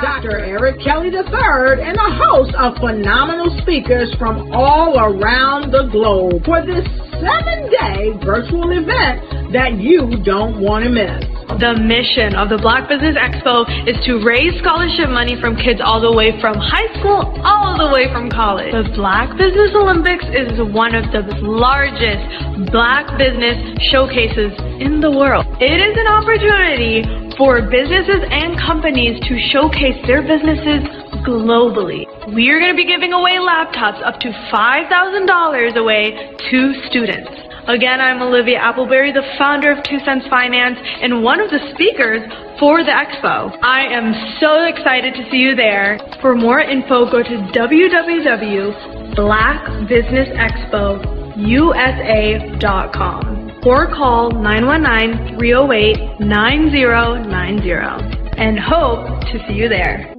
Dr. Eric Kelly III and a host of phenomenal speakers from all around the globe for this 7-day virtual event that you don't want to miss. The mission of the Black Business Expo is to raise scholarship money from kids all the way from high school all the way from college. The Black Business Olympics is one of the largest Black business showcases in the world. It is an opportunity for businesses and companies to showcase their businesses globally. We are going to be giving away laptops up to $5,000 away to students. Again, I'm Olivia Appleberry, the founder of 2 Cents Finance and one of the speakers for the expo. I am so excited to see you there. For more info, go to www.blackbusinessexpousa.com or call 919-308-9090 and hope to see you there.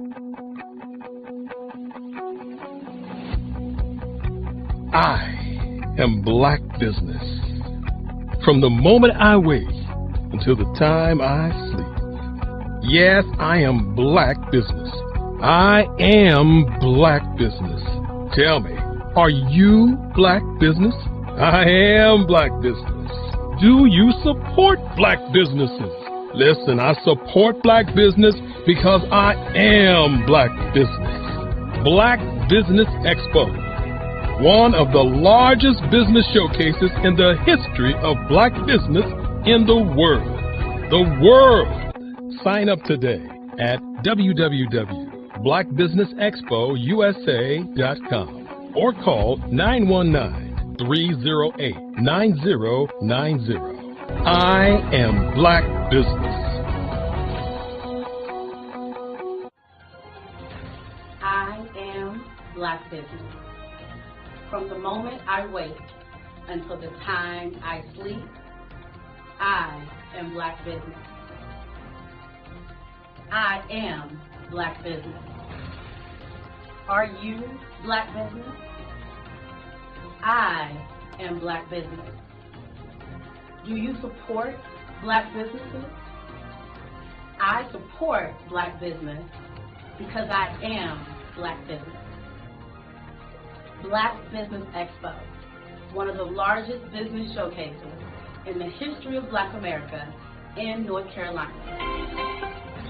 I am Black business. From the moment I wake until the time I sleep. Yes, I am Black business. I am Black business. Tell me, are you Black business? I am Black business. Do you support Black businesses? Listen, I support Black business because I am Black business. Black Business Expo, one of the largest business showcases in the history of Black business in the world. The world! Sign up today at www.blackbusinessexpousa.com or call 919-308-9090. I am Black business. I am Black business. From the moment I wake until the time I sleep, I am Black business. I am Black business. Are you Black business? I am Black business. Do you support Black businesses? I support Black business because I am Black business. Black Business Expo, one of the largest business showcases in the history of Black America in North Carolina.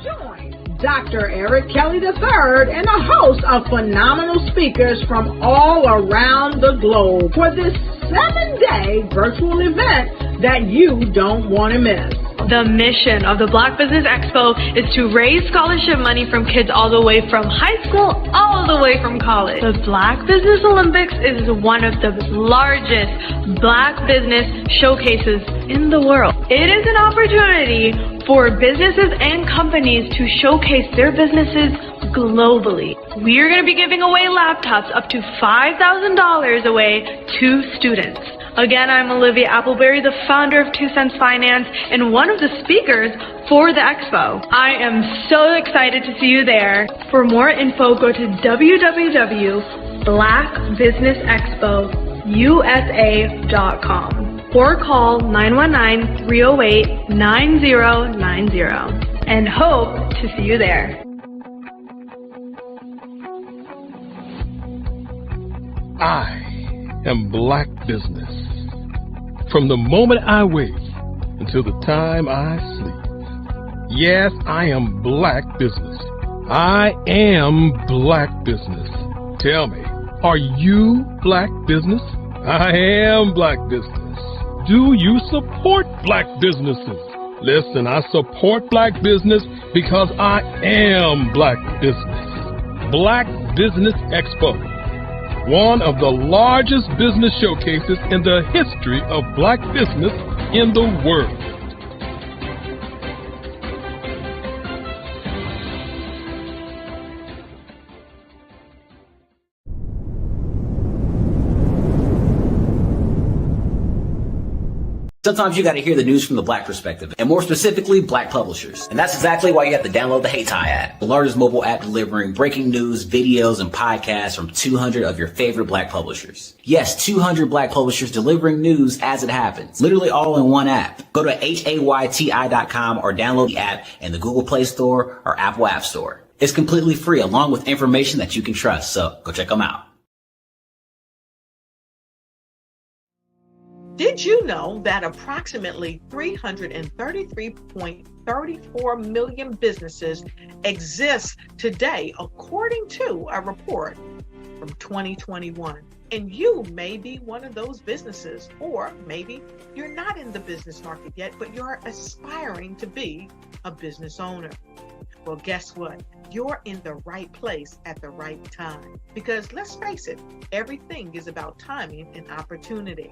Join Dr. Eric Kelly III and a host of phenomenal speakers from all around the globe for this 7-day virtual event that you don't want to miss. The mission of the Black Business Expo is to raise scholarship money from kids all the way from high school all the way from college. The Black Business Olympics is one of the largest Black business showcases in the world. It is an opportunity for businesses and companies to showcase their businesses globally. We are going to be giving away laptops up to $5,000 away to students. Again, I'm Olivia Appleberry, the founder of 2 Cents Finance and one of the speakers for the expo. I am so excited to see you there. For more info, go to www.blackbusinessexpousa.com or call 919-308-9090 and hope to see you there. I am Black business. From the moment I wake until the time I sleep. Yes, I am Black business. I am Black business. Tell me, are you Black business? I am Black business. Do you support Black businesses? Listen, I support Black business because I am Black business. Black Business Expo, one of the largest business showcases in the history of Black business in the world. Sometimes you got to hear the news from the Black perspective, and more specifically, Black publishers. And that's exactly why you have to download the HeyTie app, the largest mobile app delivering breaking news, videos, and podcasts from 200 of your favorite Black publishers. Yes, 200 Black publishers delivering news as it happens, literally all in one app. Go to HAYTI.com or download the app in the Google Play Store or Apple App Store. It's completely free along with information that you can trust, so go check them out. Did you know that approximately 333.34 million businesses exist today, according to a report from 2021? And you may be one of those businesses, or maybe you're not in the business market yet, but you're aspiring to be a business owner. Well, guess what? You're in the right place at the right time. Because let's face it, everything is about timing and opportunity.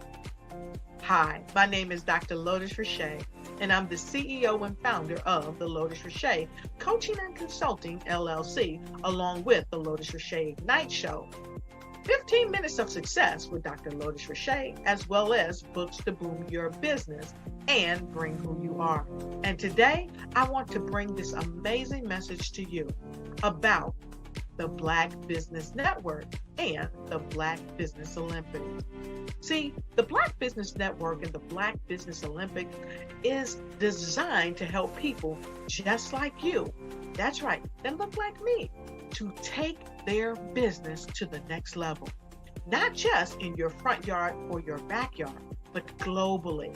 Hi, my name is Dr. Lotus Richey, and I'm the CEO and founder of the Lotus Richey Coaching and Consulting LLC, along with the Lotus Richey Ignite Show. 15 minutes of success with Dr. Lotus Richey, as well as books to boom your business and bring who you are. And today, I want to bring this amazing message to you about the Black Business Network and the Black Business Olympics. See, the Black Business Network and the Black Business Olympics is designed to help people just like you, that's right, that look like me, to take their business to the next level. Not just in your front yard or your backyard, but globally.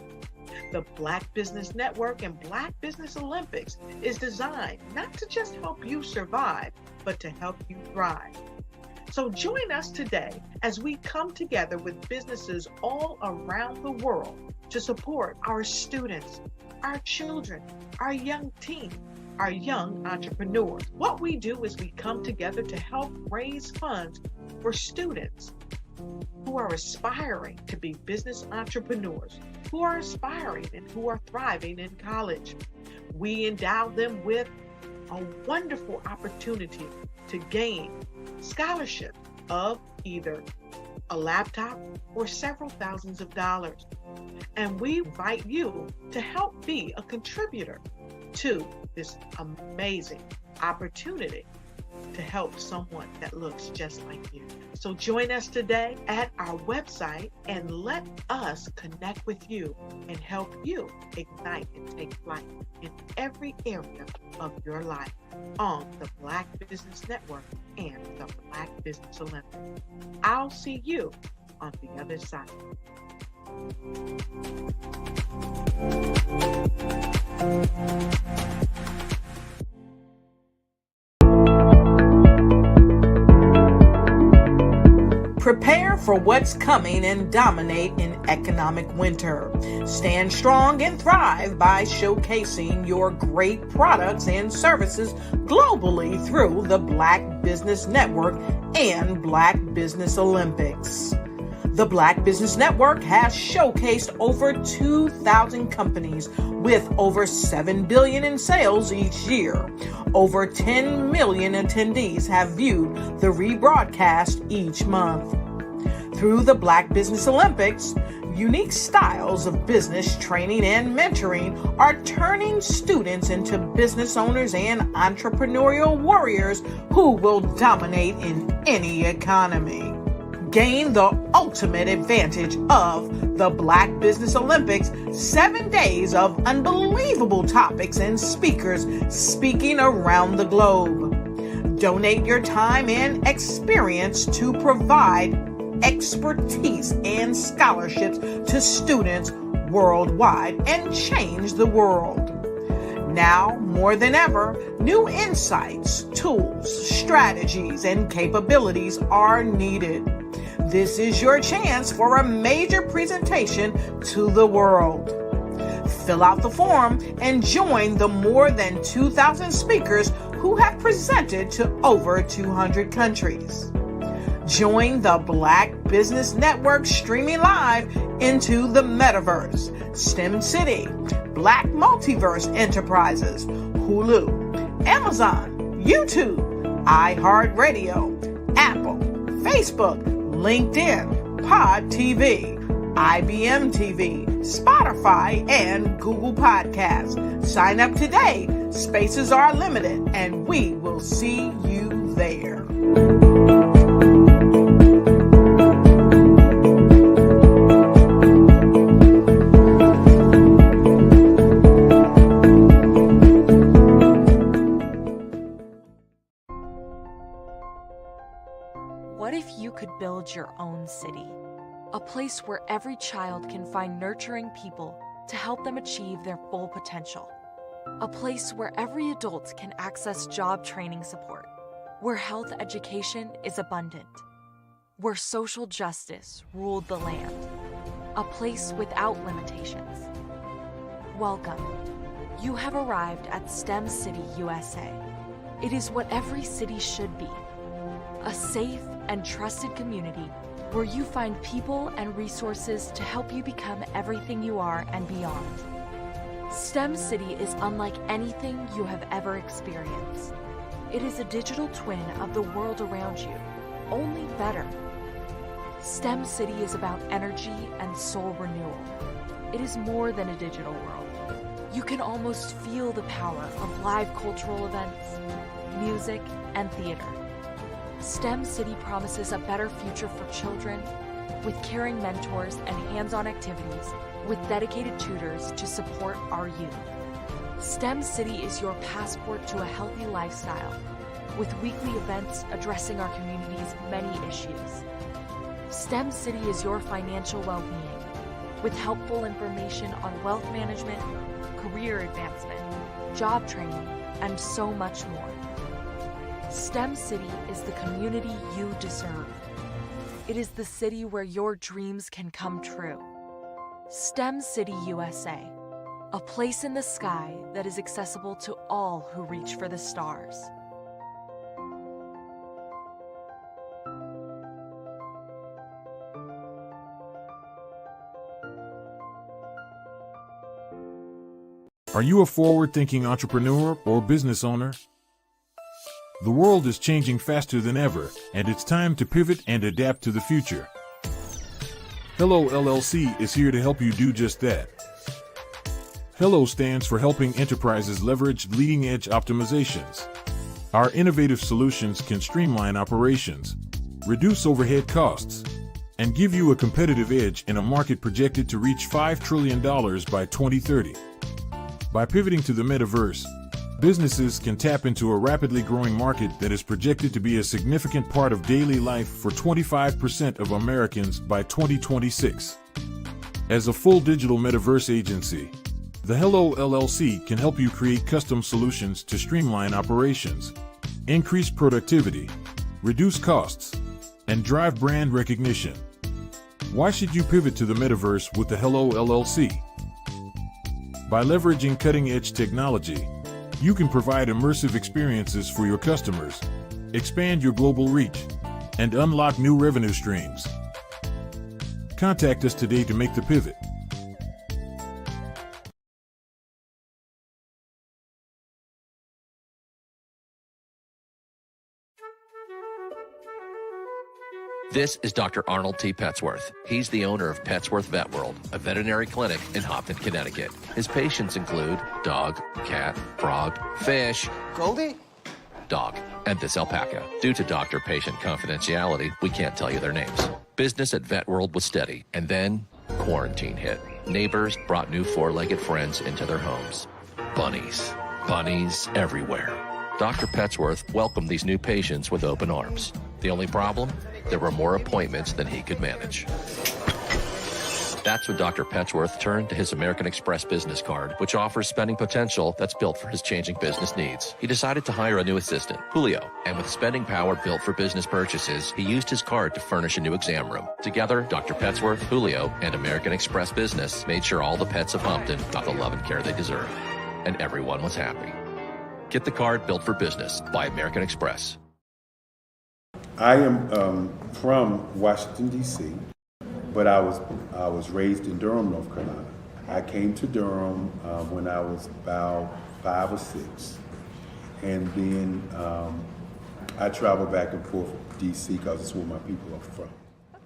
The Black Business Network and Black Business Olympics is designed not to just help you survive, but to help you thrive. So join us today as we come together with businesses all around the world to support our students, our children, our young teens, our young entrepreneurs. What we do is we come together to help raise funds for students who are aspiring to be business entrepreneurs, who are aspiring and who are thriving in college. We endow them with a wonderful opportunity to gain scholarship of either a laptop or several thousands of dollars. And we invite you to help be a contributor to this amazing opportunity to help someone that looks just like you. So join us today at our website and let us connect with you and help you ignite and take flight in every area of your life on the Black Business Network and the Black Business Olympics. I'll see you on the other side. Prepare for what's coming and dominate in economic winter. Stand strong and thrive by showcasing your great products and services globally through the Black Business Network and Black Business Olympics. The Black Business Network has showcased over 2,000 companies with over $7 billion in sales each year. Over 10 million attendees have viewed the rebroadcast each month. Through the Black Business Olympics, unique styles of business training and mentoring are turning students into business owners and entrepreneurial warriors who will dominate in any economy. Gain the ultimate advantage of the Black Business Olympics, 7 days of unbelievable topics and speakers speaking around the globe. Donate your time and experience to provide expertise and scholarships to students worldwide and change the world. Now, more than ever, new insights, tools, strategies, and capabilities are needed. This is your chance for a major presentation to the world. Fill out the form and join the more than 2,000 speakers who have presented to over 200 countries. Join the Black Business Network streaming live into the Metaverse, STEM City, Black Multiverse Enterprises, Hulu, Amazon, YouTube, iHeartRadio, Apple, Facebook, LinkedIn, Pod TV, IBM TV, Spotify, and Google Podcasts. Sign up today. Spaces are limited, and we will see you there. what if you could build your own city? A place where every child can find nurturing people to help them achieve their full potential. A place where every adult can access job training support, where health education is abundant, where social justice ruled the land. A place without limitations. Welcome. You have arrived at STEM City, USA. It is what every city should be. A safe and trusted community where you find people and resources to help you become everything you are and beyond. STEM City is unlike anything you have ever experienced. It is a digital twin of the world around you, only better. STEM City is about energy and soul renewal. It is more than a digital world. You can almost feel the power of live cultural events, music, and theater. STEM City promises a better future for children with caring mentors and hands-on activities with dedicated tutors to support our youth. STEM City is your passport to a healthy lifestyle with weekly events addressing our community's many issues. STEM City is your financial well-being with helpful information on wealth management, career advancement, job training, and so much more. STEM City is the community you deserve. It is the city where your dreams can come true. STEM City USA, a place in the sky that is accessible to all who reach for the stars. Are you a forward-thinking entrepreneur or business owner? The world is changing faster than ever, and it's time to pivot and adapt to the future. Hello LLC is here to help you do just that. Hello stands for helping enterprises leverage leading-edge optimizations. Our innovative solutions can streamline operations, reduce overhead costs, and give you a competitive edge in a market projected to reach $5 trillion by 2030. By pivoting to the metaverse, businesses can tap into a rapidly growing market that is projected to be a significant part of daily life for 25% of Americans by 2026. As a full digital metaverse agency, the Hello LLC can help you create custom solutions to streamline operations, increase productivity, reduce costs, and drive brand recognition. Why should you pivot to the metaverse with the Hello LLC? By leveraging cutting-edge technology, you can provide immersive experiences for your customers, expand your global reach, and unlock new revenue streams. Contact us today to make the pivot. This is Dr. Arnold T. Petsworth. He's the owner of Petsworth Vet World, a veterinary clinic in Hopton, Connecticut. His patients include dog, cat, frog, fish, Goldie, dog, and this alpaca. Due to doctor-patient confidentiality, we can't tell you their names. Business at Vet World was steady, and then quarantine hit. Neighbors brought new four-legged friends into their homes. Bunnies. Bunnies everywhere. Dr. Petsworth welcomed these new patients with open arms. The only problem? There were more appointments than he could manage. That's when Dr. Petsworth turned to his American Express business card, which offers spending potential that's built for his changing business needs. He decided to hire a new assistant, Julio, and with spending power built for business purchases, he used his card to furnish a new exam room. Together, Dr. Petsworth, Julio, and American Express Business made sure all the pets of Hopton got the love and care they deserve. And everyone was happy. Get the card built for business by American Express. I am from Washington, D.C., but I was raised in Durham, North Carolina. I came to Durham when I was about 5 or 6, and then I traveled back and forth to D.C. because it's where my people are from.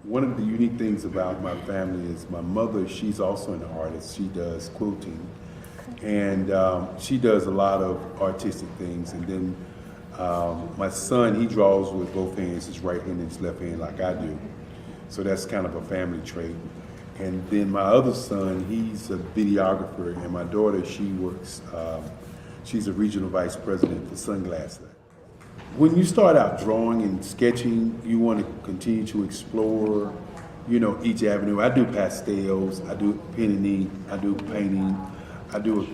One of the unique things about my family is my mother, she's also an artist. She does quilting, and she does a lot of artistic things, and then my son, he draws with both hands, his right hand and his left hand like I do. So that's kind of a family trait. And then my other son, he's a videographer, and my daughter, she works, she's a regional vice president for Sunglass Lab. when you start out drawing and sketching, you want to continue to explore, you know, each avenue. I do pastels, I do pen and ink, I do painting, I do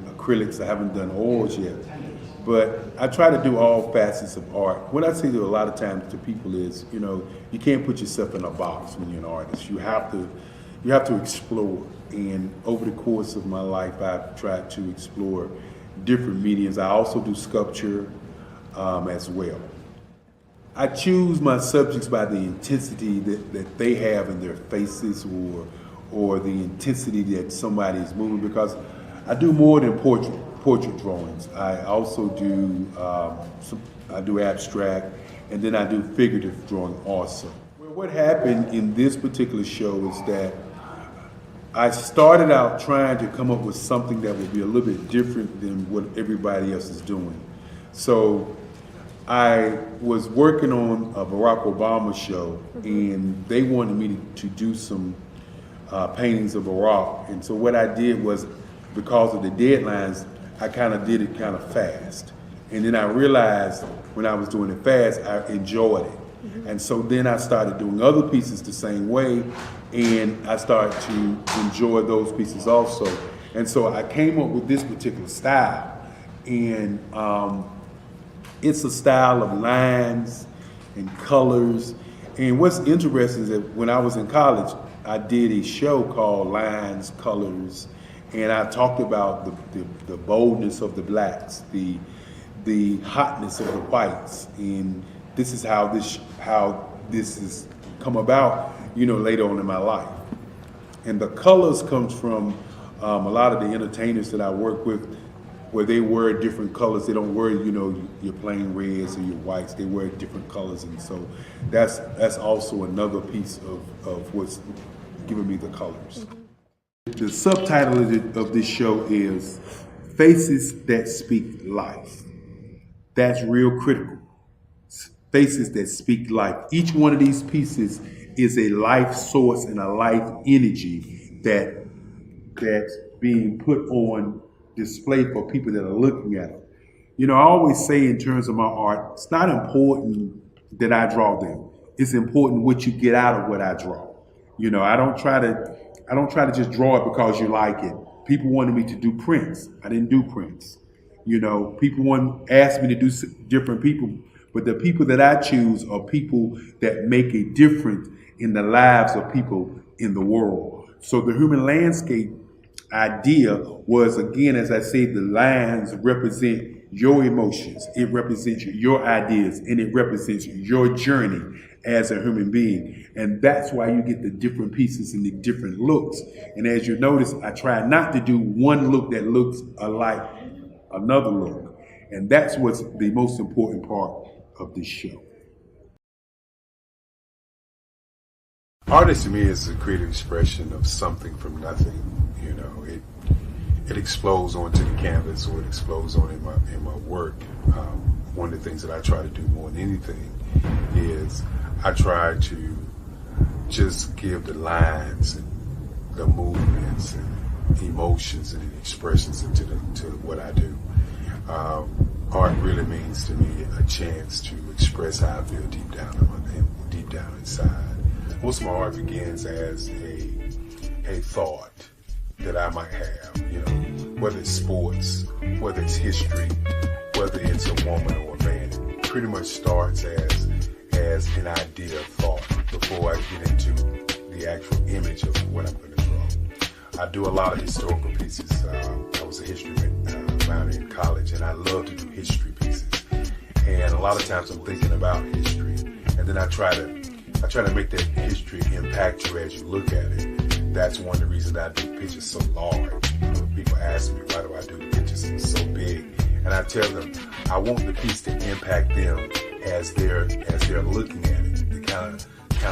acrylics. I haven't done oils yet, but I try to do all facets of art. What I say to a lot of times to people is, you know, you can't put yourself in a box when you're an artist. You have to explore. And over the course of my life, I've tried to explore different mediums. I also do sculpture as well. I choose my subjects by the intensity that they have in their faces, or the intensity that somebody is moving, because I do more than portrait drawings. I also do I do abstract, and then I do figurative drawing also. Well, what happened in this particular show is that I started out trying to come up with something that would be a little bit different than what everybody else is doing. So I was working on a Barack Obama show, and they wanted me to do some paintings of Barack. And so what I did was, because of the deadlines, I kind of did it kind of fast. And then I realized when I was doing it fast, I enjoyed it. And so then I started doing other pieces the same way, and I started to enjoy those pieces also. And so I came up with this particular style, and it's a style of lines and colors. And what's interesting is that when I was in college, I did a show called Lines, Colors, and I talked about the boldness of the blacks, the hotness of the whites, and this is how this has come about, you know, later on in my life. And the colors comes from a lot of the entertainers that I work with, where they wear different colors. They don't wear, you know, your plain reds or your whites. They wear different colors, and so that's also another piece of what's giving me the colors. The subtitle of this show is Faces That Speak Life. That's real critical. Faces that speak life. Each one of these pieces is a life source and a life energy that's being put on display for people that are looking at it. You know, I always say in terms of my art, it's not important that I draw them. It's important what you get out of what I draw. You know, I don't try to just draw it because you like it. People wanted me to do prints. I didn't do prints. You know, people asked me to do different people, but the people that I choose are people that make a difference in the lives of people in the world. So the human landscape idea was, again, as I say, the lines represent your emotions, it represents your ideas, and it represents your journey as a human being. And that's why you get the different pieces and the different looks. And as you notice, I try not to do one look that looks alike another look. And that's what's the most important part of this show. Art to me is a creative expression of something from nothing. You know, it explodes onto the canvas, or it explodes on in my work. One of the things that I try to do more than anything is I try to just give the lines and the movements and emotions and expressions into what I do. Art really means to me a chance to express how I feel deep down inside. Most of my art begins as a thought that I might have, you know, whether it's sports, whether it's history, whether it's a woman or a man. It pretty much starts as an idea of thought before I get into the actual image of what I'm going to draw. I do a lot of historical pieces. I was a history minor in college, and I love to do history pieces. And a lot of times I'm thinking about history, and then I try to make that history impact you as you look at it. That's one of the reasons I do pictures so large. You know, people ask me, why do I do the pictures so big? And I tell them, I want the piece to impact them as they're looking at it, to kind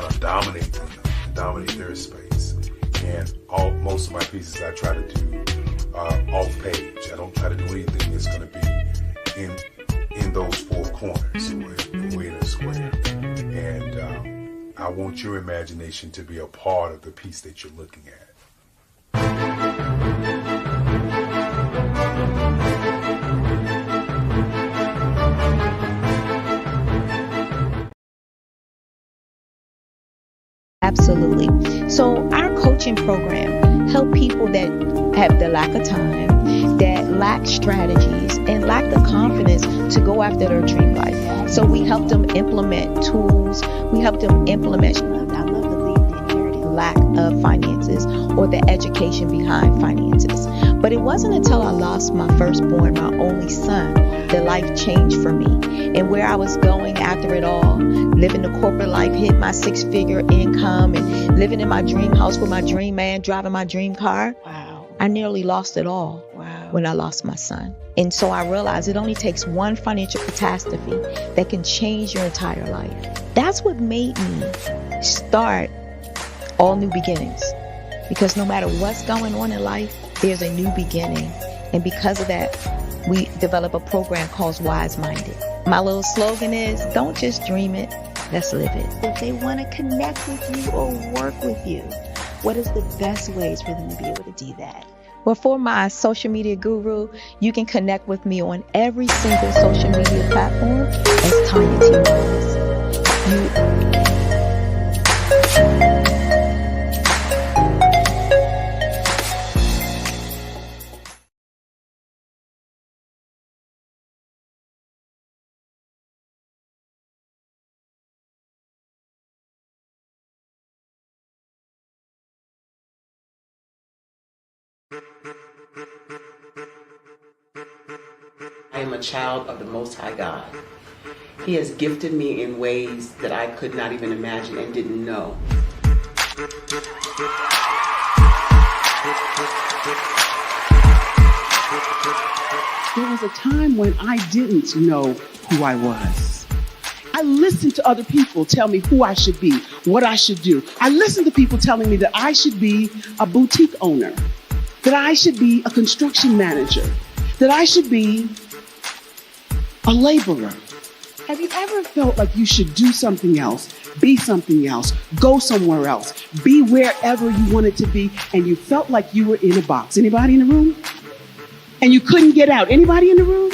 of dominate them, dominate their space. And most of my pieces I try to do off page. I don't try to do anything that's going to be in those four corners, or in a square. And I want your imagination to be a part of the piece that you're looking at. Absolutely. So our coaching program help people that have the lack of time, that lack strategies, and lack the confidence to go after their dream life. So we help them implement tools. We help them implement, I love to leave the inherited lack of finances or the education behind finances. But it wasn't until I lost my firstborn, my only son, that life changed for me. And where I was going after it all, living the corporate life, hit my 6-figure income, and living in my dream house with my dream man, driving my dream car. Wow. I nearly lost it all. Wow. When I lost my son. And so I realized it only takes one financial catastrophe that can change your entire life. That's what made me start All New Beginnings. Because no matter what's going on in life, there's a new beginning. And because of that, we develop a program called Wise Minded. My little slogan is, don't just dream it, let's live it. If they want to connect with you or work with you, what is the best ways for them to be able to do that? Well, for my social media guru, you can connect with me on every single social media platform as Tanya T. Wallace. I am a child of the Most High God. He has gifted me in ways that I could not even imagine and didn't know. There was a time when I didn't know who I was. I listened to other people tell me who I should be, what I should do. I listened to people telling me that I should be a boutique owner, that I should be a construction manager, that I should be a laborer. Have you ever felt like you should do something else, be something else, go somewhere else, be wherever you wanted to be, and you felt like you were in a box? Anybody in the room? And you couldn't get out. Anybody in the room?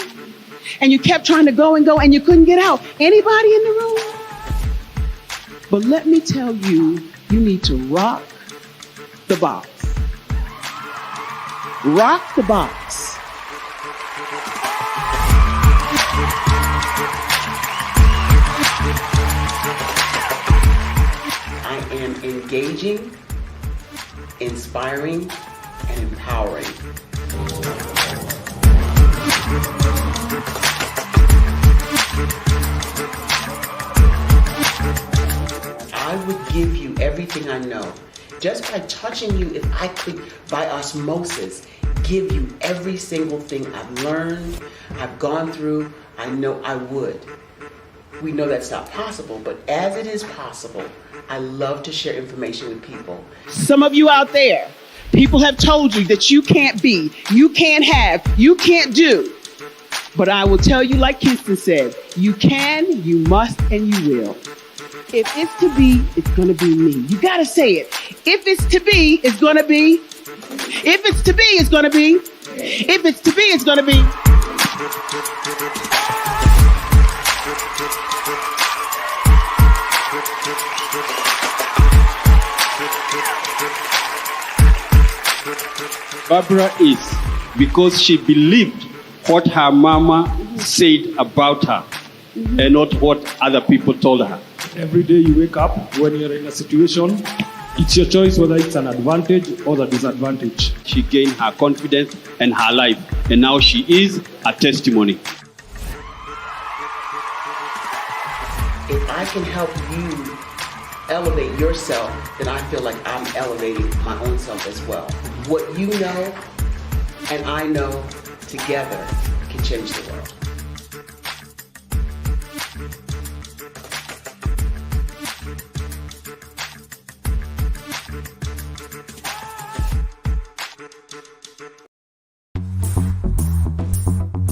And you kept trying to go and you couldn't get out. Anybody in the room? But let me tell you, you need to rock the box. Rock the box. I am engaging, inspiring, and empowering. I would give you everything I know. Just by touching you, if I could, by osmosis, give you every single thing I've learned, I've gone through, I know I would. We know that's not possible, but as it is possible, I love to share information with people. Some of you out there, people have told you that you can't be, you can't have, you can't do. But I will tell you, like Kinston said, you can, you must, and you will. If it's to be, it's going to be me. You got to say it. If it's to be, it's going to be. If it's to be, it's going to be. If it's to be, it's going to be. Barbara is because she believed what her mama said about her and not what other people told her. Every day you wake up, when you're in a situation, it's your choice whether it's an advantage or the disadvantage. She gained her confidence and her life, and now she is a testimony. If I can help you elevate yourself, then I feel like I'm elevating my own self as well. What you know and I know together can change the world.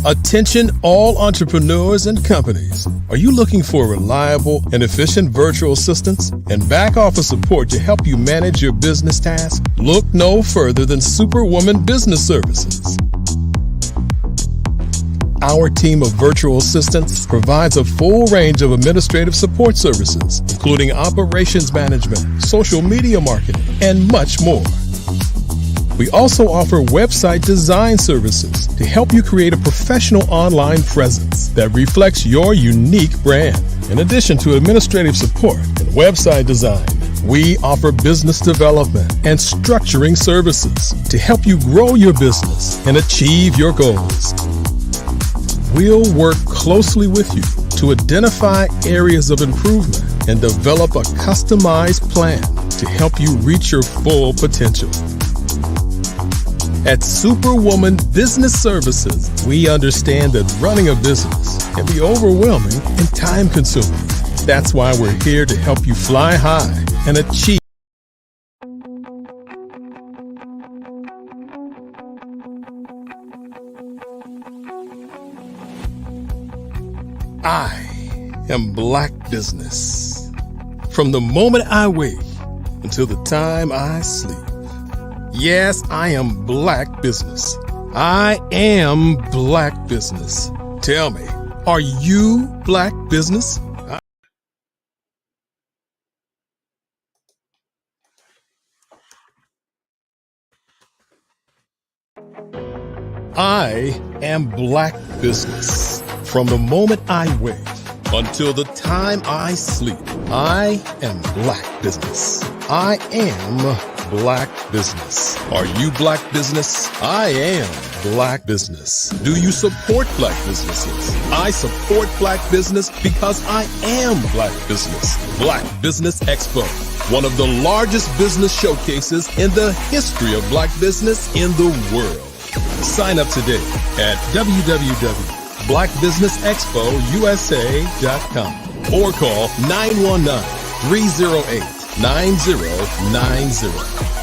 Attention all entrepreneurs and companies. Are you looking for reliable and efficient virtual assistants and back office support to help you manage your business tasks? Look no further than Superwoman Business Services. Our team of virtual assistants provides a full range of administrative support services, including operations management, social media marketing, and much more. We also offer website design services to help you create a professional online presence that reflects your unique brand. In addition to administrative support and website design, we offer business development and structuring services to help you grow your business and achieve your goals. We'll work closely with you to identify areas of improvement and develop a customized plan to help you reach your full potential. At Superwoman Business Services, we understand that running a business can be overwhelming and time-consuming. That's why we're here to help you fly high and achieve. I am Black business. From the moment I wake until the time I sleep. Yes, I am Black business. I am Black business. Tell me, are you Black business? I am Black business. From the moment I wake until the time I sleep, I am Black business. I am Black business. Are you Black business? I am Black business. Do you support Black businesses? I support Black business because I am Black business. Black Business Expo, one of the largest business showcases in the history of Black business in the world. Sign up today at www.blackbusinessexpousa.com or call 919-308-9090.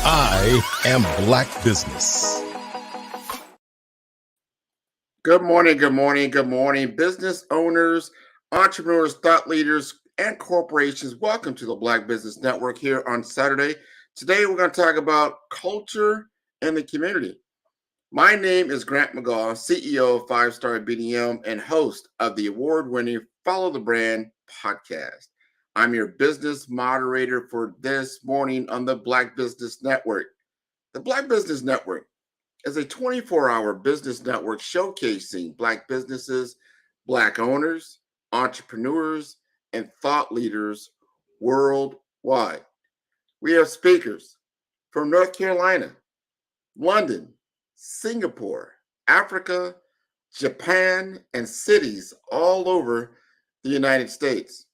I am Black business. Good morning, good morning, good morning. Business owners, entrepreneurs, thought leaders, and corporations, welcome to the Black Business Network here on Saturday. Today, we're going to talk about culture and the community. My name is Grant McGaugh, CEO of 5-Star BDM and host of the award-winning Follow the Brand podcast. I'm your business moderator for this morning on the Black Business Network. The Black Business Network is a 24-hour business network showcasing Black businesses, Black owners, entrepreneurs, and thought leaders worldwide. We have speakers from North Carolina, London, Singapore, Africa, Japan, and cities all over the United States.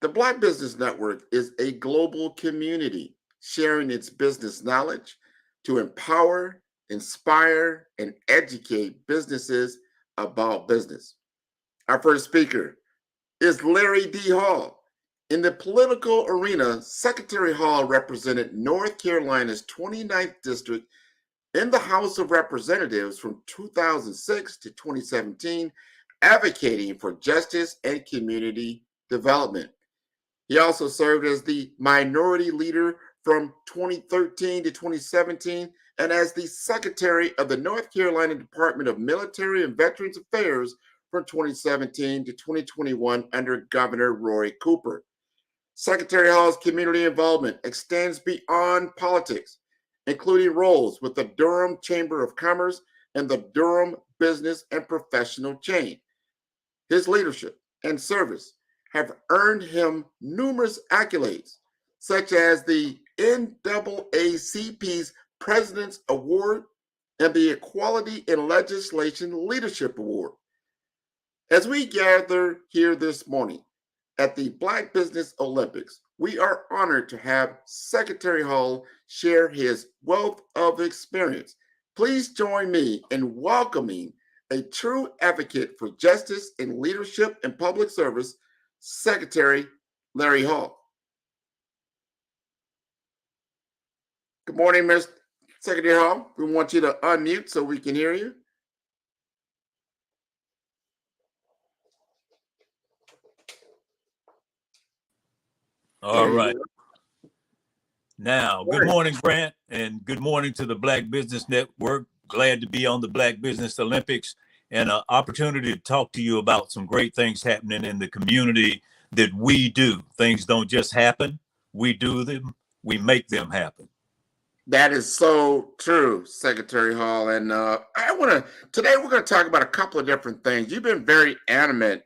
The Black Business Network is a global community sharing its business knowledge to empower, inspire, and educate businesses about business. Our first speaker is Larry D. Hall. In the political arena, Secretary Hall represented North Carolina's 29th district in the House of Representatives from 2006 to 2017, advocating for justice and community development. He also served as the minority leader from 2013 to 2017 and as the Secretary of the North Carolina Department of Military and Veterans Affairs from 2017 to 2021 under Governor Roy Cooper. Secretary Hall's community involvement extends beyond politics, including roles with the Durham Chamber of Commerce and the Durham Business and Professional Chain. His leadership and service have earned him numerous accolades, such as the NAACP's President's Award and the Equality in Legislation Leadership Award. As we gather here this morning at the Black Business Olympics, we are honored to have Secretary Hall share his wealth of experience. Please join me in welcoming a true advocate for justice in leadership and public service, Secretary Larry Hall. Good morning, Mr. Secretary Hall. We want you to unmute so we can hear you. All right. Now, good morning, Grant, and good morning to the Black Business Network. Glad to be on the Black Business Olympics. and an opportunity to talk to you about some great things happening in the community that we do. Things don't just happen, we do them, we make them happen. That is so true, Secretary Hall. And today we're going to talk about a couple of different things. You've been very animate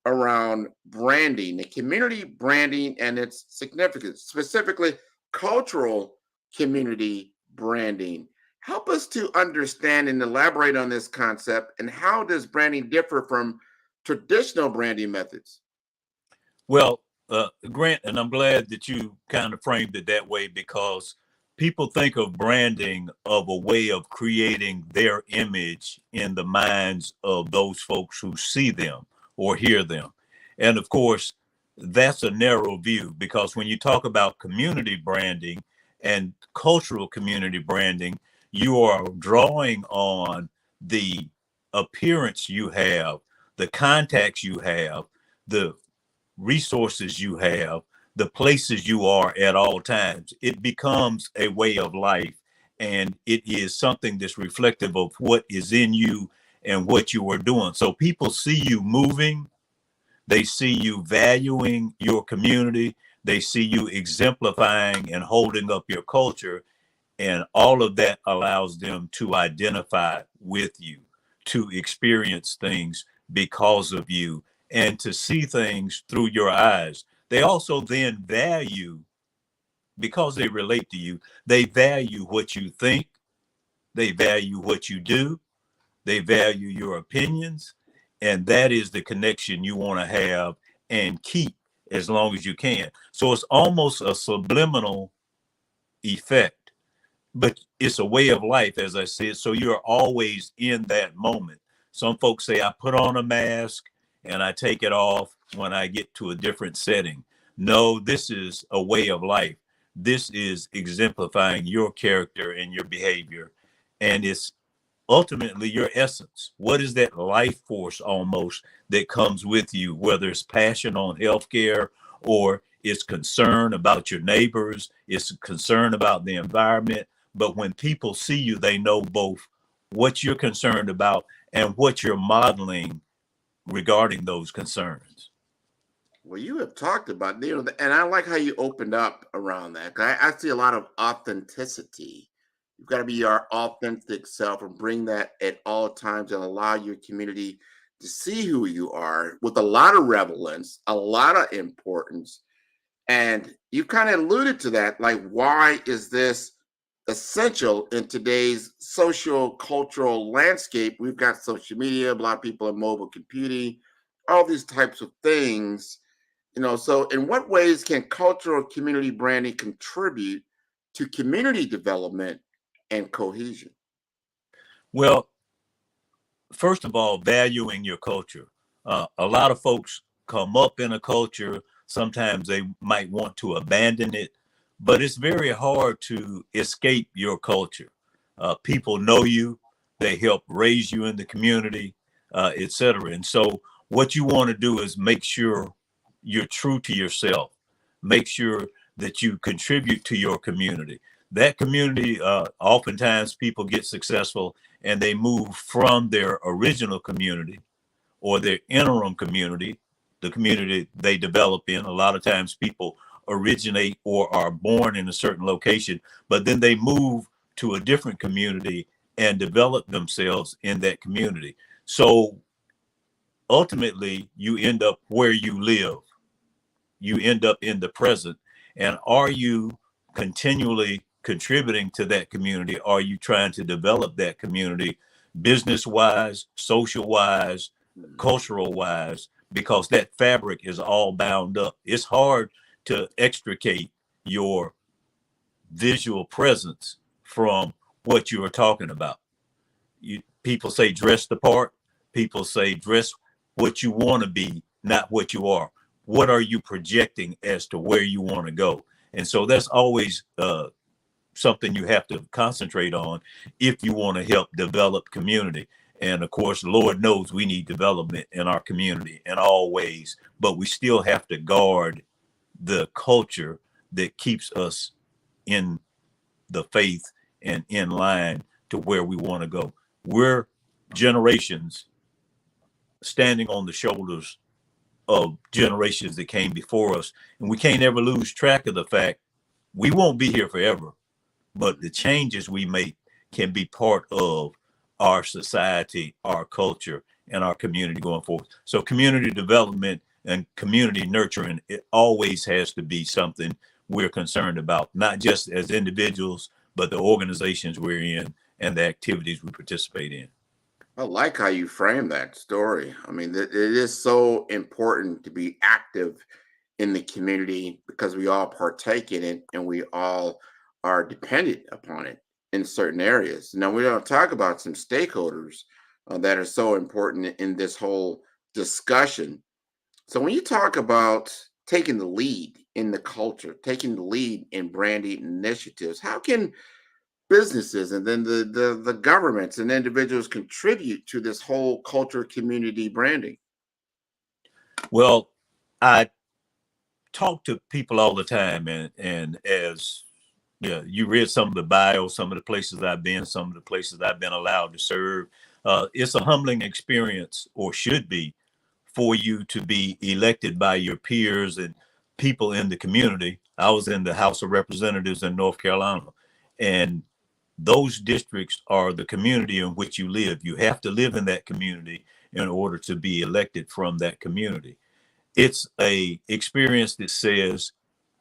around branding, the community branding and its significance, specifically cultural community branding. Help us to understand and elaborate on this concept, and how does branding differ from traditional branding methods? Well, Grant, and I'm glad that you kind of framed it that way, because people think of branding of a way of creating their image in the minds of those folks who see them or hear them. And of course, that's a narrow view, because when you talk about community branding and cultural community branding, you are drawing on the appearance you have, the contacts you have, the resources you have, the places you are at all times. It becomes a way of life, and it is something that's reflective of what is in you and what you are doing. So people see you moving, they see you valuing your community, they see you exemplifying and holding up your culture, and all of that allows them to identify with you, to experience things because of you, and to see things through your eyes. They also then value, because they relate to you, they value what you think, they value what you do, they value your opinions, and that is the connection you want to have and keep as long as you can. So it's almost a subliminal effect, but it's a way of life, as I said. So you're always in that moment. Some folks say, I put on a mask and I take it off when I get to a different setting. No, this is a way of life. This is exemplifying your character and your behavior. And it's ultimately your essence. What is that life force almost that comes with you, whether it's passion on healthcare, or it's concern about your neighbors, it's concern about the environment. But when people see you, they know both what you're concerned about and what you're modeling regarding those concerns. Well, you have talked about, and I like how you opened up around that. I see a lot of authenticity. You've got to be your authentic self and bring that at all times, and allow your community to see who you are with a lot of relevance, a lot of importance. And you kind of alluded to that, like, why is this essential in today's social cultural landscape? We've got social media, a lot of people in mobile computing, all these types of things. So in what ways can cultural community branding contribute to community development and cohesion? Well, first of all, valuing your culture. A lot of folks come up in a culture. Sometimes they might want to abandon it, but it's very hard to escape your culture. People know you, they help raise you in the community, etc. And so what you want to do is make sure you're true to yourself. Make sure that you contribute to your community. That community, oftentimes people get successful and they move from their original community or their interim community, the community they develop in. A lot of times people originate or are born in a certain location, but then they move to a different community and develop themselves in that community. So ultimately, you end up where you live. You end up in the present. And are you continually contributing to that community? Are you trying to develop that community business-wise, social-wise, cultural-wise? Because that fabric is all bound up. It's hard to extricate your visual presence from what you are talking about. People say dress the part. People say dress what you want to be, not what you are. What are you projecting as to where you want to go? And so that's always something you have to concentrate on if you want to help develop community. And of course, Lord knows we need development in our community in all ways, but we still have to guard the culture that keeps us in the faith and in line to where we want to go. We're generations standing on the shoulders of generations that came before us. And we can't ever lose track of the fact we won't be here forever, but the changes we make can be part of our society, our culture, and our community going forward. So community development and community nurturing, it always has to be something we're concerned about, not just as individuals, but the organizations we're in and the activities we participate in. I like how you frame that story. I mean, it is so important to be active in the community because we all partake in it and we all are dependent upon it in certain areas. Now, we're going to talk about some stakeholders that are so important in this whole discussion. So when you talk about taking the lead in the culture, taking the lead in branding initiatives, how can businesses and then the governments and individuals contribute to this whole culture community branding? Well, I talk to people all the time, and as you read some of the bio, some of the places I've been, some of the places I've been allowed to serve. It's a humbling experience, or should be, for you to be elected by your peers and people in the community. I was in the House of Representatives in North Carolina, and those districts are the community in which you live. You have to live in that community in order to be elected from that community. It's a experience that says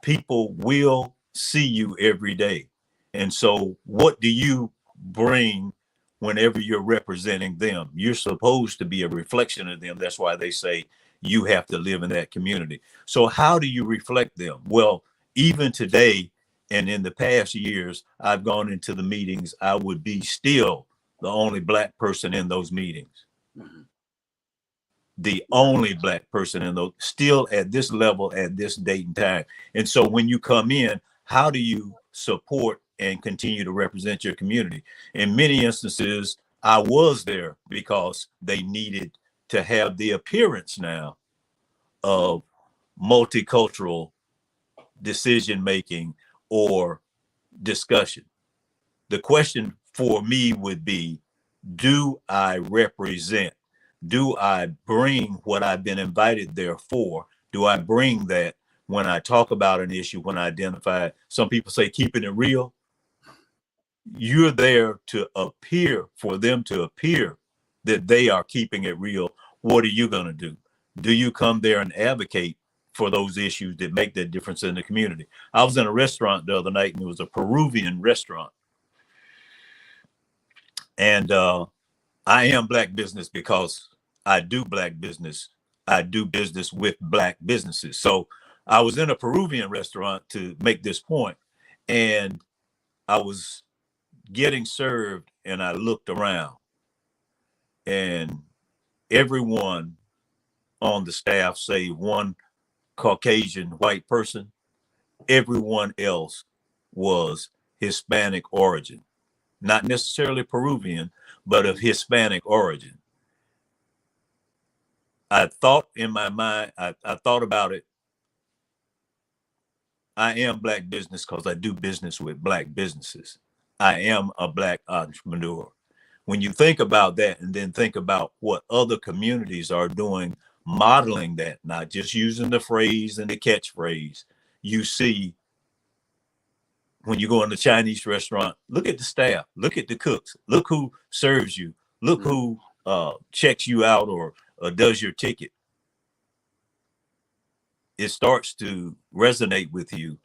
people will see you every day. And so what do you bring whenever you're representing them? You're supposed to be a reflection of them. That's why they say you have to live in that community. So how do you reflect them? Well, even today, and in the past years, I've gone into the meetings, I would be still the only Black person in those meetings. Mm-hmm. The only Black person in those, still at this level, at this date and time. And so when you come in, how do you support and continue to represent your community? In many instances, I was there because they needed to have the appearance now of multicultural decision-making or discussion. The question for me would be, do I represent? Do I bring what I've been invited there for? Do I bring that when I talk about an issue, when I identify it? Some people say keeping it real. You're there to appear, for them to appear that they are keeping it real. What are you going to do? Do you come there and advocate for those issues that make that difference in the community? I was in a restaurant the other night, and it was a Peruvian restaurant. And I am Black business because I do Black business. I do business with Black businesses. So I was in a Peruvian restaurant to make this point, and I was getting served, and I looked around, and everyone on the staff, save one Caucasian white person, everyone else was Hispanic origin, not necessarily Peruvian, but of Hispanic origin. I thought in my mind, I thought about it. I am Black business because I do business with Black businesses. I am a Black entrepreneur. When you think about that and then think about what other communities are doing, modeling that, not just using the phrase and the catchphrase, you see when you go in the Chinese restaurant, look at the staff, look at the cooks, look who serves you, look who checks you out or does your ticket. It starts to resonate with you.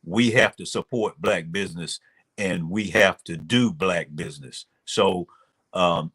We have to support Black business, and we have to do Black business. So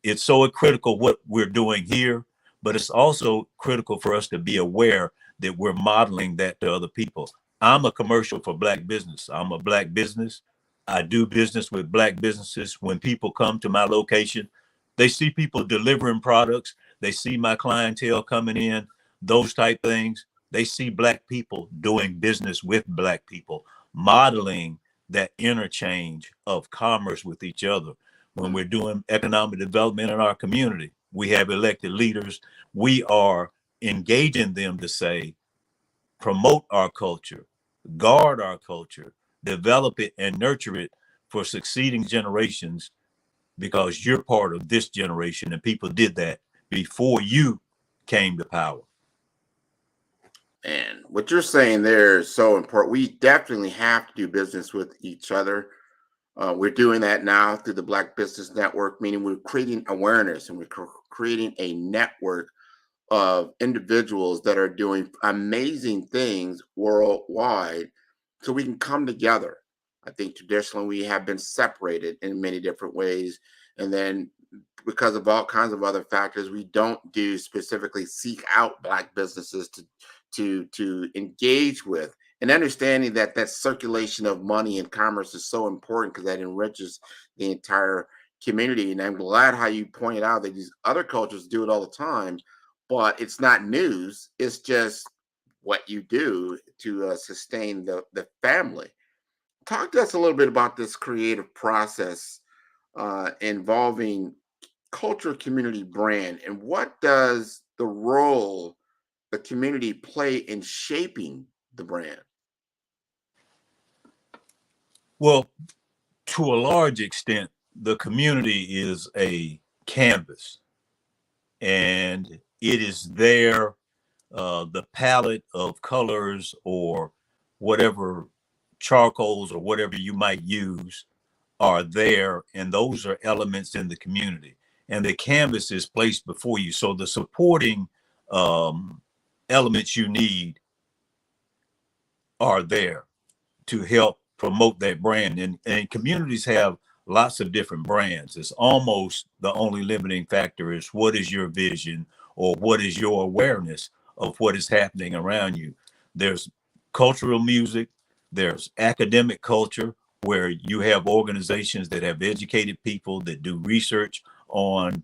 it's so critical what we're doing here, but it's also critical for us to be aware that we're modeling that to other people. I'm a commercial for Black business. I'm a Black business. I do business with Black businesses. When people come to my location, they see people delivering products. They see my clientele coming in, those type things. They see Black people doing business with Black people, modeling that interchange of commerce with each other. When we're doing economic development in our community, we have elected leaders. We are engaging them to say, promote our culture, guard our culture, develop it and nurture it for succeeding generations, because you're part of this generation and people did that before you came to power. And what you're saying there is so important. We definitely have to do business with each other. We're doing that now through the Black Business Network, meaning we're creating awareness and we're creating a network of individuals that are doing amazing things worldwide so we can come together. I think traditionally we have been separated in many different ways. And then because of all kinds of other factors, we don't do specifically seek out Black businesses to engage with, and understanding that that circulation of money and commerce is so important because that enriches the entire community. And I'm glad how you pointed out that these other cultures do it all the time, but it's not news. It's just what you do to sustain the family. Talk to us a little bit about this creative process involving culture, community, brand, and what does the role the community play in shaping the brand? Well, to a large extent, the community is a canvas, and it is there. The palette of colors or whatever charcoals or whatever you might use are there, and those are elements in the community. And the canvas is placed before you. So the supporting elements you need are there to help promote that brand. And communities have lots of different brands. It's almost the only limiting factor is what is your vision or what is your awareness of what is happening around you. There's cultural music, there's academic culture, where you have organizations that have educated people that do research on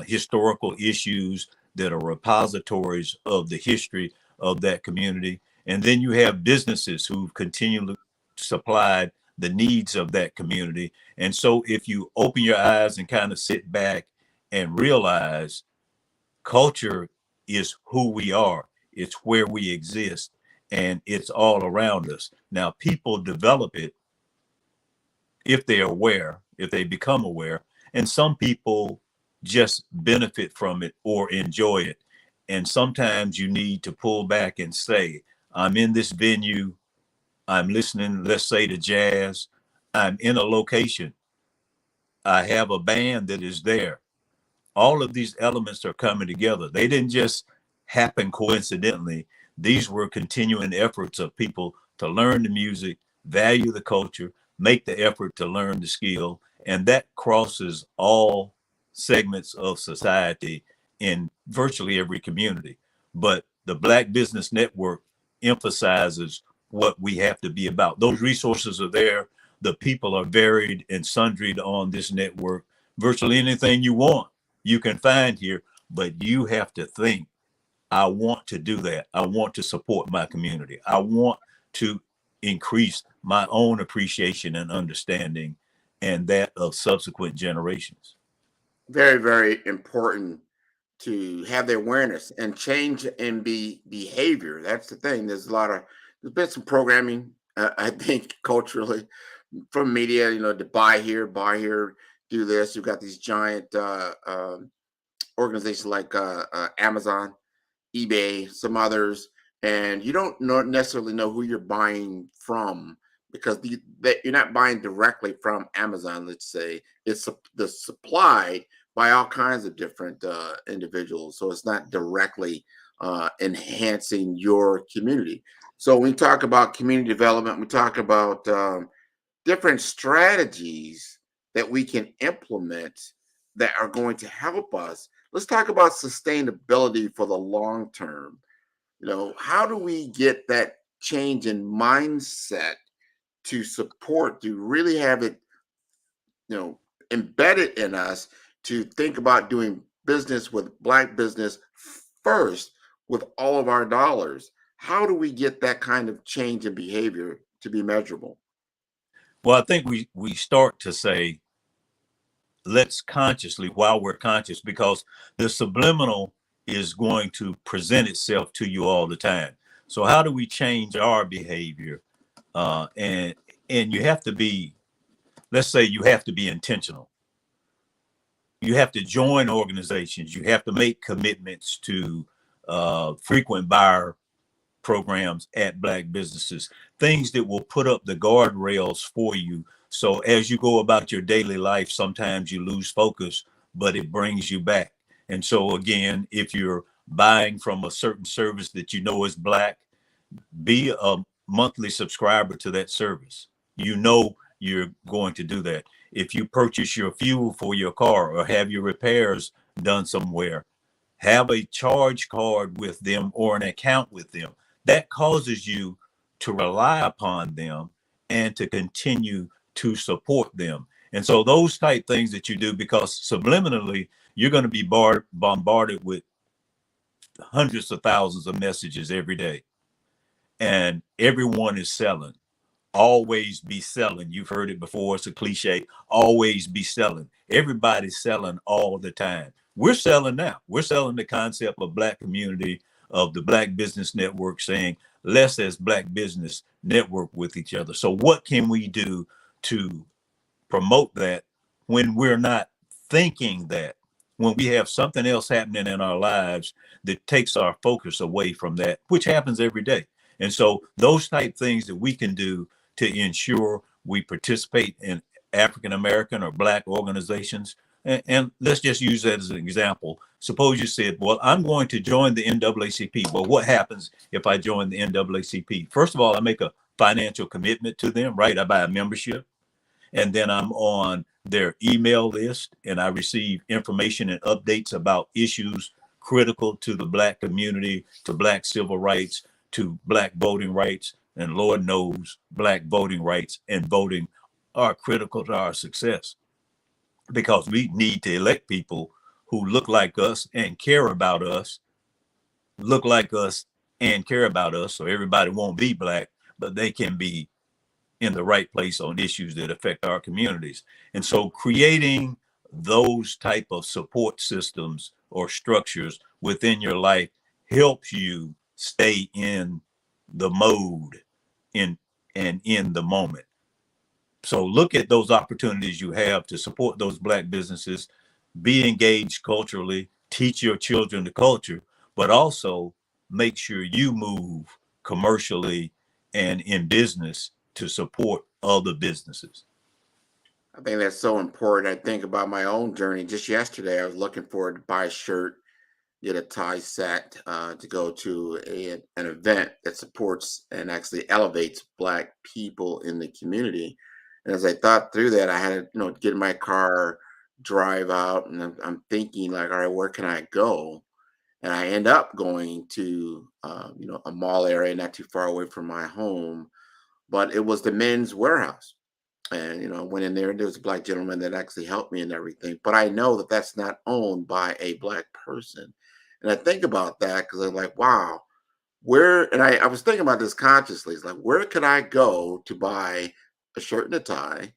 historical issues that are repositories of the history of that community. And then you have businesses who've continually supplied the needs of that community. And so if you open your eyes and kind of sit back and realize culture is who we are, it's where we exist, and it's all around us. Now, people develop it if they're aware, if they become aware, and some people just benefit from it or enjoy it. And sometimes you need to pull back and say, I'm in this venue, I'm listening, let's say, to jazz, I'm in a location, I have a band that is there. All of these elements are coming together. They didn't just happen coincidentally. These were continuing efforts of people to learn the music, value the culture, make the effort to learn the skill, and that crosses all segments of society in virtually every community. But the Black Business Network emphasizes what we have to be about. Those resources are there. The people are varied and sundried on this network. Virtually anything you want, you can find here, but you have to think, I want to do that. I want to support my community. I want to increase my own appreciation and understanding and that of subsequent generations. Very, very important to have the awareness and change in behavior. That's the thing. There's been some programming, I think, culturally from media, to buy here, do this. You've got these giant organizations like Amazon, eBay, some others, and you don't necessarily know who you're buying from because you're not buying directly from Amazon. Let's say it's the supplied by all kinds of different individuals, so it's not directly enhancing your community. So when we talk about community development, we talk about different strategies that we can implement that are going to help us. Let's talk about sustainability for the long term. How do we get that change in mindset to support, to really have it, embedded in us to think about doing business with Black business first with all of our dollars? How do we get that kind of change in behavior to be measurable? Well, I think we start to say, let's consciously, while we're conscious, because the subliminal is going to present itself to you all the time. So how do we change our behavior? And you have to be, let's say you have to be intentional. You have to join organizations. You have to make commitments to frequent buyer programs at Black businesses, things that will put up the guardrails for you. So as you go about your daily life, sometimes you lose focus, but it brings you back. And so again, if you're buying from a certain service that you know is Black, be a monthly subscriber to that service. You know you're going to do that. If you purchase your fuel for your car or have your repairs done somewhere, have a charge card with them or an account with them. That causes you to rely upon them and to continue to support them. And so those type things that you do, because subliminally, you're going to be bombarded with hundreds of thousands of messages every day. And everyone is selling. Always be selling. You've heard it before. It's a cliche. Always be selling. Everybody's selling all the time. We're selling now. We're selling the concept of Black community, of the Black Business Network, saying let's as Black business network with each other. So what can we do to promote that when we're not thinking that, when we have something else happening in our lives that takes our focus away from that, which happens every day. And so those type things that we can do to ensure we participate in African American or Black organizations. And let's just use that as an example. Suppose you said, well, I'm going to join the NAACP. Well, what happens if I join the NAACP? First of all, I make a financial commitment to them, right? I buy a membership, and then I'm on their email list, and I receive information and updates about issues critical to the Black community, to Black civil rights, to Black voting rights. And Lord knows Black voting rights and voting are critical to our success, because we need to elect people who look like us and care about us, look like us and care about us. So everybody won't be Black, but they can be in the right place on issues that affect our communities. And so creating those type of support systems or structures within your life helps you stay in the mode and in the moment. So look at those opportunities you have to support those Black businesses, be engaged culturally, teach your children the culture, but also make sure you move commercially and in business to support other businesses. I think that's so important. I think about my own journey. Just yesterday, I was looking for to buy a shirt, get a tie set to go to an event that supports and actually elevates Black people in the community. And as I thought through that, I had to, get in my car, drive out, and I'm thinking like, all right, where can I go? And I end up going to, a mall area not too far away from my home, but it was the Men's Warehouse. And, I went in there and there was a Black gentleman that actually helped me and everything. But I know that that's not owned by a Black person. And I think about that because I'm like, wow, and I was thinking about this consciously. It's like, where could I go to buy a shirt and a tie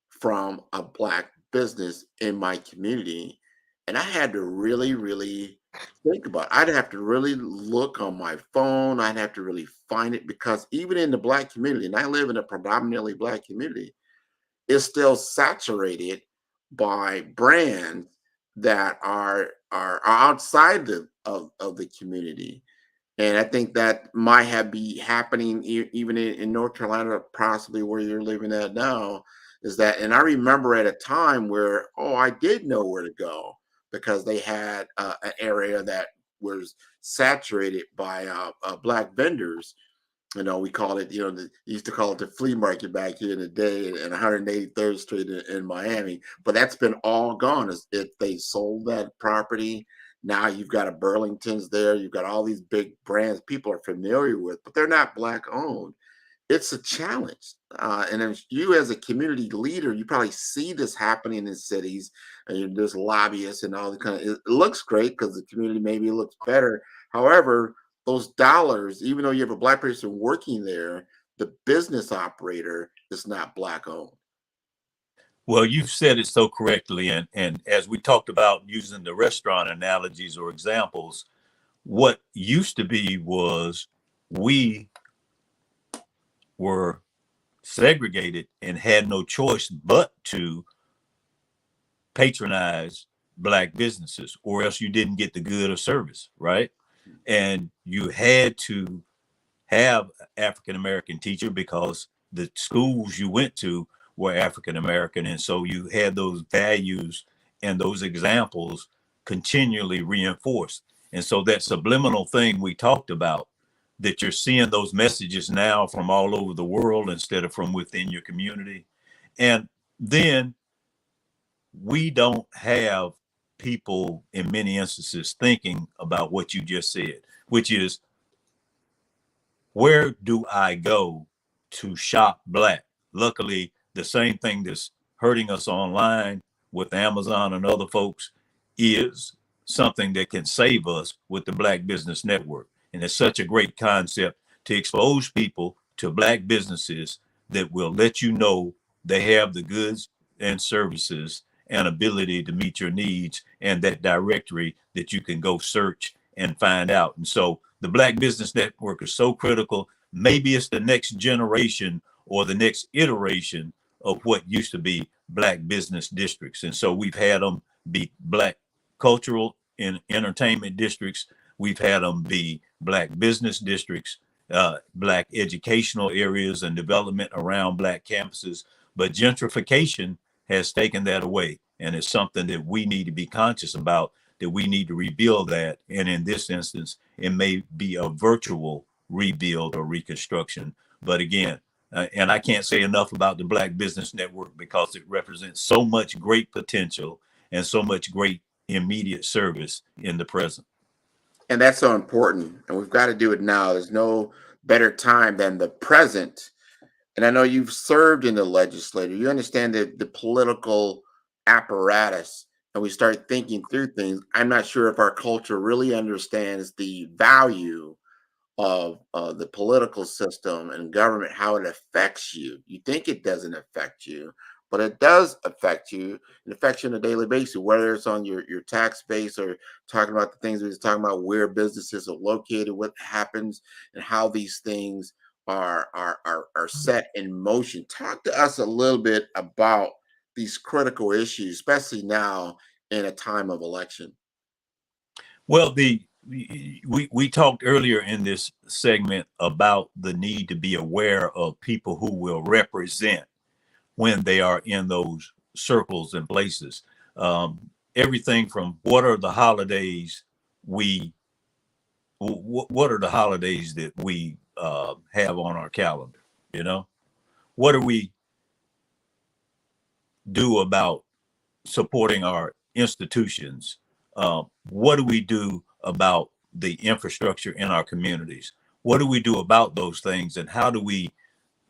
from a Black business in my community? And I had to really, really think about it. I'd have to really look on my phone. I'd have to really find it, because even in the Black community, and I live in a predominantly Black community, it's still saturated by brands that are outside of the community. And I think that might be happening even in North Carolina, possibly where you're living at now, is that, and I remember at a time where, I did know where to go because they had an area that was saturated by Black vendors. We call it, they used to call it the flea market back here in the day in 183rd Street in Miami. But that's been all gone. If they sold that property, now you've got a Burlington's there. You've got all these big brands people are familiar with, but they're not Black owned. It's a challenge. And if you as a community leader, you probably see this happening in cities, and there's lobbyists and all the kind of, it looks great because the community maybe looks better. However, those dollars, even though you have a Black person working there, the business operator is not Black owned. Well, you've said it so correctly. And as we talked about using the restaurant analogies or examples, what used to be was we were segregated and had no choice but to patronize Black businesses, or else you didn't get the good or service, right? And you had to have African American teacher because the schools you went to were African American, and so you had those values and those examples continually reinforced. And so that subliminal thing we talked about, that you're seeing those messages now from all over the world instead of from within your community. And then we don't have people in many instances thinking about what you just said, which is, where do I go to shop black? Luckily, the same thing that's hurting us online with Amazon and other folks is something that can save us with the Black Business Network. And it's such a great concept to expose people to black businesses that will let you know they have the goods and services and ability to meet your needs, and that directory that you can go search and find out. And so the Black Business Network is so critical. Maybe it's the next generation or the next iteration of what used to be Black business districts. And so we've had them be Black cultural and entertainment districts. We've had them be Black business districts, Black educational areas and development around Black campuses. But gentrification has taken that away. And it's something that we need to be conscious about, that we need to rebuild that. And in this instance, it may be a virtual rebuild or reconstruction. But again, and I can't say enough about the Black Business Network because it represents so much great potential and so much great immediate service in the present. And that's so important. And we've got to do it now. There's no better time than the present. And I know you've served in the legislature. You understand the political apparatus, and we start thinking through things. I'm not sure if our culture really understands the value of the political system and government, how it affects you. You think it doesn't affect you, but it does affect you. It affects you on a daily basis, whether it's on your tax base or talking about the things we were talking about, where businesses are located, what happens, and how these things are set in motion. Talk to us a little bit about these critical issues, especially now in a time of election. Well, we talked earlier in this segment about the need to be aware of people who will represent when they are in those circles and places. Everything from what are the holidays what are the holidays that we have on our calendar? You know, what do we do about supporting our institutions? What do we do about the infrastructure in our communities? What do we do about those things, and how do we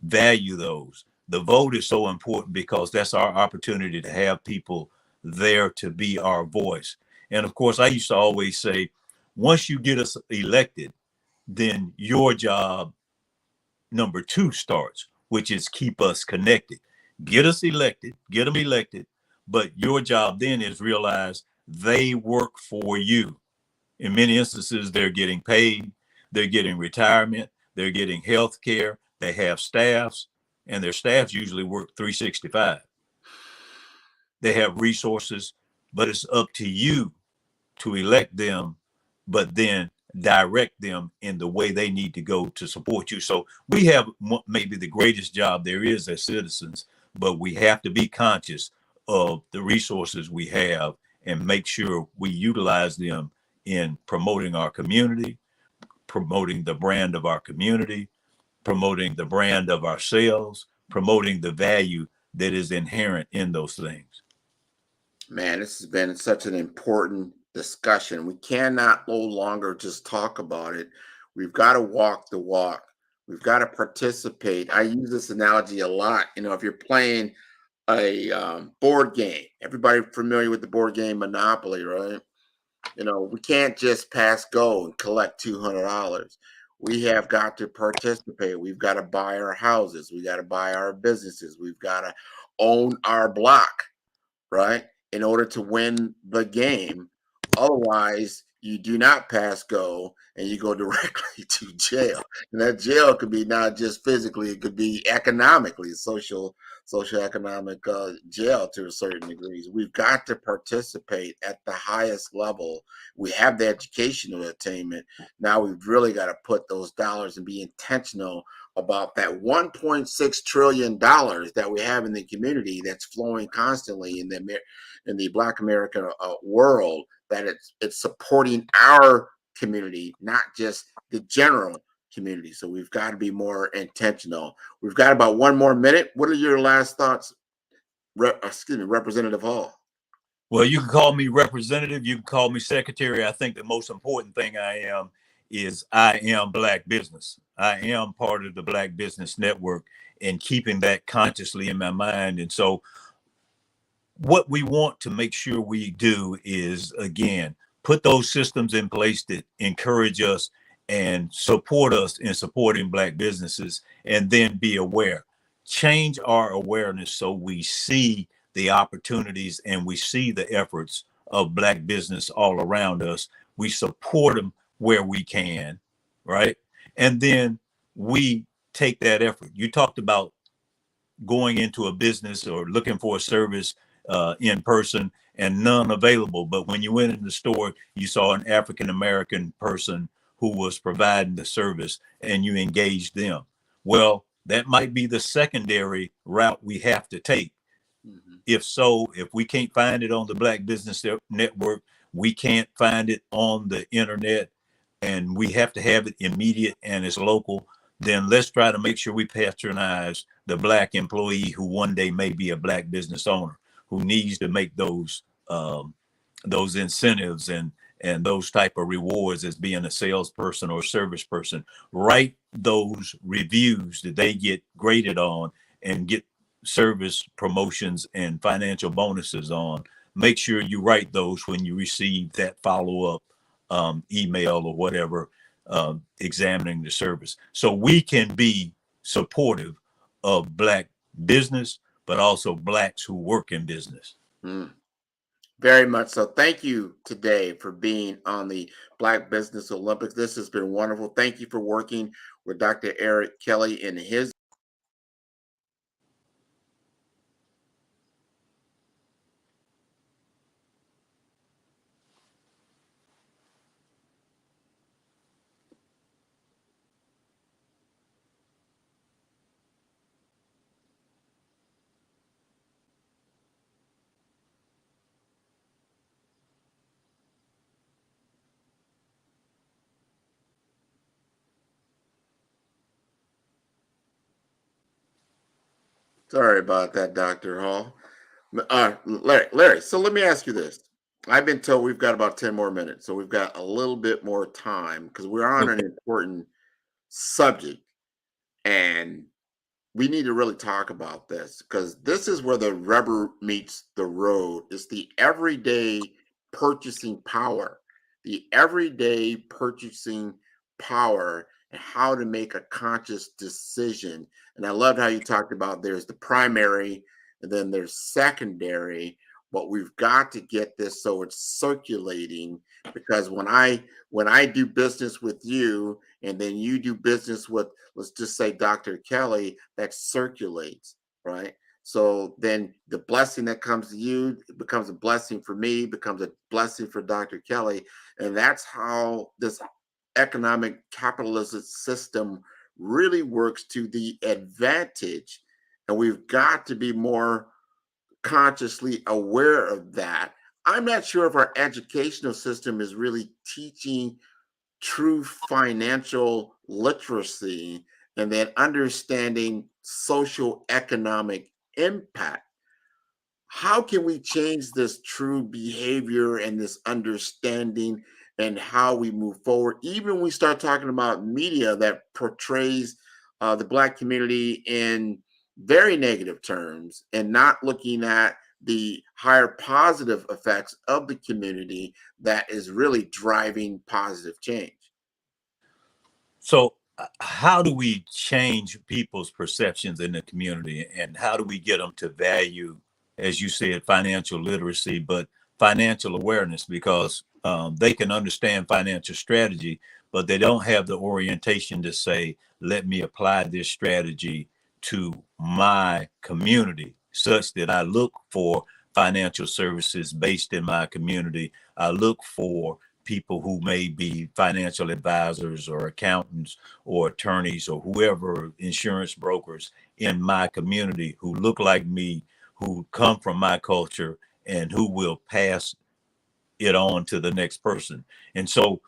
value those? The vote is so important because that's our opportunity to have people there to be our voice. And of course, I used to always say, once you get us elected, then your job number 2 starts, which is keep us connected. Get us elected, get them elected, but your job then is realize they work for you. In many instances, they're getting paid, they're getting retirement, they're getting health care, they have staffs, and their staffs usually work 365. They have resources, but it's up to you to elect them, but then direct them in the way they need to go to support you. So we have maybe the greatest job there is as citizens, but we have to be conscious of the resources we have and make sure we utilize them in promoting our community, promoting the brand of our community, promoting the brand of ourselves, promoting the value that is inherent in those things. Man, this has been such an important discussion. We cannot no longer just talk about it. We've got to walk the walk. We've got to participate. I use this analogy a lot. You know, if you're playing a board game, everybody familiar with the board game Monopoly, right? You know, we can't just pass go and collect $200. We have got to participate. We've got to buy our houses. We got to buy our businesses. We've got to own our block, right? In order to win the game. Otherwise, you do not pass go and you go directly to jail. And that jail could be not just physically, it could be economically, social economic jail to a certain degree. We've got to participate at the highest level. We have the educational attainment. Now we've really got to put those dollars and be intentional about that $1.6 trillion that we have in the community that's flowing constantly in the Black American world, that it's supporting our community, not just the general community. So we've got to be more intentional. We've got about 1 more minute. What are your last thoughts, Representative Hall? Well, you can call me representative. You can call me secretary. I think the most important thing I am is I am Black business. I am part of the Black Business Network, and keeping that consciously in my mind. And so what we want to make sure we do is, again, put those systems in place that encourage us and support us in supporting Black businesses, and then be aware. Change our awareness so we see the opportunities and we see the efforts of Black business all around us. We support them where we can, right? And then we take that effort. You talked about going into a business or looking for a service in person and none available. But when you went in the store, you saw an African-American person who was providing the service and you engaged them. Well, that might be the secondary route we have to take. If so, if we can't find it on the Black Business Network, we can't find it on the internet, and we have to have it immediate and it's local, then let's try to make sure we patronize the Black employee who one day may be a Black business owner, who needs to make those incentives and those type of rewards as being a salesperson or service person. Write those reviews that they get graded on and get service promotions and financial bonuses on. Make sure you write those when you receive that follow-up email or whatever, examining the service, so we can be supportive of Black business, but also Blacks who work in business. Very much so. Thank you today for being on the Black Business Olympics. This has been wonderful. Thank you for working with Dr. Eric Kelly in his Sorry about that, Dr. Hall. Larry, so let me ask you this. I've been told we've got about 10 more minutes, so we've got a little bit more time because we're on an important subject, and we need to really talk about this because this is where the rubber meets the road. It's the everyday purchasing power, and how to make a conscious decision. And I loved how you talked about there's the primary and then there's secondary, but we've got to get this so it's circulating, because when I do business with you and then you do business with, let's just say, Dr. Kelly, that circulates, right? So then the blessing that comes to you becomes a blessing for me, becomes a blessing for Dr. Kelly. And that's how this economic capitalist system really works to the advantage. And we've got to be more consciously aware of that. I'm not sure if our educational system is really teaching true financial literacy and then understanding social economic impact. How can we change this true behavior and this understanding and how we move forward? Even when we start talking about media that portrays the Black community in very negative terms and not looking at the higher positive effects of the community that is really driving positive change. So how do we change people's perceptions in the community, and how do we get them to value, as you said, financial literacy, but financial awareness? Because They can understand financial strategy, but they don't have the orientation to say, let me apply this strategy to my community such that I look for financial services based in my community. I look for people who may be financial advisors or accountants or attorneys or whoever, insurance brokers in my community who look like me, who come from my culture, and who will pass it on to the next person. And so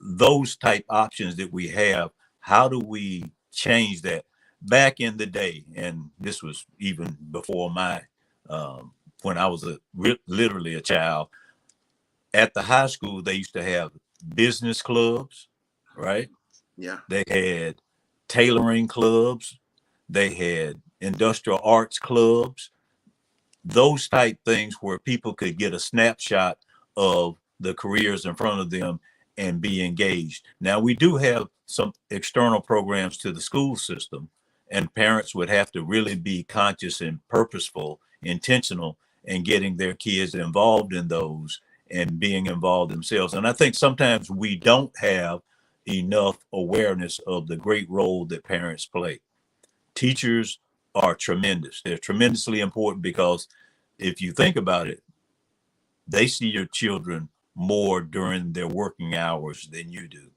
those type options that we have, how do we change that? Back in the day, and this was even before my when I was literally a child, at the high school they used to have business clubs, right? Yeah. They had tailoring clubs, they had industrial arts clubs, those type things where people could get a snapshot of the careers in front of them and be engaged. Now, we do have some external programs to the school system, and parents would have to really be conscious and purposeful, intentional in getting their kids involved in those and being involved themselves. And I think sometimes we don't have enough awareness of the great role that parents play. Teachers are tremendous. They're tremendously important because if you think about it, they see your children more during their working hours than you do.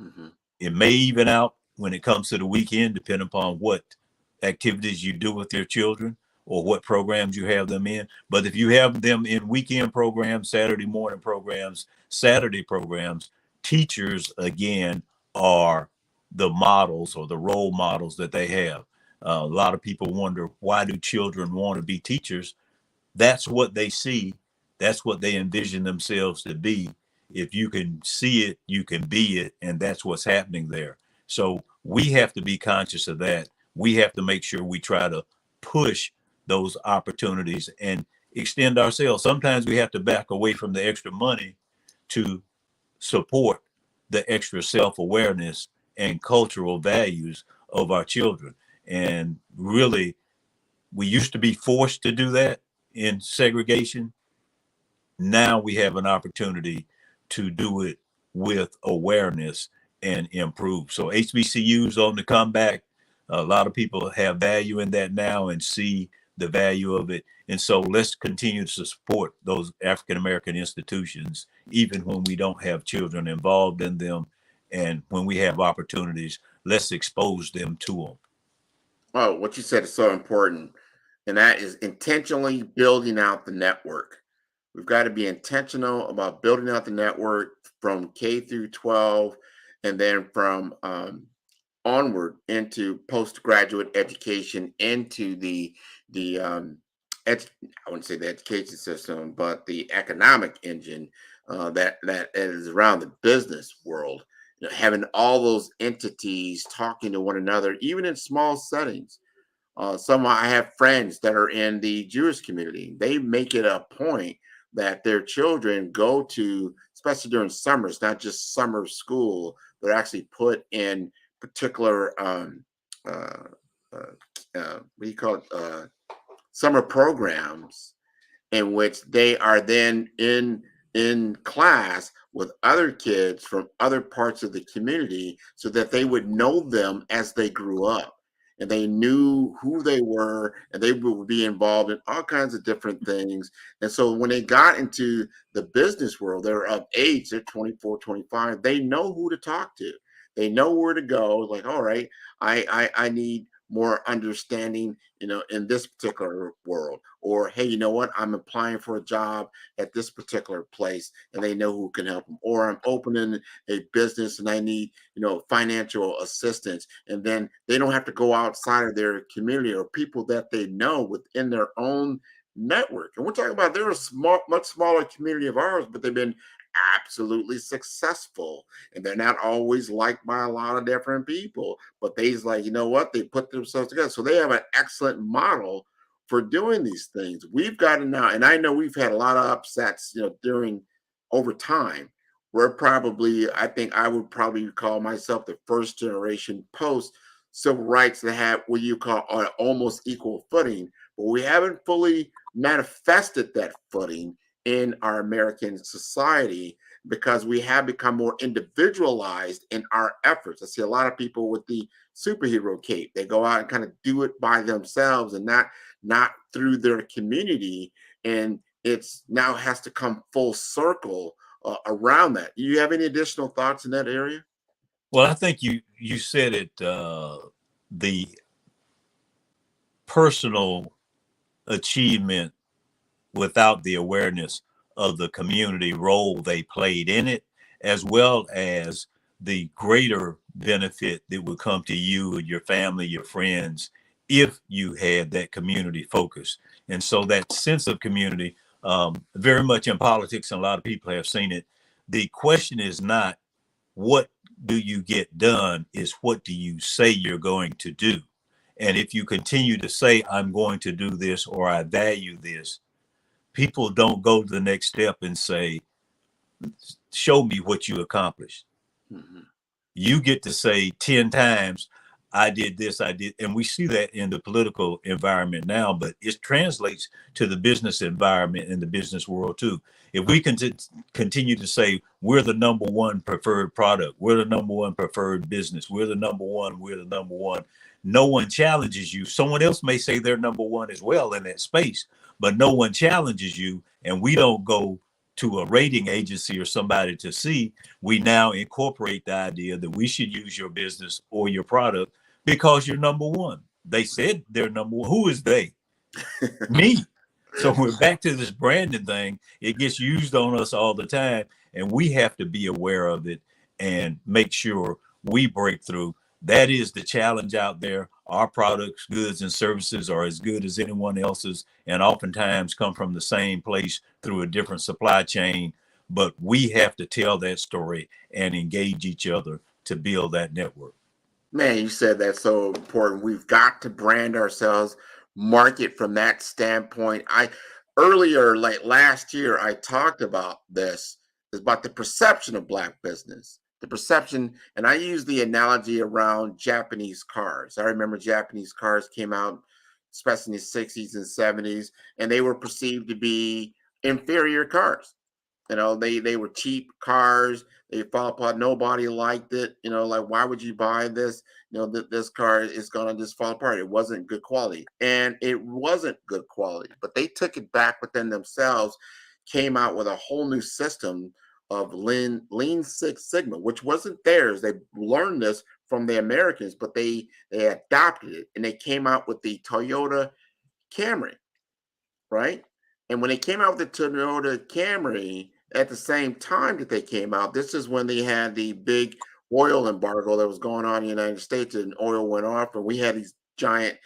Mm-hmm. It may even out when it comes to the weekend, depending upon what activities you do with your children or what programs you have them in. But if you have them in weekend programs, Saturday morning programs, Saturday programs, teachers, again, are the models or the role models that they have. A lot of people wonder, why do children want to be teachers? That's what they see. That's what they envision themselves to be. If you can see it, you can be it. And that's what's happening there. So we have to be conscious of that. We have to make sure we try to push those opportunities and extend ourselves. Sometimes we have to back away from the extra money to support the extra self-awareness and cultural values of our children. And really, we used to be forced to do that in segregation. Now we have an opportunity to do it with awareness and improve. So HBCUs on the comeback. A lot of people have value in that now and see the value of it. And so let's continue to support those African American institutions, even when we don't have children involved in them. And when we have opportunities, let's expose them to them. Oh, what you said is so important. And that is intentionally building out the network. We've got to be intentional about building out the network from K through 12, and then from onward into postgraduate education, into I wouldn't say the education system, but the economic engine that is around the business world. You know, having all those entities talking to one another, even in small settings. I have friends that are in the Jewish community. They make it a point that their children go to, especially during summer. It's not just summer school. They're actually put in particular what do you call it? Summer programs in which they are then in class with other kids from other parts of the community, so that they would know them as they grew up. And they knew who they were, and they would be involved in all kinds of different things. And so when they got into the business world, they're of age, they're 24, 25, they know who to talk to. They know where to go. Like, all right, I need more understanding, in this particular world. Or, hey, you know what? I'm applying for a job at this particular place, and they know who can help them. Or I'm opening a business and I need, financial assistance. And then they don't have to go outside of their community or people that they know within their own network. And we're talking about, they're a much smaller community of ours, but they've been absolutely successful, and they're not always liked by a lot of different people, but they's like, you know what, they put themselves together. So they have an excellent model for doing these things. We've got to now, and I know we've had a lot of upsets, during over time. I think I would probably call myself the first generation post civil rights to have what you call an almost equal footing, but we haven't fully manifested that footing in our American society. because we have become more individualized in our efforts. I see a lot of people with the superhero cape. They go out and kind of do it by themselves and not through their community. And it's now has to come full circle around that. Do you have any additional thoughts in that area? Well, I think you said it, the personal achievement without the awareness of the community role they played in it, as well as the greater benefit that would come to you and your family, your friends, if you had that community focus. And so that sense of community, very much in politics, and a lot of people have seen it. The question is not what do you get done, is what do you say you're going to do? And if you continue to say, I'm going to do this, or I value this, people don't go to the next step and say, show me what you accomplished. Mm-hmm. You get to say 10 times, I did this, I did. And we see that in the political environment now, but it translates to the business environment and the business world too. If we continue to say, we're the number one preferred product, we're the number one preferred business, we're the number one, no one challenges you. Someone else may say they're number one as well in that space, but no one challenges you. And we don't go to a rating agency or somebody to see. We now incorporate the idea that we should use your business or your product because you're number one. They said they're number one. Who is they? Me. So we're back to this branding thing. It gets used on us all the time, and we have to be aware of it and make sure we break through. That is the challenge out there. Our products, goods, and services are as good as anyone else's, and oftentimes come from the same place through a different supply chain. But we have to tell that story and engage each other to build that network. Man, you said that's so important. We've got to brand ourselves, market from that standpoint. Earlier, like last year, I talked about this. It's about the perception of Black business. The perception, and I use the analogy around Japanese cars. I remember Japanese cars came out, especially in the 60s and 70s, and they were perceived to be inferior cars. You know, they were cheap cars. They fall apart. Nobody liked it. You know, like, why would you buy this? You know, this car is going to just fall apart. It wasn't good quality. And it wasn't good quality. But they took it back within themselves, came out with a whole new system of Lean Six Sigma, which wasn't theirs. They learned this from the Americans, but they adopted it. And they came out with the Toyota Camry, right? And when they came out with the Toyota Camry, at the same time that they came out, this is when they had the big oil embargo that was going on in the United States, and oil went off, and we had these giant,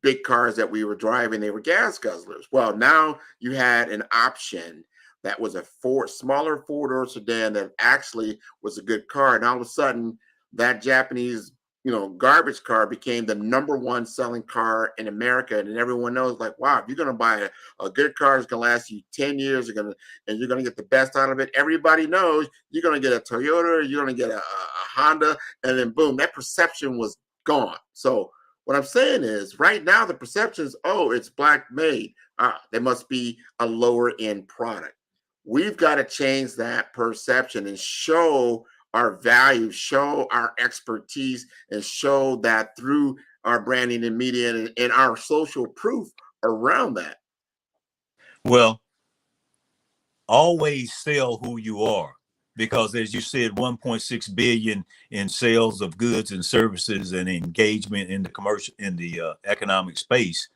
big cars that we were driving. They were gas guzzlers. Well, now you had an option that was a smaller four-door sedan that actually was a good car, and all of a sudden, that Japanese garbage car became the number one selling car in America. And everyone knows, like, wow, if you're going to buy a good car, it's going to last you 10 years, and you're going to get the best out of it. Everybody knows you're going to get a Toyota, you're going to get a Honda, and then boom, that perception was gone. So what I'm saying is right now, the perception is, oh, it's Black made. There must be a lower end product. We've got to change that perception and show our value, show our expertise, and show that through our branding and media and our social proof around that. Well, always sell who you are, because as you said, 1.6 billion in sales of goods and services and engagement in the economic space.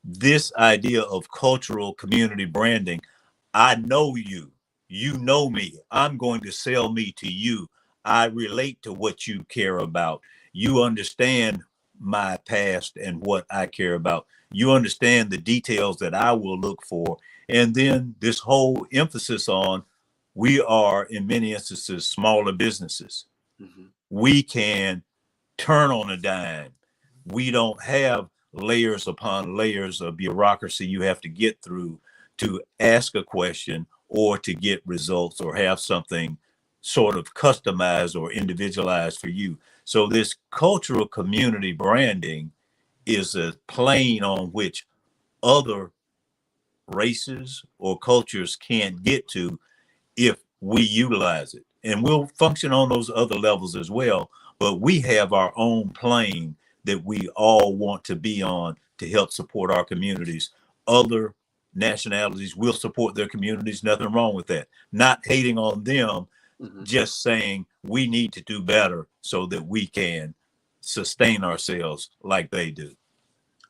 This idea of cultural community branding, I know you. You know me. I'm going to sell me to you. I relate to what you care about. You understand my past and what I care about. You understand the details that I will look for. And then this whole emphasis on, we are in many instances smaller businesses. Mm-hmm. We can turn on a dime. We don't have layers upon layers of bureaucracy you have to get through to ask a question or to get results or have something sort of customized or individualized for you. So this cultural community branding is a plane on which other races or cultures can't get to if we utilize it. And we'll function on those other levels as well. But we have our own plane that we all want to be on to help support our communities. Other nationalities will support their communities. Nothing wrong with that. Not hating on them, just saying we need to do better so that we can sustain ourselves like they do.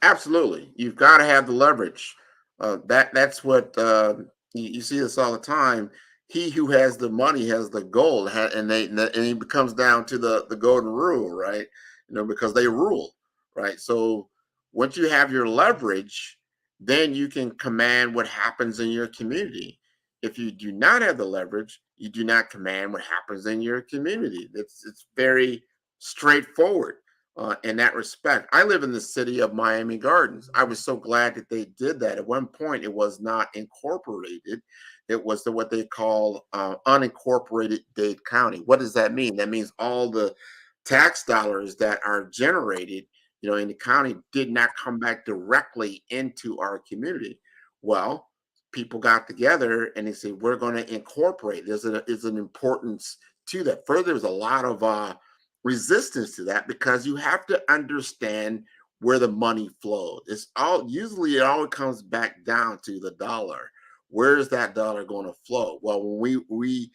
Absolutely, you've got to have the leverage. That's what you see this all the time. He who has the money has the gold, and it comes down to the golden rule, right? Because they rule, right? So once you have your leverage, then you can command what happens in your community. If you do not have the leverage, you do not command what happens in your community. It's very straightforward. In that respect. I live in the city of Miami Gardens. I was so glad that they did that. At one point, it was not incorporated. It was what they call unincorporated Dade County. What does that mean? That means all the tax dollars that are generated, in the county did not come back directly into our community. Well, people got together and they said, we're going to incorporate. There's an importance to that. Further, there's a lot of resistance to that because you have to understand where the money flows. It always comes back down to the dollar. Where is that dollar going to flow? Well, when we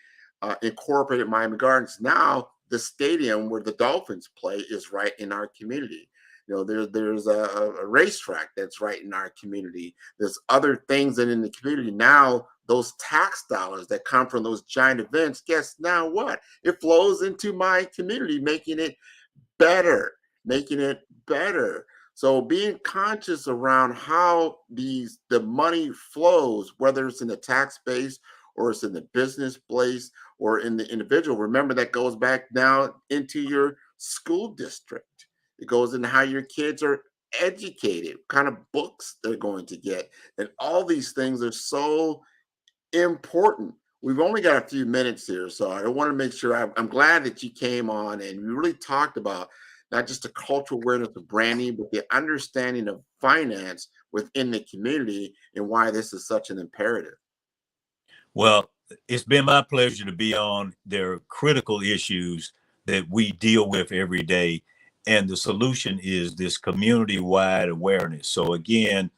incorporated Miami Gardens, now the stadium where the Dolphins play is right in our community. There's a racetrack that's right in our community. There's other things that in the community now. Those tax dollars that come from those giant events, guess now what? It flows into my community, making it better. So being conscious around how the money flows, whether it's in the tax base or it's in the business place or in the individual, remember that goes back now into your school district. It goes into how your kids are educated, what kind of books they're going to get. And all these things are so important. We've only got a few minutes here, so I want to make sure I'm glad that you came on and we really talked about not just the cultural awareness of branding, but the understanding of finance within the community and why this is such an imperative. Well, it's been my pleasure to be on. There are critical issues that we deal with every day, and the solution is this community-wide awareness. So again,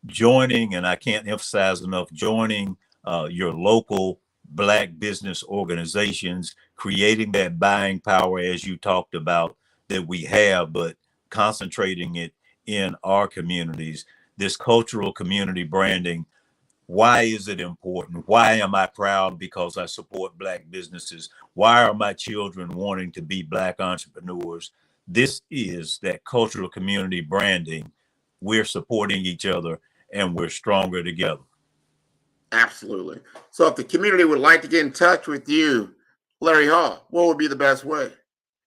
joining, and I can't emphasize enough, joining your local Black business organizations, creating that buying power as you talked about that we have, but concentrating it in our communities, this cultural community branding. Why is it important? Why am I proud? Because I support Black businesses. Why are my children wanting to be Black entrepreneurs? This is that cultural community branding. We're supporting each other and we're stronger together. Absolutely. So if the community would like to get in touch with you, Larry Hall, what would be the best way?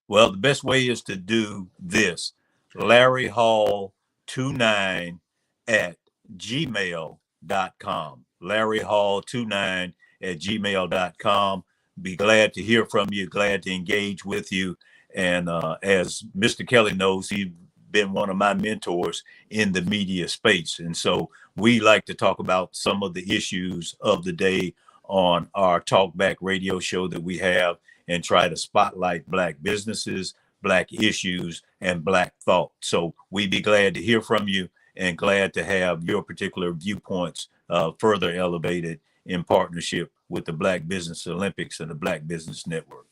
Well, the best way is to do this. Larry Hall 29 at gmail.com. Larry Hall 29 at gmail.com. Be glad to hear from you, glad to engage with you. And as Mr. Kelly knows, he's been one of my mentors in the media space. And so we like to talk about some of the issues of the day on our Talkback radio show that we have and try to spotlight Black businesses, Black issues, and Black thought. So we'd be glad to hear from you and glad to have your particular viewpoints further elevated in partnership with the Black Business Olympics and the Black Business Network.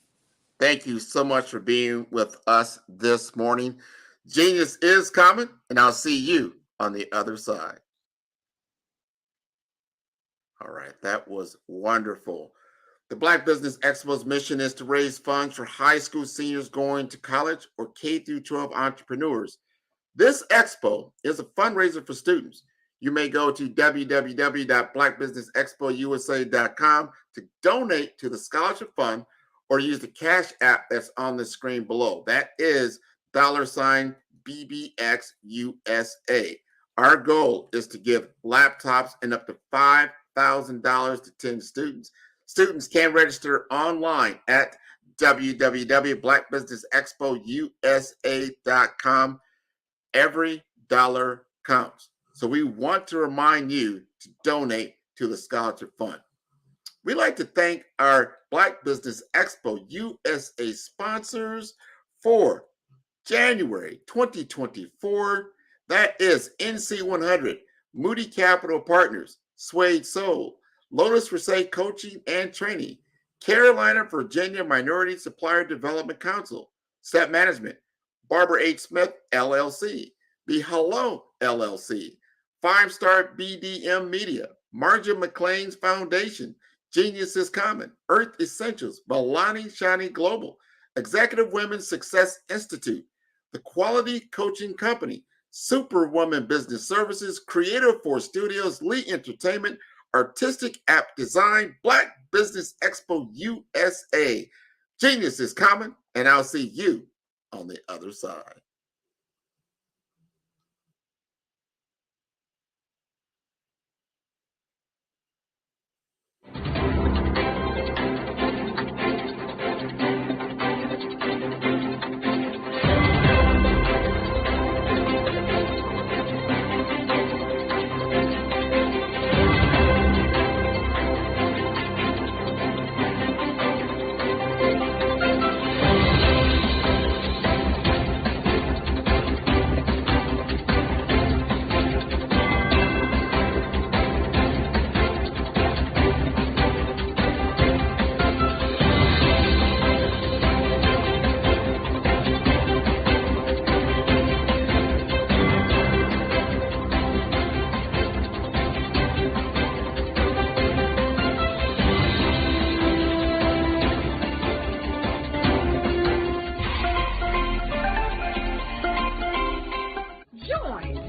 Thank you so much for being with us this morning. Genius is coming, and I'll see you on the other side. All right, that was wonderful. The Black Business Expo's mission is to raise funds for high school seniors going to college or K-12 entrepreneurs. This expo is a fundraiser for students. You may go to www.blackbusinessexpousa.com to donate to the scholarship fund or use the Cash app that's on the screen below. That is $BBXUSA. Our goal is to give laptops and up to $5,000 to 10 students. Students can register online at www.blackbusinessexpousa.com. Every dollar counts. So we want to remind you to donate to the scholarship fund. We'd like to thank our Black Business Expo USA sponsors for January 2024. That is NC100, Moody Capital Partners, Suede Soul, Lotus Forsay Coaching and Training, Carolina, Virginia Minority Supplier Development Council, Step Management, Barbara H. Smith, LLC, The Hello, LLC, 5-Star BDM Media, Marja McLean's Foundation, Genius is Common, Earth Essentials, Balani Shani Global, Executive Women's Success Institute, The Quality Coaching Company, Superwoman Business Services, Creative Force Studios, Lee Entertainment, Artistic App Design, Black Business Expo USA. Genius is Common, and I'll see you on the other side.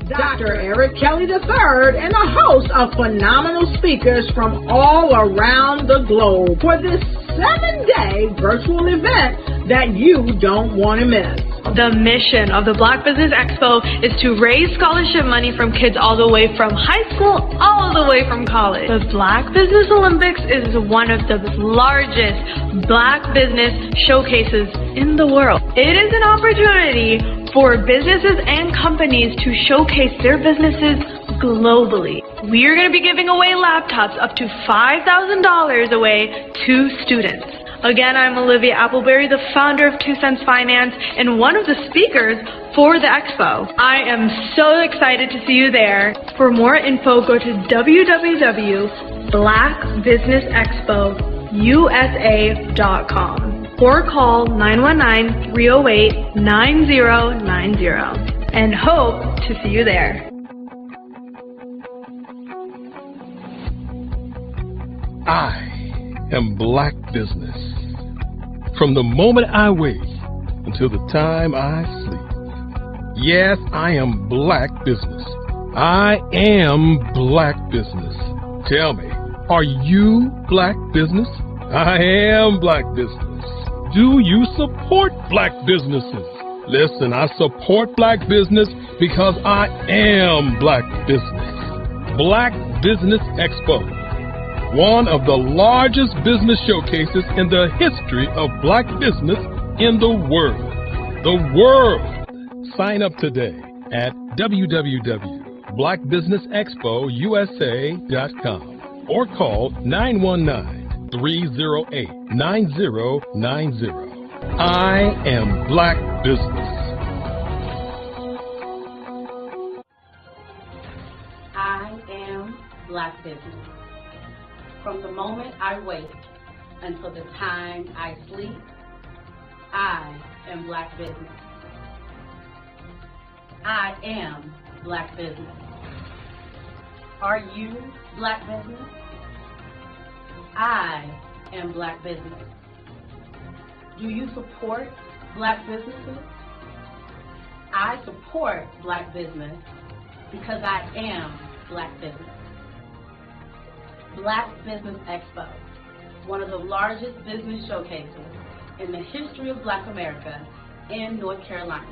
Dr. Eric Kelly III and a host of phenomenal speakers from all around the globe for this 7-day virtual event that you don't want to miss. The mission of the Black Business Expo is to raise scholarship money from kids all the way from high school, all the way from college. The Black Business Olympics is one of the largest Black business showcases in the world. It is an opportunity for businesses and companies to showcase their businesses globally. We are going to be giving away laptops up to $5,000 away to students. Again, I'm Olivia Appleberry, the founder of 2 Cents Finance and one of the speakers for the expo. I am so excited to see you there. For more info, go to www.blackbusinessexpousa.com or call 919-308-9090 and hope to see you there. I am Black Business. From the moment I wake until the time I sleep. Yes, I am Black Business. I am Black Business. Tell me, are you Black Business? I am Black Business. Do you support Black businesses? Listen, I support Black business because I am Black Business. Black Business Expo, one of the largest business showcases in the history of Black business in the world. The world! Sign up today at www.blackbusinessexpousa.com or call 919-308-9090. I am Black Business. I am Black Business. From the moment I wake until the time I sleep, I am Black Business. I am Black Business. Are you Black Business? I am Black Business. Do you support Black businesses? I support Black business because I am Black business. Black Business Expo, one of the largest business showcases in the history of Black America in North Carolina.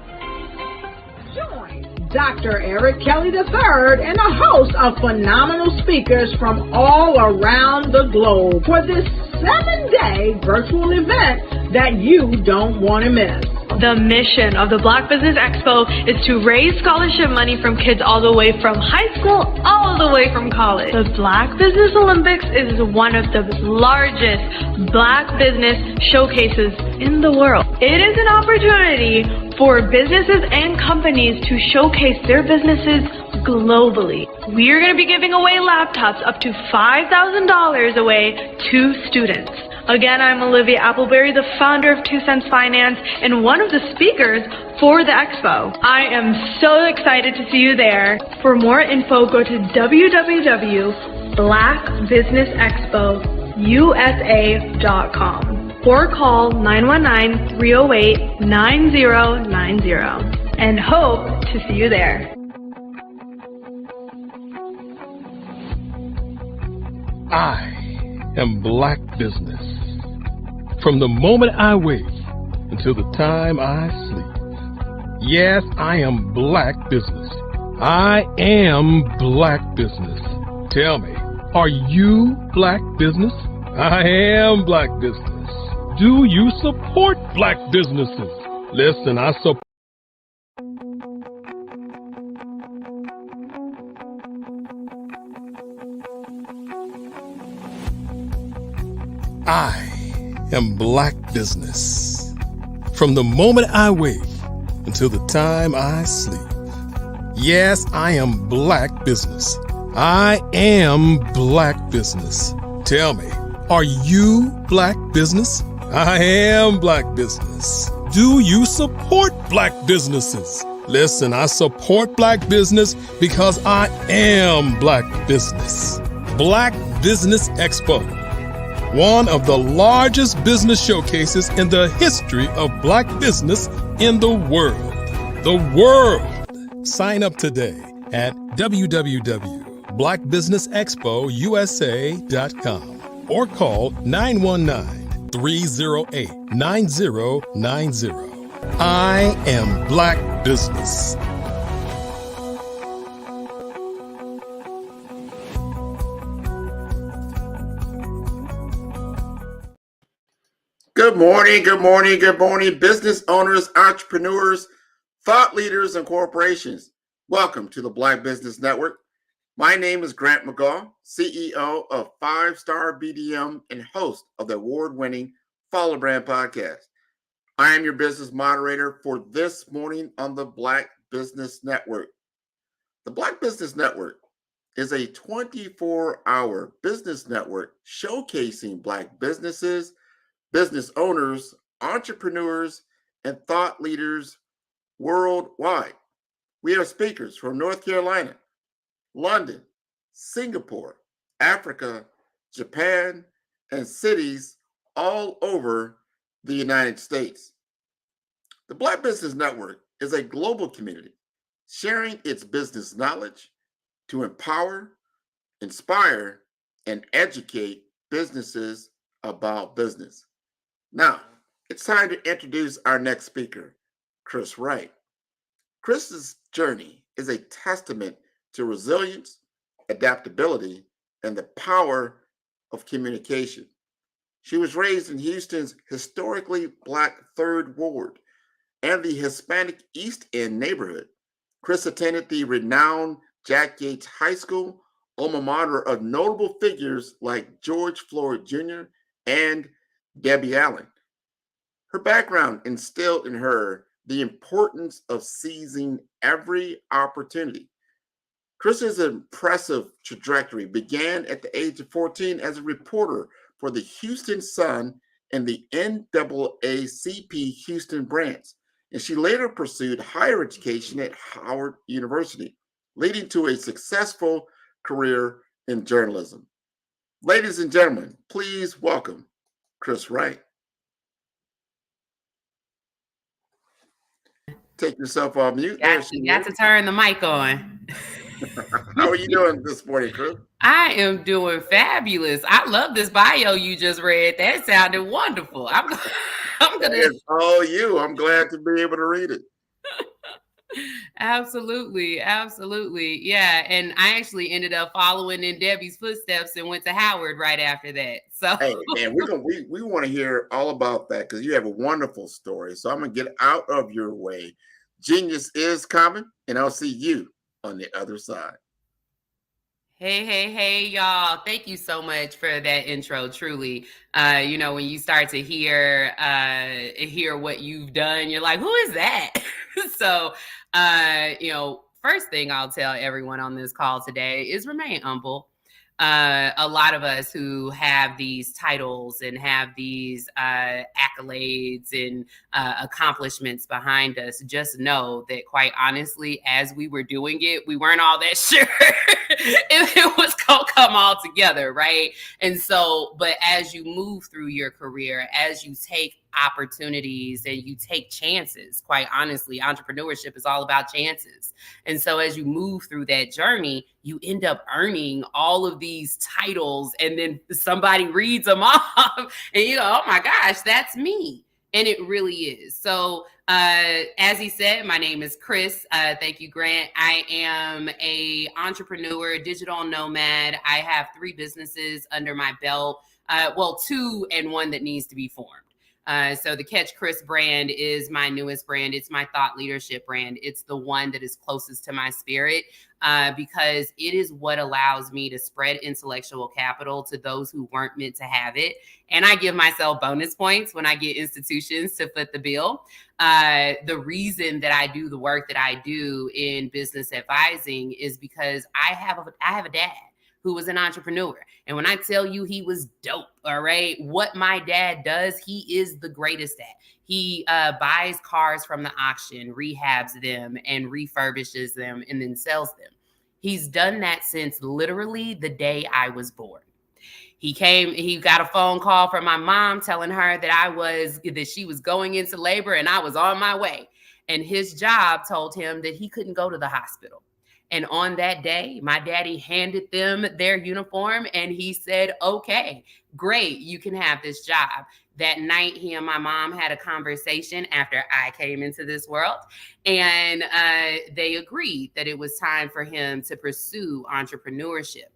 Join Dr. Eric Kelly III and a host of phenomenal speakers from all around the globe for this 7-day virtual event that you don't want to miss. The mission of the Black Business Expo is to raise scholarship money from kids all the way from high school, all the way from college. The Black Business Olympics is one of the largest Black business showcases in the world. It is an opportunity for businesses and companies to showcase their businesses globally. We are going to be giving away laptops up to $5,000 away to students. Again, I'm Olivia Appleberry, the founder of 2 Cents Finance and one of the speakers for the expo. I am so excited to see you there. For more info, go to www.blackbusinessexpousa.com or call 919-308-9090 and hope to see you there. I am Black business. From the moment I wake until the time I sleep. Yes, I am Black business. I am Black business. Tell me, are you Black business? I am Black business. Do you support Black businesses? Listen, I support. I am Black business. From the moment I wake until the time I sleep. Yes, I am Black business. I am Black business. Tell me, are you Black business? I am Black business. Do you support Black businesses? Listen, I support Black business because I am Black business. Black Business Expo. One of the largest business showcases in the history of Black business in the world. The world! Sign up today at www.blackbusinessexpousa.com or call 919-308-9090. I am Black business. Good morning, good morning, good morning, business owners, entrepreneurs, thought leaders, and corporations. Welcome to the Black Business Network. My name is Grant McGaugh, CEO of 5-Star BDM and host of the award-winning Follow Brand podcast. I am your business moderator for this morning on the Black Business Network. The Black Business Network is a 24-hour business network showcasing Black businesses, business owners, entrepreneurs, and thought leaders worldwide. We have speakers from North Carolina, London, Singapore, Africa, Japan, and cities all over the United States. The Black Business Network is a global community sharing its business knowledge to empower, inspire, and educate businesses about business. Now, it's time to introduce our next speaker, Chris Wright. Chris's journey is a testament to resilience, adaptability, and the power of communication. She was raised in Houston's historically Black 3rd Ward and the Hispanic East End neighborhood. Chris attended the renowned Jack Yates High School, alma mater of notable figures like George Floyd Jr. and Debbie Allen. Her background instilled in her the importance of seizing every opportunity. Chris's impressive trajectory began at the age of 14 as a reporter for the Houston Sun and the NAACP Houston branch, and she later pursued higher education at Howard University, leading to a successful career in journalism. Ladies and gentlemen, please welcome Chris Wright. Take yourself off mute. You got to turn the mic on. How are you doing this morning, Chris? I am doing fabulous. I love this bio you just read. That sounded wonderful. I'm gonna. It's all you. I'm glad to be able to read it. Absolutely. Yeah. And I actually ended up following in Debbie's footsteps and went to Howard right after that. So hey man, we want to hear all about that because you have a wonderful story. So I'm gonna get out of your way. Genius is coming, and I'll see you on the other side. Hey, y'all. Thank you so much for that intro. Truly. When you start to hear what you've done, you're like, who is that? So, first thing I'll tell everyone on this call today is remain humble. A lot of us who have these titles and have these accolades and accomplishments behind us just know that, quite honestly, as we were doing it, we weren't all that sure if it was going to come all together, right? And so, but as you move through your career, as you take opportunities and you take chances, quite honestly, entrepreneurship is all about chances. And so as you move through that journey, you end up earning all of these titles, and then somebody reads them off and you go, oh my gosh, that's me. And it really is. So as he said, my name is Chris. Thank you, Grant. I am a entrepreneur, digital nomad. I have 3 businesses under my belt. 2 and 1 that needs to be formed. So the Catch Chris brand is my newest brand. It's my thought leadership brand. It's the one that is closest to my spirit because it is what allows me to spread intellectual capital to those who weren't meant to have it. And I give myself bonus points when I get institutions to foot the bill. The reason that I do the work that I do in business advising is because I have a dad who was an entrepreneur. And when I tell you he was dope, all right, what my dad does, he is the greatest at. He buys cars from the auction, rehabs them, and refurbishes them, and then sells them. He's done that since literally the day I was born. He got a phone call from my mom telling her that she was going into labor and I was on my way. And his job told him that he couldn't go to the hospital. And on that day, my daddy handed them their uniform and he said, okay, great, you can have this job. That night, he and my mom had a conversation after I came into this world. And they agreed that it was time for him to pursue entrepreneurship.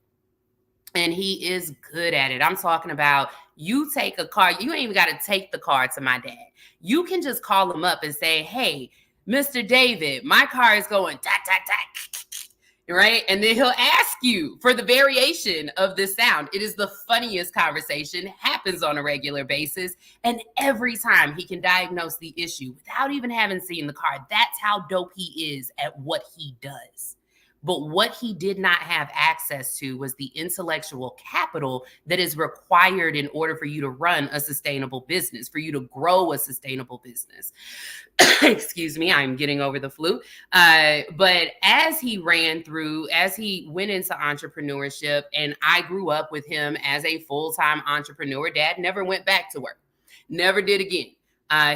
And he is good at it. I'm talking about you take a car. You ain't even got to take the car to my dad. You can just call him up and say, hey, Mr. David, my car is going ta, ta, ta. Right? And then he'll ask you for the variation of this sound. It is the funniest conversation, happens on a regular basis. And every time he can diagnose the issue without even having seen the car. That's how dope he is at what he does. But what he did not have access to was the intellectual capital that is required in order for you to run a sustainable business, for you to grow a sustainable business. Excuse me, I'm getting over the flu. But as he went into entrepreneurship, and I grew up with him as a full-time entrepreneur, Dad never went back to work, never did again.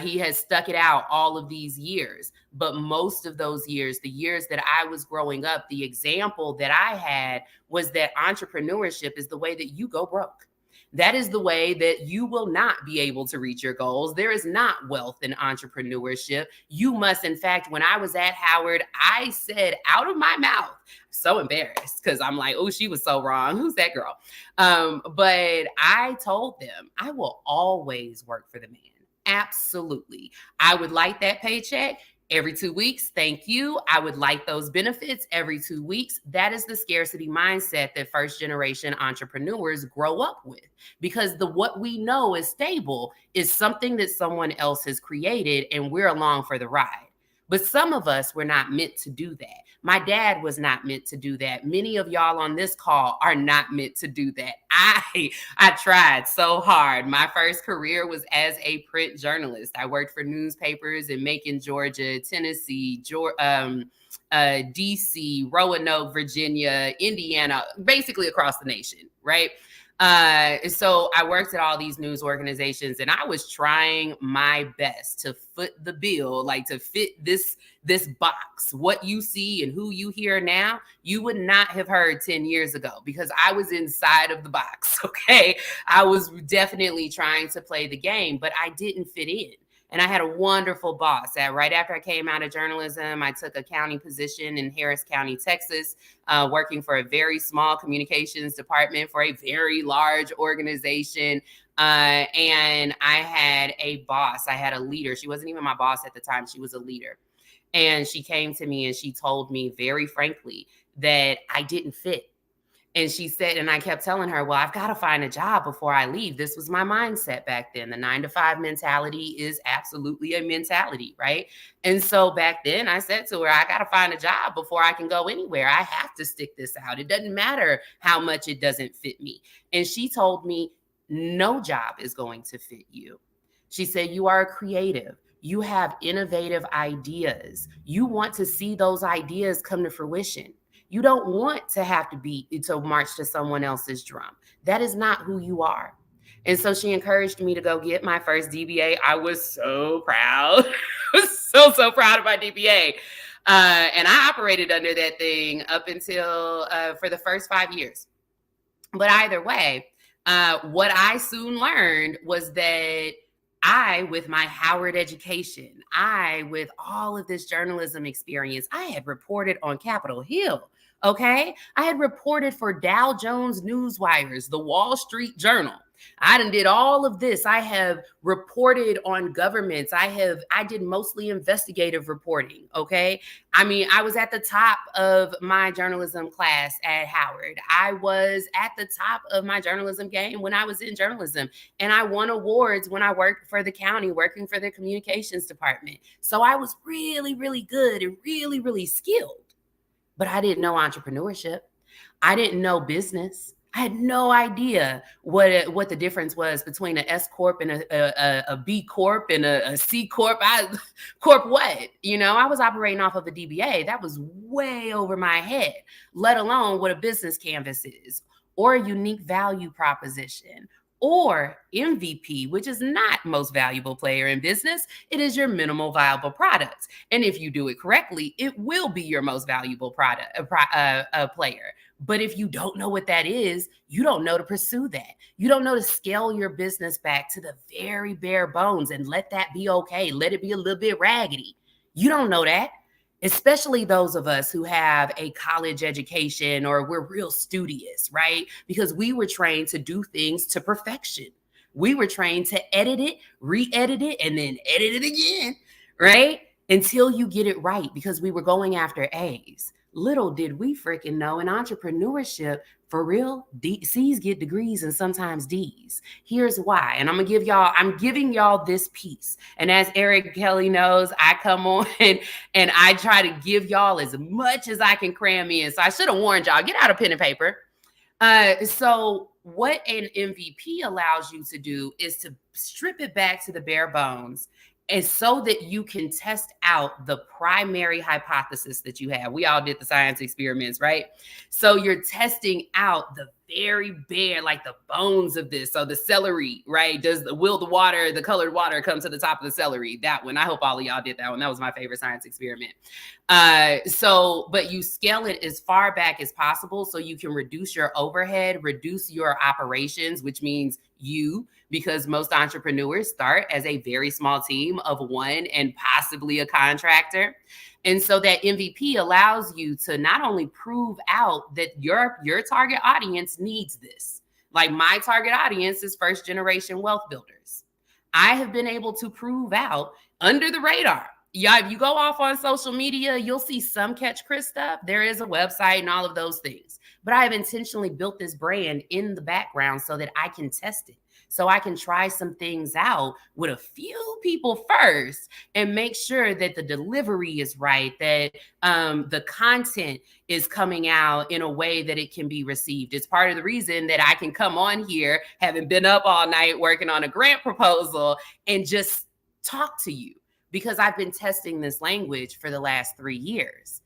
He has stuck it out all of these years, but most of those years, the years that I was growing up, the example that I had was that entrepreneurship is the way that you go broke. That is the way that you will not be able to reach your goals. There is not wealth in entrepreneurship. You must, in fact, when I was at Howard, I said out of my mouth, so embarrassed because I'm like, oh, she was so wrong. Who's that girl? But I told them I will always work for the man. Absolutely. I would like that paycheck every 2 weeks. Thank you. I would like those benefits every 2 weeks. That is the scarcity mindset that first generation entrepreneurs grow up with, because what we know is stable is something that someone else has created and we're along for the ride. But some of us were not meant to do that. My dad was not meant to do that. Many of y'all on this call are not meant to do that. I tried so hard. My first career was as a print journalist. I worked for newspapers in Macon, Georgia, Tennessee, DC, Roanoke, Virginia, Indiana, basically across the nation, right? So I worked at all these news organizations and I was trying my best to foot the bill, like to fit this box. What you see and who you hear now, you would not have heard 10 years ago because I was inside of the box. Okay. I was definitely trying to play the game, but I didn't fit in. And I had a wonderful boss. Right after I came out of journalism, I took a county position in Harris County, Texas, working for a very small communications department for a very large organization. And I had a boss. I had a leader. She wasn't even my boss at the time. She was a leader. And she came to me and she told me very frankly that I didn't fit. And she said, and I kept telling her, well, I've got to find a job before I leave. This was my mindset back then. The 9-to-5 mentality is absolutely a mentality, right? And so back then I said to her, I got to find a job before I can go anywhere. I have to stick this out. It doesn't matter how much it doesn't fit me. And she told me, no job is going to fit you. She said, you are a creative. You have innovative ideas. You want to see those ideas come to fruition. You don't want to have to march to someone else's drum. That is not who you are. And so she encouraged me to go get my first DBA. I was so proud. I was so proud of my DBA. And I operated under that thing up until for the first 5 years. But either way, what I soon learned was that I, with my Howard education, I, with all of this journalism experience, I had reported on Capitol Hill. Okay. I had reported for Dow Jones Newswires, the Wall Street Journal. I done did all of this. I have reported on governments. I did mostly investigative reporting. Okay. I mean, I was at the top of my journalism class at Howard. I was at the top of my journalism game when I was in journalism, and I won awards when I worked for the county, working for the communications department. So I was really, really good and really, really skilled. But I didn't know entrepreneurship. I didn't know business. I had no idea what the difference was between an S Corp and a B Corp and a C Corp. Corp what? You know, I was operating off of a DBA. That was way over my head, let alone what a business canvas is, or a unique value proposition, or MVP, which is not most valuable player in business. It is your minimal viable product. And if you do it correctly, it will be your most valuable product, player. But if you don't know what that is, you don't know to pursue that. You don't know to scale your business back to the very bare bones and let that be okay. Let it be a little bit raggedy. You don't know that. Especially those of us who have a college education or we're real studious, right? Because we were trained to do things to perfection. We were trained to edit it, re-edit it, and then edit it again, right? Until you get it right, because we were going after A's. Little did we freaking know in entrepreneurship, for real, C's get degrees and sometimes D's. Here's why. And I'm giving y'all this piece. And as Eric Kelly knows, I come on and I try to give y'all as much as I can cram in. So I should have warned y'all, get out a pen and paper. So what an MVP allows you to do is to strip it back to the bare bones, and so that you can test out the primary hypothesis that you have. We all did the science experiments, right? So you're testing out the very bare, like the bones of this. So the celery, right? Will the colored water come to the top of the celery? That one. I hope all of y'all did that one. That was my favorite science experiment. But you scale it as far back as possible so you can reduce your overhead, reduce your operations, which means because most entrepreneurs start as a very small team of one and possibly a contractor. And so that MVP allows you to not only prove out that your target audience needs this. Like my target audience is first generation wealth builders. I have been able to prove out under the radar. Yeah, if you go off on social media, you'll see some Catch Chris stuff. There is a website and all of those things. But I have intentionally built this brand in the background so that I can test it. So I can try some things out with a few people first and make sure that the delivery is right, that the content is coming out in a way that it can be received. It's part of the reason that I can come on here, having been up all night working on a grant proposal, and just talk to you, because I've been testing this language for the last 3 years.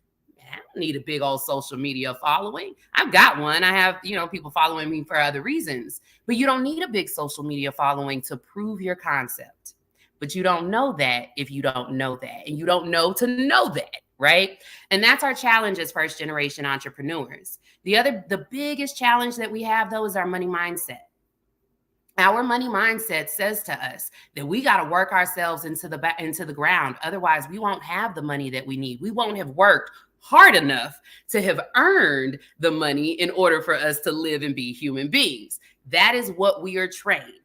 I don't need a big old social media following. I've got one. I have, people following me for other reasons, but you don't need a big social media following to prove your concept. But you don't know that if you don't know that, and you don't know to know that, right? And that's our challenge as first generation entrepreneurs. The biggest challenge that we have though is our money mindset. Our money mindset says to us that we got to work ourselves into the ground. Otherwise, we won't have the money that we need. We won't have worked hard enough to have earned the money in order for us to live and be human beings. That is what we are trained.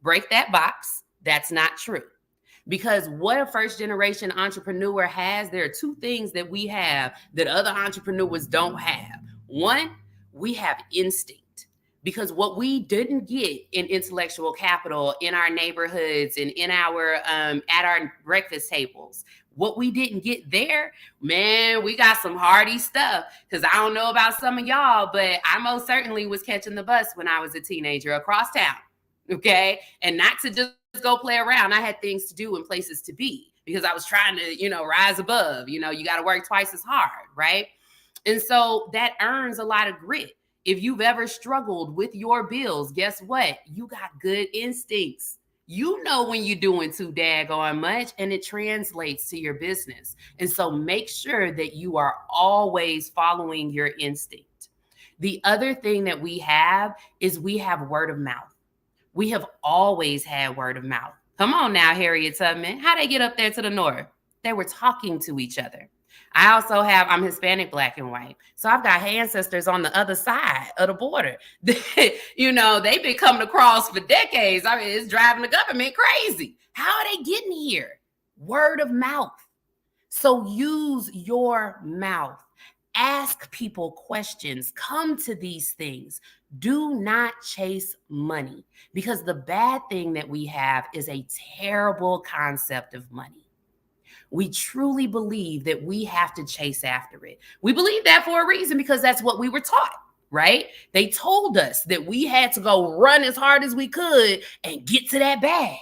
Break that box. That's not true. Because what a first generation entrepreneur has, there are two things that we have that other entrepreneurs don't have. One, we have instinct. Because what we didn't get in intellectual capital in our neighborhoods and in our at our breakfast tables, what we didn't get there, man, we got some hardy stuff. Because I don't know about some of y'all, but I most certainly was catching the bus when I was a teenager across town. Okay. And not to just go play around. I had things to do and places to be because I was trying to, rise above. You got to work twice as hard. Right. And so that earns a lot of grit. If you've ever struggled with your bills, guess what? You got good instincts. You know when you're doing too daggone much, and it translates to your business. And so make sure that you are always following your instinct. The other thing that we have is we have word of mouth. We have always had word of mouth. Come on now, Harriet Tubman. How'd they get up there to the north? They were talking to each other. I'm Hispanic, Black, and white. So I've got ancestors on the other side of the border. They've been coming across for decades. I mean, it's driving the government crazy. How are they getting here? Word of mouth. So use your mouth. Ask people questions. Come to these things. Do not chase money, because the bad thing that we have is a terrible concept of money. We truly believe that we have to chase after it. We believe that for a reason, because that's what we were taught, right? They told us that we had to go run as hard as we could and get to that bag.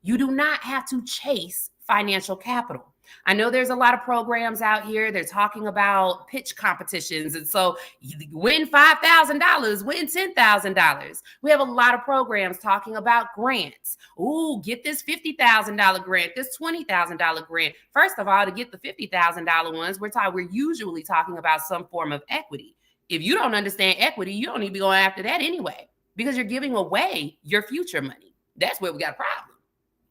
You do not have to chase financial capital. I know there's a lot of programs out here. They're talking about pitch competitions. And so you win $5,000, win $10,000. We have a lot of programs talking about grants. Ooh, get this $50,000 grant, this $20,000 grant. First of all, to get the $50,000 ones, we're usually talking about some form of equity. If you don't understand equity, you don't need to be going after that anyway, because you're giving away your future money. That's where we got a problem,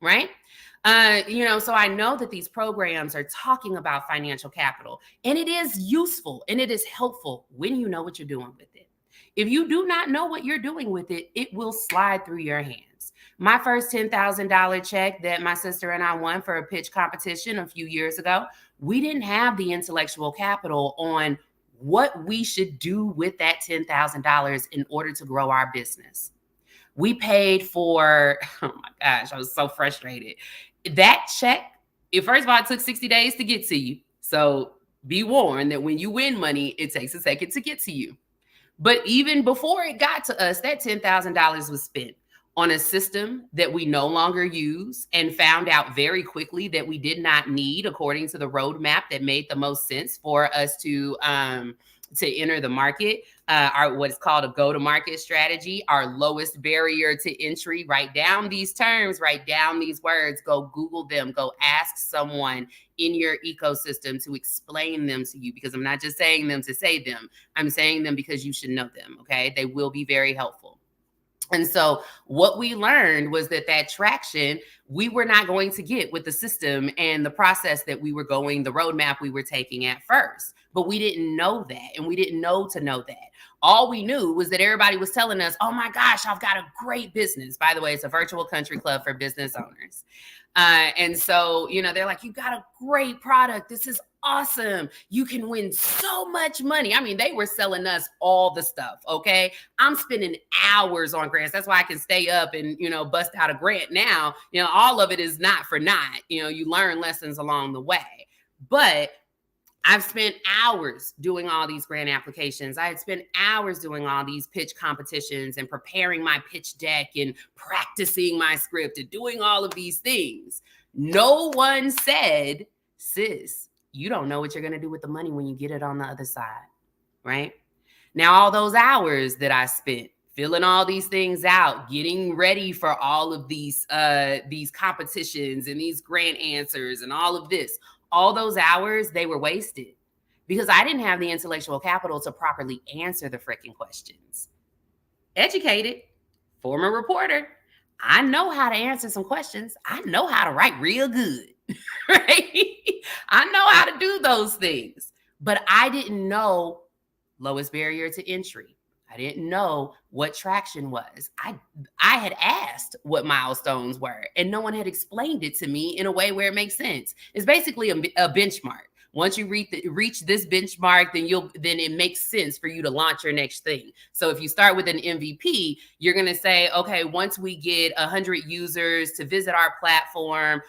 right? So I know that these programs are talking about financial capital, and it is useful and it is helpful when you know what you're doing with it. If you do not know what you're doing with it, it will slide through your hands. My first $10,000 check that my sister and I won for a pitch competition a few years ago, we didn't have the intellectual capital on what we should do with that $10,000 in order to grow our business. We paid for, oh my gosh, I was so frustrated. That check, first of all, it took 60 days to get to you. So be warned that when you win money, it takes a second to get to you. But even before it got to us, that $10,000 was spent on a system that we no longer use, and found out very quickly that we did not need, according to the roadmap that made the most sense for us to enter the market. Our what's called a go-to-market strategy, our lowest barrier to entry. Write down these terms, write down these words, go Google them, go ask someone in your ecosystem to explain them to you, because I'm not just saying them to say them. I'm saying them because you should know them, okay? They will be very helpful. And so what we learned was that traction we were not going to get with the system and the process that we were going, the roadmap we were taking at first. But we didn't know that, and we didn't know to know that. All we knew was that everybody was telling us, oh my gosh, I've got a great business. By the way, it's a virtual country club for business owners. And so, they're like, you got a great product. This is awesome. You can win so much money. I mean, they were selling us all the stuff. Okay. I'm spending hours on grants. That's why I can stay up and, bust out a grant now. All of it is not for naught. You learn lessons along the way. But I've spent hours doing all these grant applications. I had spent hours doing all these pitch competitions and preparing my pitch deck and practicing my script and doing all of these things. No one said, sis, you don't know what you're going to do with the money when you get it on the other side, right? Now, all those hours that I spent filling all these things out, getting ready for all of these competitions and these grant answers and all of this, all those hours, they were wasted because I didn't have the intellectual capital to properly answer the freaking questions. Educated, former reporter, I know how to answer some questions. I know how to write real good, right? I know how to do those things, but I didn't know lowest barrier to entry. I didn't know what traction was. I had asked what milestones were, and no one had explained it to me in a way where it makes sense. It's basically a benchmark. Once you reach this benchmark, then it makes sense for you to launch your next thing. So if you start with an MVP, you're going to say, okay, once we get 100 users to visit our platform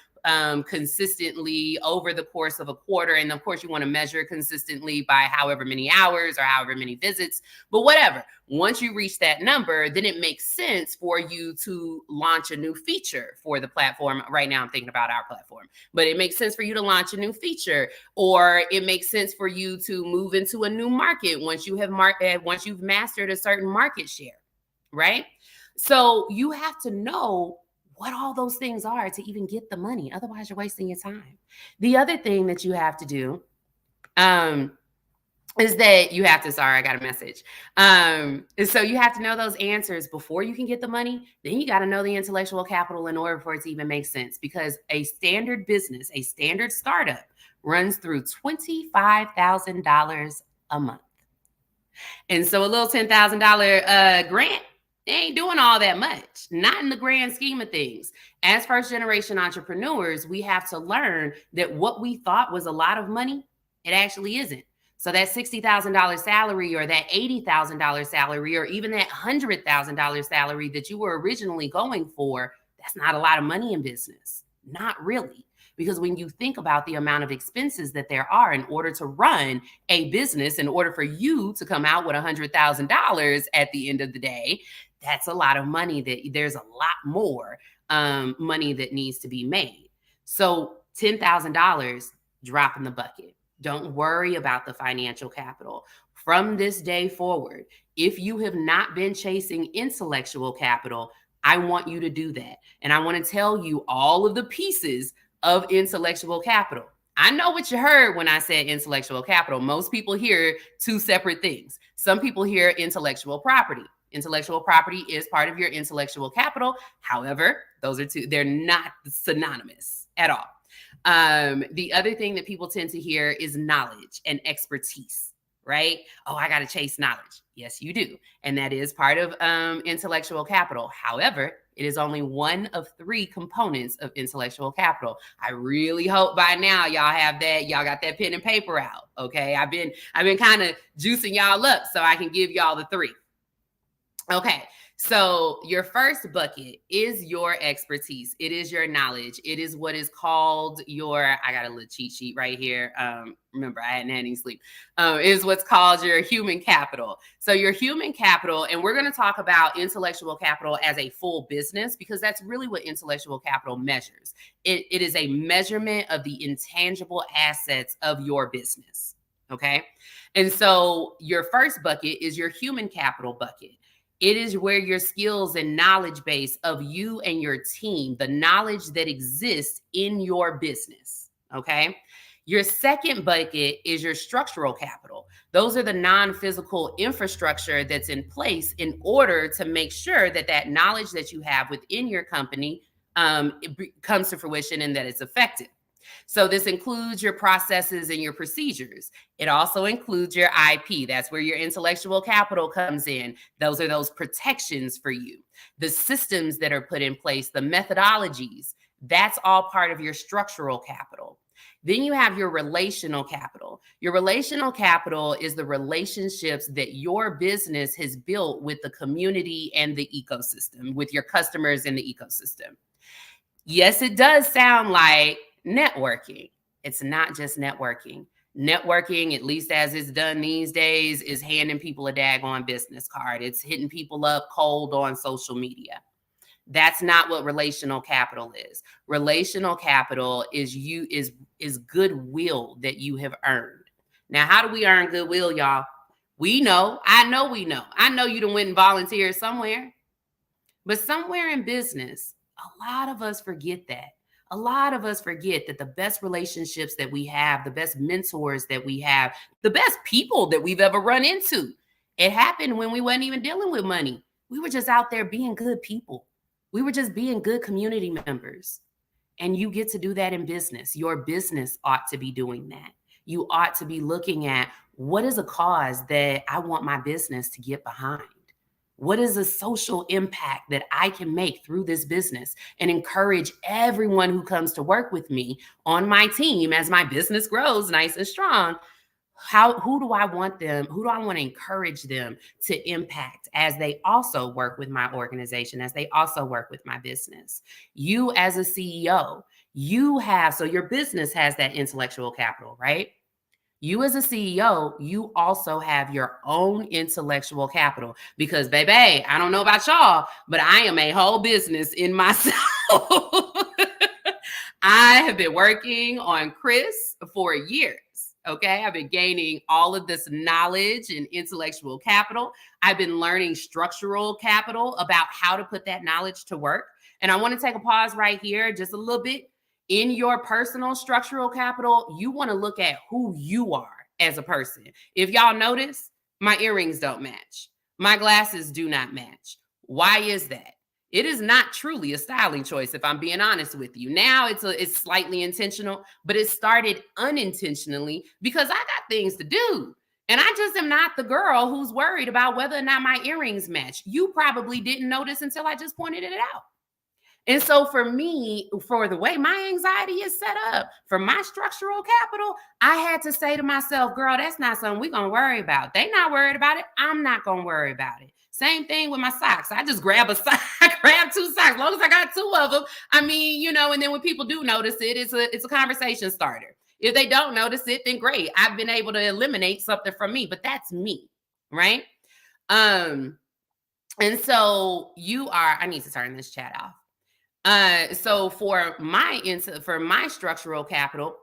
consistently over the course of a quarter, and of course you want to measure consistently by however many hours or however many visits, but whatever. Once you reach that number, then it makes sense for you to launch a new feature for the platform. Right now I'm thinking about our platform, but it makes sense for you to launch a new feature, or it makes sense for you to move into a new market once you have once you've mastered a certain market share, right? So you have to know what all those things are to even get the money. Otherwise, you're wasting your time. The other thing that you have to do is that you have to, sorry, I got a message. So you have to know those answers before you can get the money. Then you got to know the intellectual capital in order for it to even make sense, because a standard business, a standard startup runs through $25,000 a month. And so a little $10,000 grant, they ain't doing all that much, not in the grand scheme of things. As first generation entrepreneurs, we have to learn that what we thought was a lot of money, it actually isn't. So that $60,000 salary, or that $80,000 salary, or even that $100,000 salary that you were originally going for, that's not a lot of money in business. Not really. Because when you think about the amount of expenses that there are in order to run a business, in order for you to come out with $100,000 at the end of the day, that's a lot of money. That there's a lot more money that needs to be made. So $10,000, drop in the bucket. Don't worry about the financial capital. From this day forward, if you have not been chasing intellectual capital, I want you to do that. And I want to tell you all of the pieces of intellectual capital. I know what you heard when I said intellectual capital. Most people hear two separate things. Some people hear intellectual property. Intellectual property is part of your intellectual capital. However, those are two, they're not synonymous at all. The other thing that people tend to hear is knowledge and expertise, right? Oh, I got to chase knowledge. Yes, you do. And that is part of intellectual capital. However, it is only one of three components of intellectual capital. I really hope by now y'all have that. Y'all got that pen and paper out. Okay. I've been kind of juicing y'all up so I can give y'all the three. Okay. So your first bucket is your expertise. It is your knowledge. It is what is called your, I got a little cheat sheet right here. Remember, I hadn't had any sleep. Is what's called your human capital. So your human capital, and we're going to talk about intellectual capital as a full business, because that's really what intellectual capital measures. It is a measurement of the intangible assets of your business. Okay. And so your first bucket is your human capital bucket. It is where your skills and knowledge base of you and your team, the knowledge that exists in your business, okay? Your second bucket is your structural capital. Those are the non-physical infrastructure that's in place in order to make sure that that knowledge that you have within your company comes to fruition and that it's effective. So this includes your processes and your procedures. It also includes your IP. That's where your intellectual capital comes in. Those are those protections for you. The systems that are put in place, the methodologies, that's all part of your structural capital. Then you have your relational capital. Your relational capital is the relationships that your business has built with the community and the ecosystem, with your customers in the ecosystem. Yes, it does sound like networking. It's not just networking. Networking, at least as it's done these days, is handing people a daggone business card. It's hitting people up cold on social media. That's not what relational capital is. Relational capital is goodwill that you have earned. Now, how do we earn goodwill, y'all? We know. I know we know. I know you done went and volunteered somewhere. But somewhere in business, a lot of us forget that. A lot of us forget that the best relationships that we have, the best mentors that we have, the best people that we've ever run into, it happened when we weren't even dealing with money. We were just out there being good people. We were just being good community members. And you get to do that in business. Your business ought to be doing that. You ought to be looking at, what is a cause that I want my business to get behind? What is a social impact that I can make through this business and encourage everyone who comes to work with me on my team as my business grows nice and strong? Who do I want them? Who do I want to encourage them to impact as they also work with my organization, as they also work with my business? You as a CEO, so your business has that intellectual capital, right? You as a CEO, you also have your own intellectual capital because, baby, I don't know about y'all, but I am a whole business in myself. I have been working on Chris for years. Okay, I've been gaining all of this knowledge and intellectual capital. I've been learning structural capital about how to put that knowledge to work. And I want to take a pause right here, just a little bit. In your personal structural capital, you want to look at who you are as a person. If y'all notice, my earrings don't match. My glasses do not match. Why is that? It is not truly a styling choice, if I'm being honest with you. Now it's slightly intentional, but it started unintentionally because I got things to do. And I just am not the girl who's worried about whether or not my earrings match. You probably didn't notice until I just pointed it out. And so for me, for the way my anxiety is set up, for my structural capital, I had to say to myself, girl, that's not something we're going to worry about. They not worried about it. I'm not going to worry about it. Same thing with my socks. I just grab a sock, I grab 2 socks, as long as I got 2 of them. I mean, and then when people do notice it, it's a conversation starter. If they don't notice it, then great. I've been able to eliminate something from me, but that's me, right? And so I need to turn this chat off. So for my structural capital,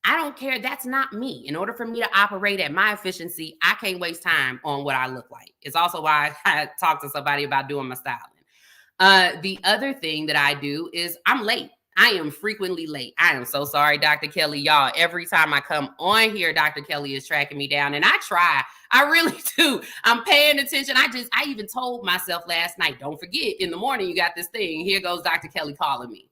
I don't care. That's not me. In order for me to operate at my efficiency, I can't waste time on what I look like. It's also why I talk to somebody about doing my styling. The other thing that I do is I'm late. I am frequently late. I am so sorry, Dr. Kelly. Y'all, every time I come on here, Dr. Kelly is tracking me down. And I try. I really do. I'm paying attention. I even told myself last night, don't forget, in the morning, you got this thing. Here goes Dr. Kelly calling me.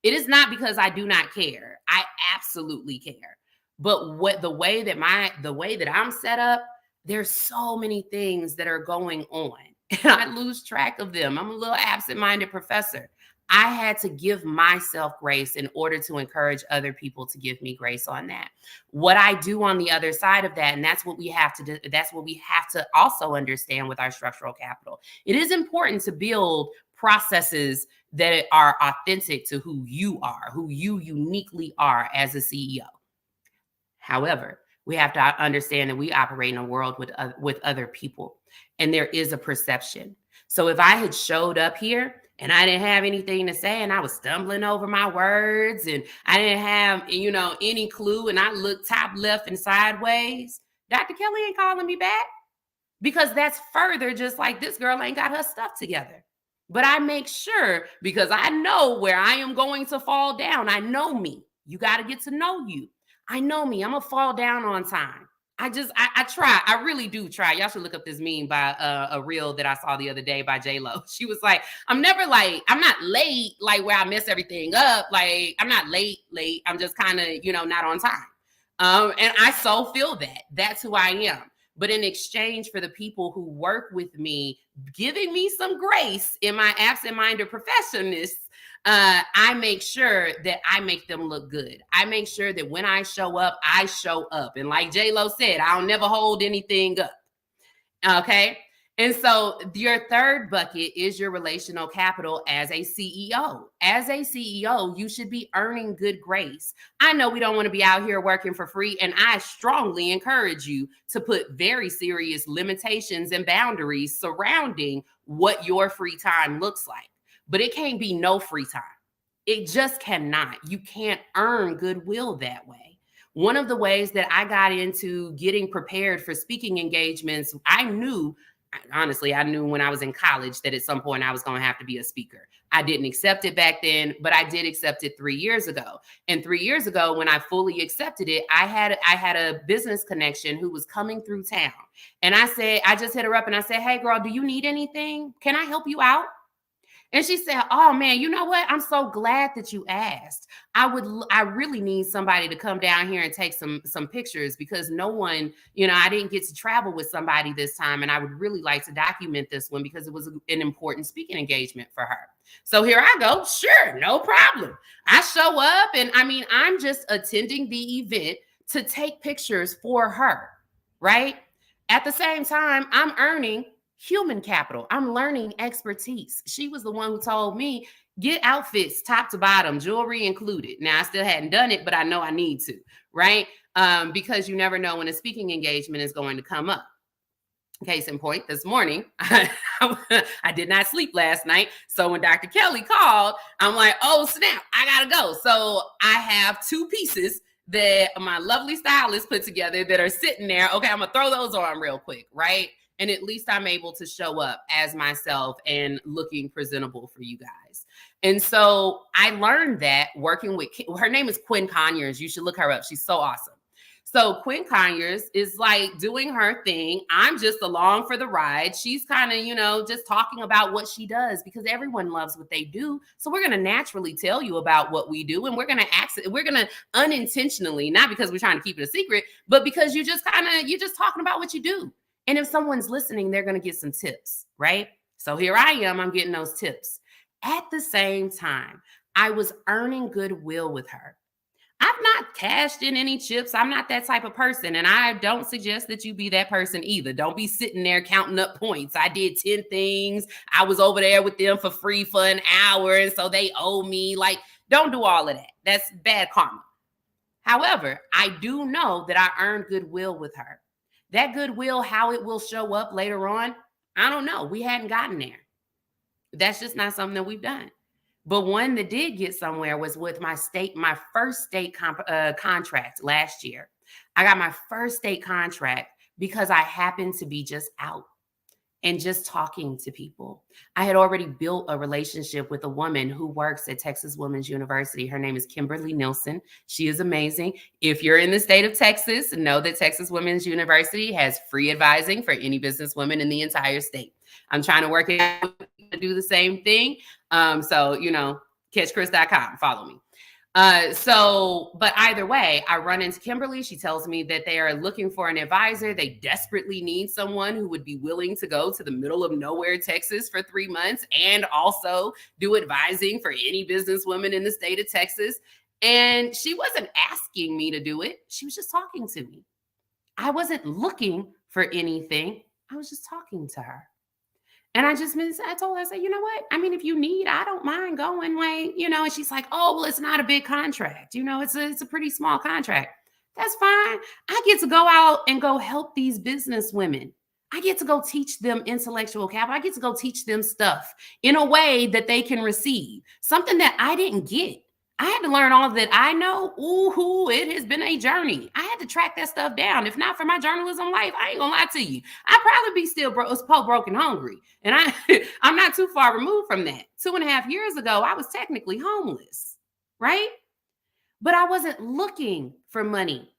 It is not because I do not care. I absolutely care. But the way that I'm set up, there's so many things that are going on. And I lose track of them. I'm a little absent-minded professor. I had to give myself grace in order to encourage other people to give me grace on that. What I do on the other side of that, and that's what we have to do, that's what we have to also understand with our structural capital. It is important to build processes that are authentic to who you are, who you uniquely are as a CEO. However, we have to understand that we operate in a world with other people, and there is a perception. So if I had showed up here and I didn't have anything to say and I was stumbling over my words and I didn't have, any clue and I looked top left and sideways, Dr. Kelly ain't calling me back because that's further just like this girl ain't got her stuff together. But I make sure because I know where I am going to fall down. I know me. You got to get to know you. I know me. I'm going to fall down on time. I try. I really do try. Y'all should look up this meme by a reel that I saw the other day by J-Lo. She was like, I'm not late, like where I mess everything up. Like I'm not late. I'm just kind of, not on time. And I so feel that. That's who I am. But in exchange for the people who work with me, giving me some grace in my absent-minded professionalness, I make sure that I make them look good. I make sure that when I show up, I show up. And like J-Lo said, I'll never hold anything up. Okay? And so your third bucket is your relational capital as a CEO. As a CEO, you should be earning good grace. I know we don't want to be out here working for free, and I strongly encourage you to put very serious limitations and boundaries surrounding what your free time looks like. But it can't be no free time. It just cannot. You can't earn goodwill that way. One of the ways that I got into getting prepared for speaking engagements, I knew when I was in college that at some point I was going to have to be a speaker. I didn't accept it back then, but I did accept it 3 years ago. And 3 years ago, when I fully accepted it, I had a business connection who was coming through town. And I just hit her up and I said, hey girl, do you need anything? Can I help you out? And she said, oh man, you know what? I'm so glad that you asked. I really need somebody to come down here and take some pictures because no one, I didn't get to travel with somebody this time. And I would really like to document this one because it was an important speaking engagement for her. So here I go. Sure, no problem. I show up and I'm just attending the event to take pictures for her, right? At the same time, I'm earning human capital. I'm learning expertise. She was the one who told me, get outfits top to bottom, jewelry included. Now, I still hadn't done it, but I know I need to, right? Because you never know when a speaking engagement is going to come up. Case in point, this morning, I did not sleep last night. So when Dr. Kelly called, I'm like, oh, snap, I gotta go. So I have 2 pieces that my lovely stylist put together that are sitting there. Okay, I'm gonna throw those on real quick, right? And at least I'm able to show up as myself and looking presentable for you guys. And so I learned that working with, her name is Quinn Conyers. You should look her up. She's so awesome. So Quinn Conyers is like doing her thing. I'm just along for the ride. She's kind of, just talking about what she does because everyone loves what they do. So we're going to naturally tell you about what we do. And we're going to unintentionally, not because we're trying to keep it a secret, but because you're just talking about what you do. And if someone's listening, they're going to get some tips, right? So here I am, I'm getting those tips. At the same time, I was earning goodwill with her. I've not cashed in any chips. I'm not that type of person. And I don't suggest that you be that person either. Don't be sitting there counting up points. I did 10 things. I was over there with them for free for an hour. And so they owe me. Like, don't do all of that. That's bad karma. However, I do know that I earned goodwill with her. That goodwill, how it will show up later on, I don't know. We hadn't gotten there. That's just not something that we've done. But one that did get somewhere was with my first state contract last year. I got my first state contract because I happened to be just out and just talking to people. I had already built a relationship with a woman who works at Texas Women's University. Her name is Kimberly Nilsson. She is amazing. If you're in the state of Texas, know that Texas Women's University has free advising for any business women in the entire state. I'm trying to work it out to do the same thing. So, catchchris.com, follow me. But either way, I run into Kimberly. She tells me that they are looking for an advisor. They desperately need someone who would be willing to go to the middle of nowhere, Texas for 3 months and also do advising for any businesswoman in the state of Texas. And she wasn't asking me to do it. She was just talking to me. I wasn't looking for anything. I was just talking to her. And I told her, I said, you know what? If you need, I don't mind going, and she's like, oh, well, it's not a big contract. It's a pretty small contract. That's fine. I get to go out and go help these business women. I get to go teach them intellectual capital. I get to go teach them stuff in a way that they can receive, something that I didn't get. I had to learn all that I know. Ooh, it has been a journey. I had to track that stuff down. If not for my journalism life, I ain't gonna lie to you. I'd probably be still broke and hungry. And I'm not too far removed from that. 2.5 years ago, I was technically homeless, right? But I wasn't looking for money.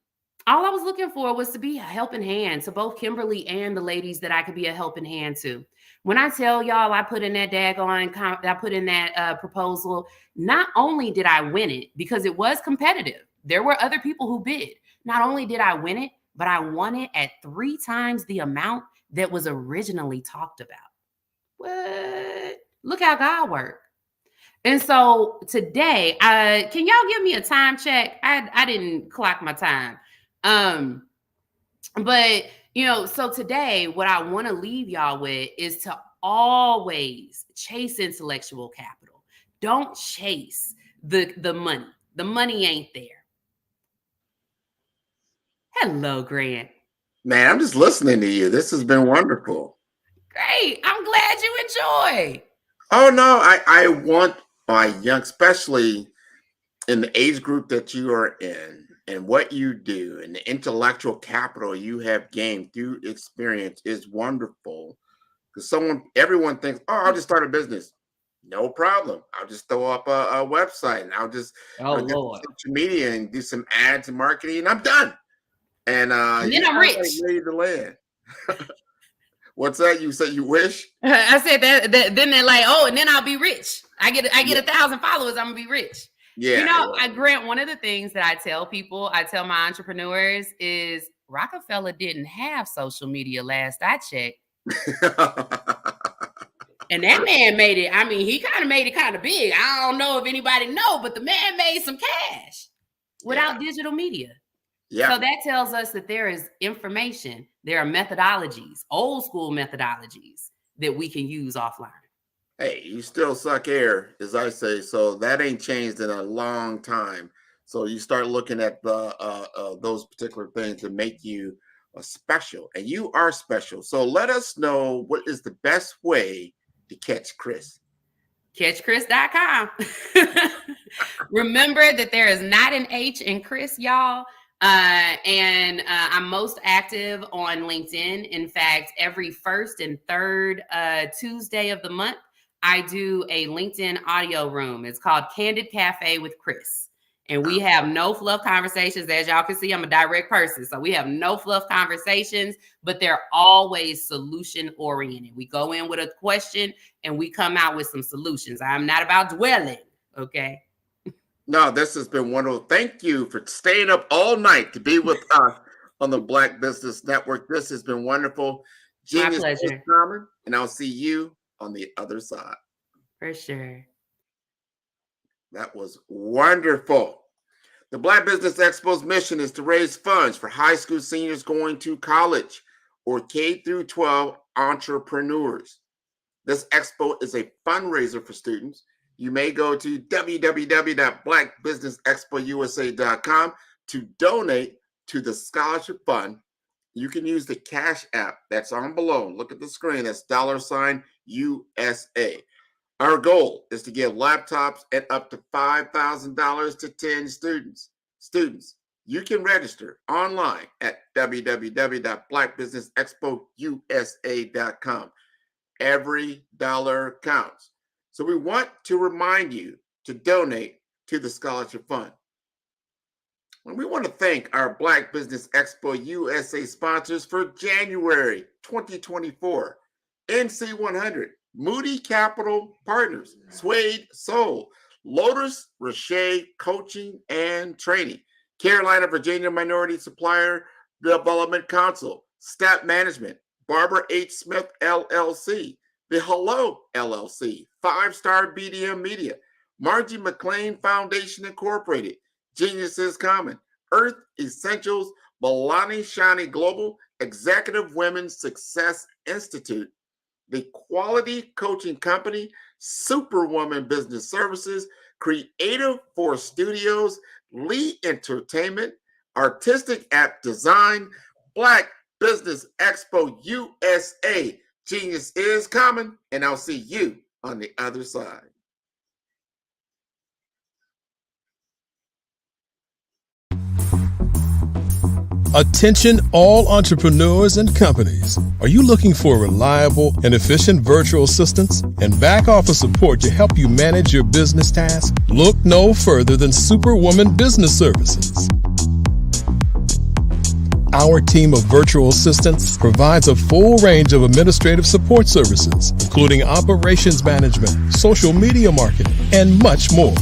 All I was looking for was to be a helping hand to both Kimberly and the ladies that I could be a helping hand to. When I tell y'all I put in that proposal, not only did I win it because it was competitive, there were other people who bid. Not only did I win it, but I won it at 3 times the amount that was originally talked about. What? Look how God worked. And so today, can y'all give me a time check? I didn't clock my time. So today, what I want to leave y'all with is to always chase intellectual capital. Don't chase the money. The money ain't there. Hello, Grant. Man, I'm just listening to you. This has been wonderful. Great. I'm glad you enjoy. Oh, no, I want my young, especially in the age group that you are in, and what you do and the intellectual capital you have gained through experience is wonderful. Because everyone thinks, oh, I'll just start a business. No problem. I'll just throw up a website and I'll get social media and do some ads and marketing and I'm done. And then I'm rich. Ready to land. What's that? You said you wish? I said that then they're like, oh, and then I'll be rich. I get 1,000 followers, I'm gonna be rich. Yeah. You know, Grant, one of the things that I tell my entrepreneurs is Rockefeller didn't have social media last I checked. And that man made it. I mean, he kind of made it kind of big. I don't know if anybody know, but the man made some cash without digital media. Yeah. So that tells us that there is information. There are methodologies, old school methodologies that we can use offline. Hey, you still suck air, as I say. So that ain't changed in a long time. So you start looking at those particular things that make you special, and you are special. So let us know what is the best way to catch Chris. CatchChris.com. Remember that there is not an H in Chris, y'all. And I'm most active on LinkedIn. In fact, every first and third Tuesday of the month, I do a LinkedIn audio room. It's called Candid Cafe with Chris. And we have no fluff conversations. As y'all can see, I'm a direct person. So we have no fluff conversations, but they're always solution oriented. We go in with a question and we come out with some solutions. I'm not about dwelling. Okay. No, this has been wonderful. Thank you for staying up all night to be with us on the Black Business Network. This has been wonderful. My pleasure. Common, and I'll see you on the other side. For sure. That was wonderful. The Black Business Expo's mission is to raise funds for high school seniors going to college or K through 12 entrepreneurs. This expo is a fundraiser for students. You may go to www.blackbusinessexpousa.com to donate to the scholarship fund. You can use the Cash App that's on below. Look at the screen. That's $USA. Our goal is to give laptops and up to $5,000 to 10 students. You can register online at www.blackbusinessexpousa.com. Every dollar counts. So we want to remind you to donate to the scholarship fund. And we want to thank our Black Business Expo USA sponsors for January 2024. NC100, Moody Capital Partners, Suede Soul, Lotus Rocher Coaching and Training, Carolina, Virginia Minority Supplier Development Council, Stat Management, Barbara H. Smith, LLC, The Hello, LLC, 5-Star BDM Media, Margie McLean Foundation Incorporated, Geniuses Common, Earth Essentials, Balani Shani Global, Executive Women's Success Institute, The Quality Coaching Company, Superwoman Business Services, Creative Force Studios, Lee Entertainment, Artistic App Design, Black Business Expo USA. Genius is common, and I'll see you on the other side. Attention all entrepreneurs and companies. Are you looking for reliable and efficient virtual assistants and back office support to help you manage your business tasks? Look no further than Superwoman Business Services. Our team of virtual assistants provides a full range of administrative support services, including operations management, social media marketing, and much more.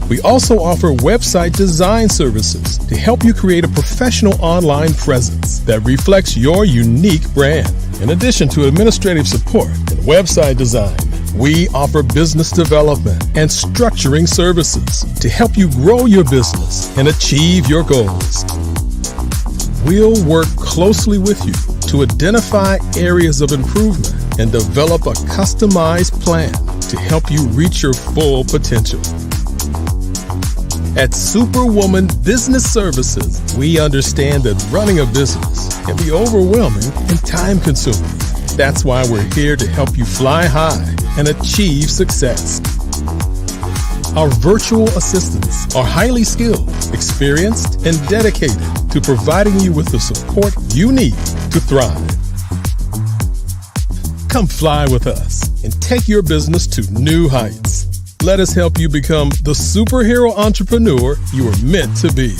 We also offer website design services to help you create a professional online presence that reflects your unique brand. In addition to administrative support and website design, we offer business development and structuring services to help you grow your business and achieve your goals. We'll work closely with you to identify areas of improvement and develop a customized plan to help you reach your full potential. At Superwoman Business Services, we understand that running a business can be overwhelming and time-consuming. That's why we're here to help you fly high and achieve success. Our virtual assistants are highly skilled, experienced, and dedicated to providing you with the support you need to thrive. Come fly with us and take your business to new heights. Let us help you become the superhero entrepreneur you are meant to be.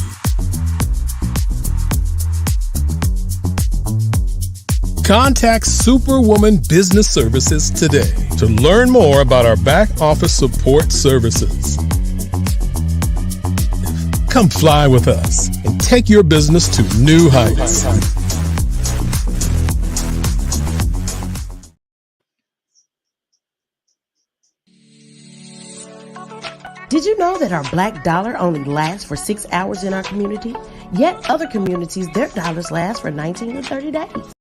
Contact Superwoman Business Services today to learn more about our back office support services. Come fly with us and take your business to new heights. Did you know that our black dollar only lasts for 6 hours in our community? Yet other communities, their dollars last for 19 to 30 days.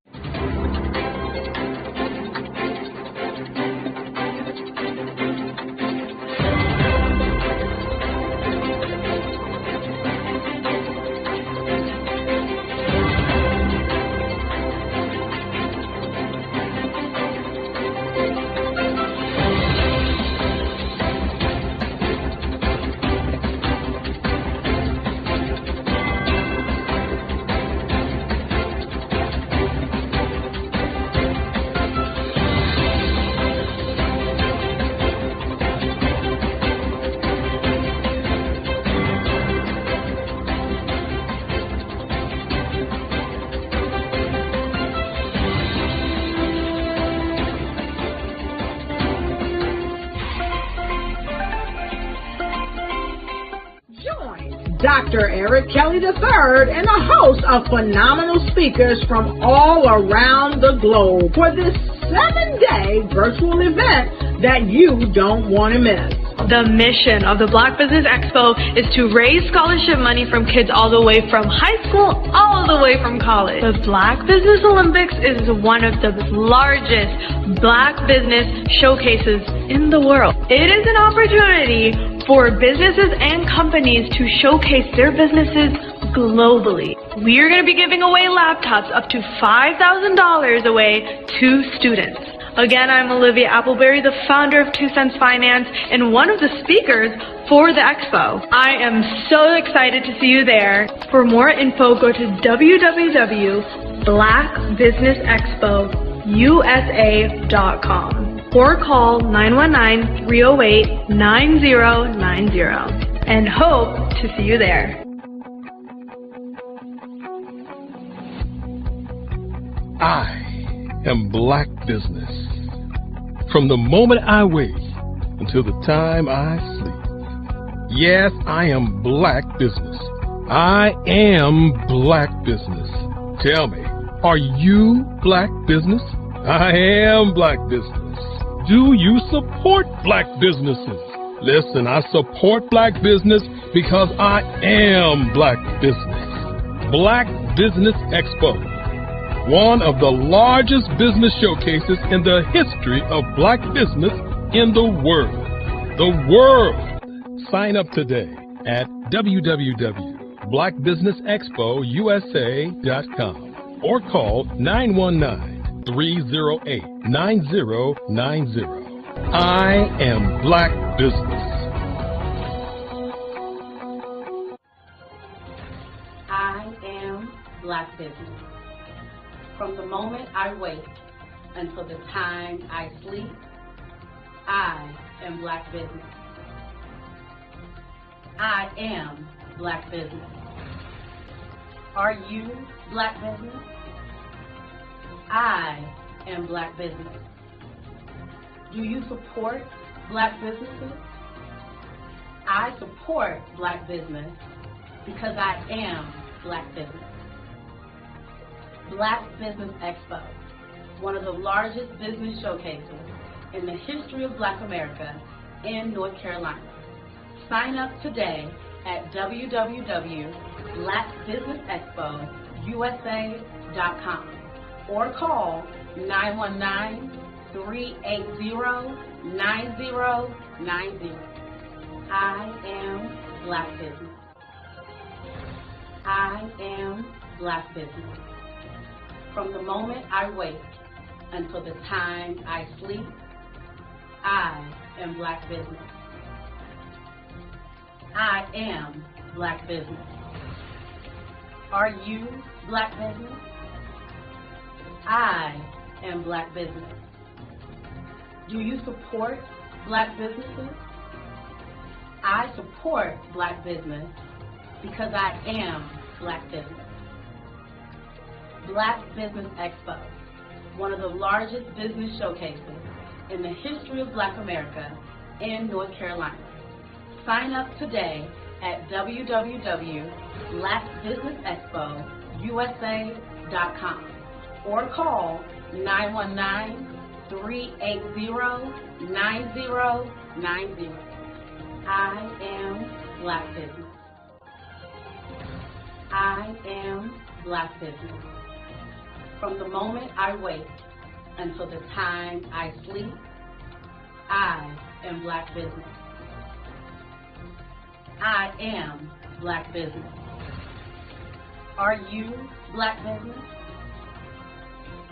Dr. Eric Kelly III and a host of phenomenal speakers from all around the globe for this 7-day virtual event that you don't want to miss. The mission of the Black Business Expo is to raise scholarship money from kids all the way from high school all the way from college. The Black Business Olympics is one of the largest Black business showcases in the world. It is an opportunity for businesses and companies to showcase their businesses globally. We are going to be giving away laptops up to $5,000 away to students. Again, I'm Olivia Appleberry, the founder of 2 Cents Finance and one of the speakers for the expo. I am so excited to see you there. For more info, go to www.blackbusinessexpousa.com or call 919-308-9090 and hope to see you there. I am Black business. From the moment I wake until the time I sleep. Yes, I am Black business. I am Black business. Tell me, are you Black business? I am Black business. Do you support Black businesses? Listen, I support Black business because I am Black business. Black Business Expo, one of the largest business showcases in the history of Black business in the world. The world! Sign up today at www.blackbusinessexpousa.com or call 919-308-9090. I am Black business. I am Black business. From the moment I wake until the time I sleep, I am Black business. I am Black business. Are you Black business? I am Black business. Do you support Black businesses? I support Black business because I am Black business. Black Business Expo, one of the largest business showcases in the history of Black America in North Carolina. Sign up today at www.blackbusinessexpousa.com or call 919-380-9090. I am Black business. I am Black business. From the moment I wake until the time I sleep, I am Black business. I am Black business. Are you Black business? I am Black business. Do you support Black businesses? I support Black business because I am Black business. Black Business Expo, one of the largest business showcases in the history of Black America in North Carolina. Sign up today at www.blackbusinessexpousa.com or call 919-380-9090. I am Black Business. I am Black Business. From the moment I wake until the time I sleep, I am Black Business. I am Black Business. Are you Black Business?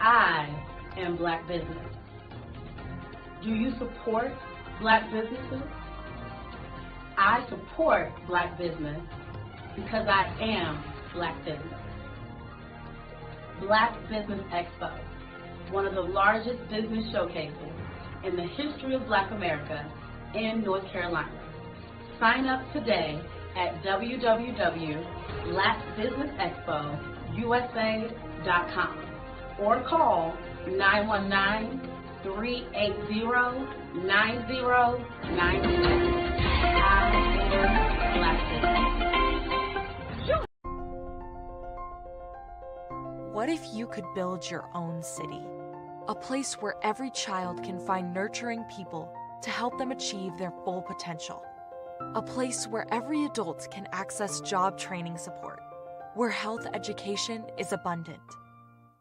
I am Black Business. Do you support Black businesses? I support Black business because I am Black Business. Black Business Expo, one of the largest business showcases in the history of Black America in North Carolina. Sign up today at www.blackbusinessexpousa.com or call 919-380-9090. I am Black Business. What if you could build your own city? A place where every child can find nurturing people to help them achieve their full potential. A place where every adult can access job training support. Where health education is abundant.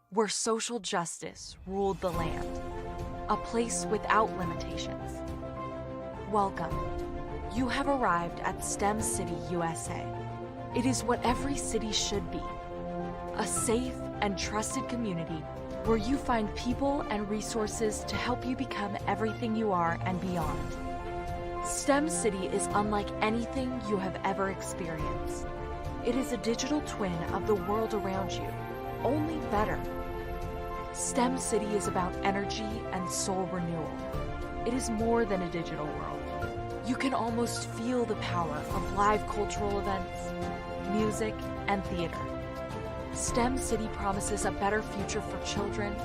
Where social justice ruled the land. A place without limitations. Welcome. You have arrived at STEM City, USA. It is what every city should be. A safe and trusted community where you find people and resources to help you become everything you are and beyond. STEM City is unlike anything you have ever experienced. It is a digital twin of the world around you, only better. STEM City is about energy and soul renewal. It is more than a digital world. You can almost feel the power of live cultural events, music, and theater. STEM City promises a better future for children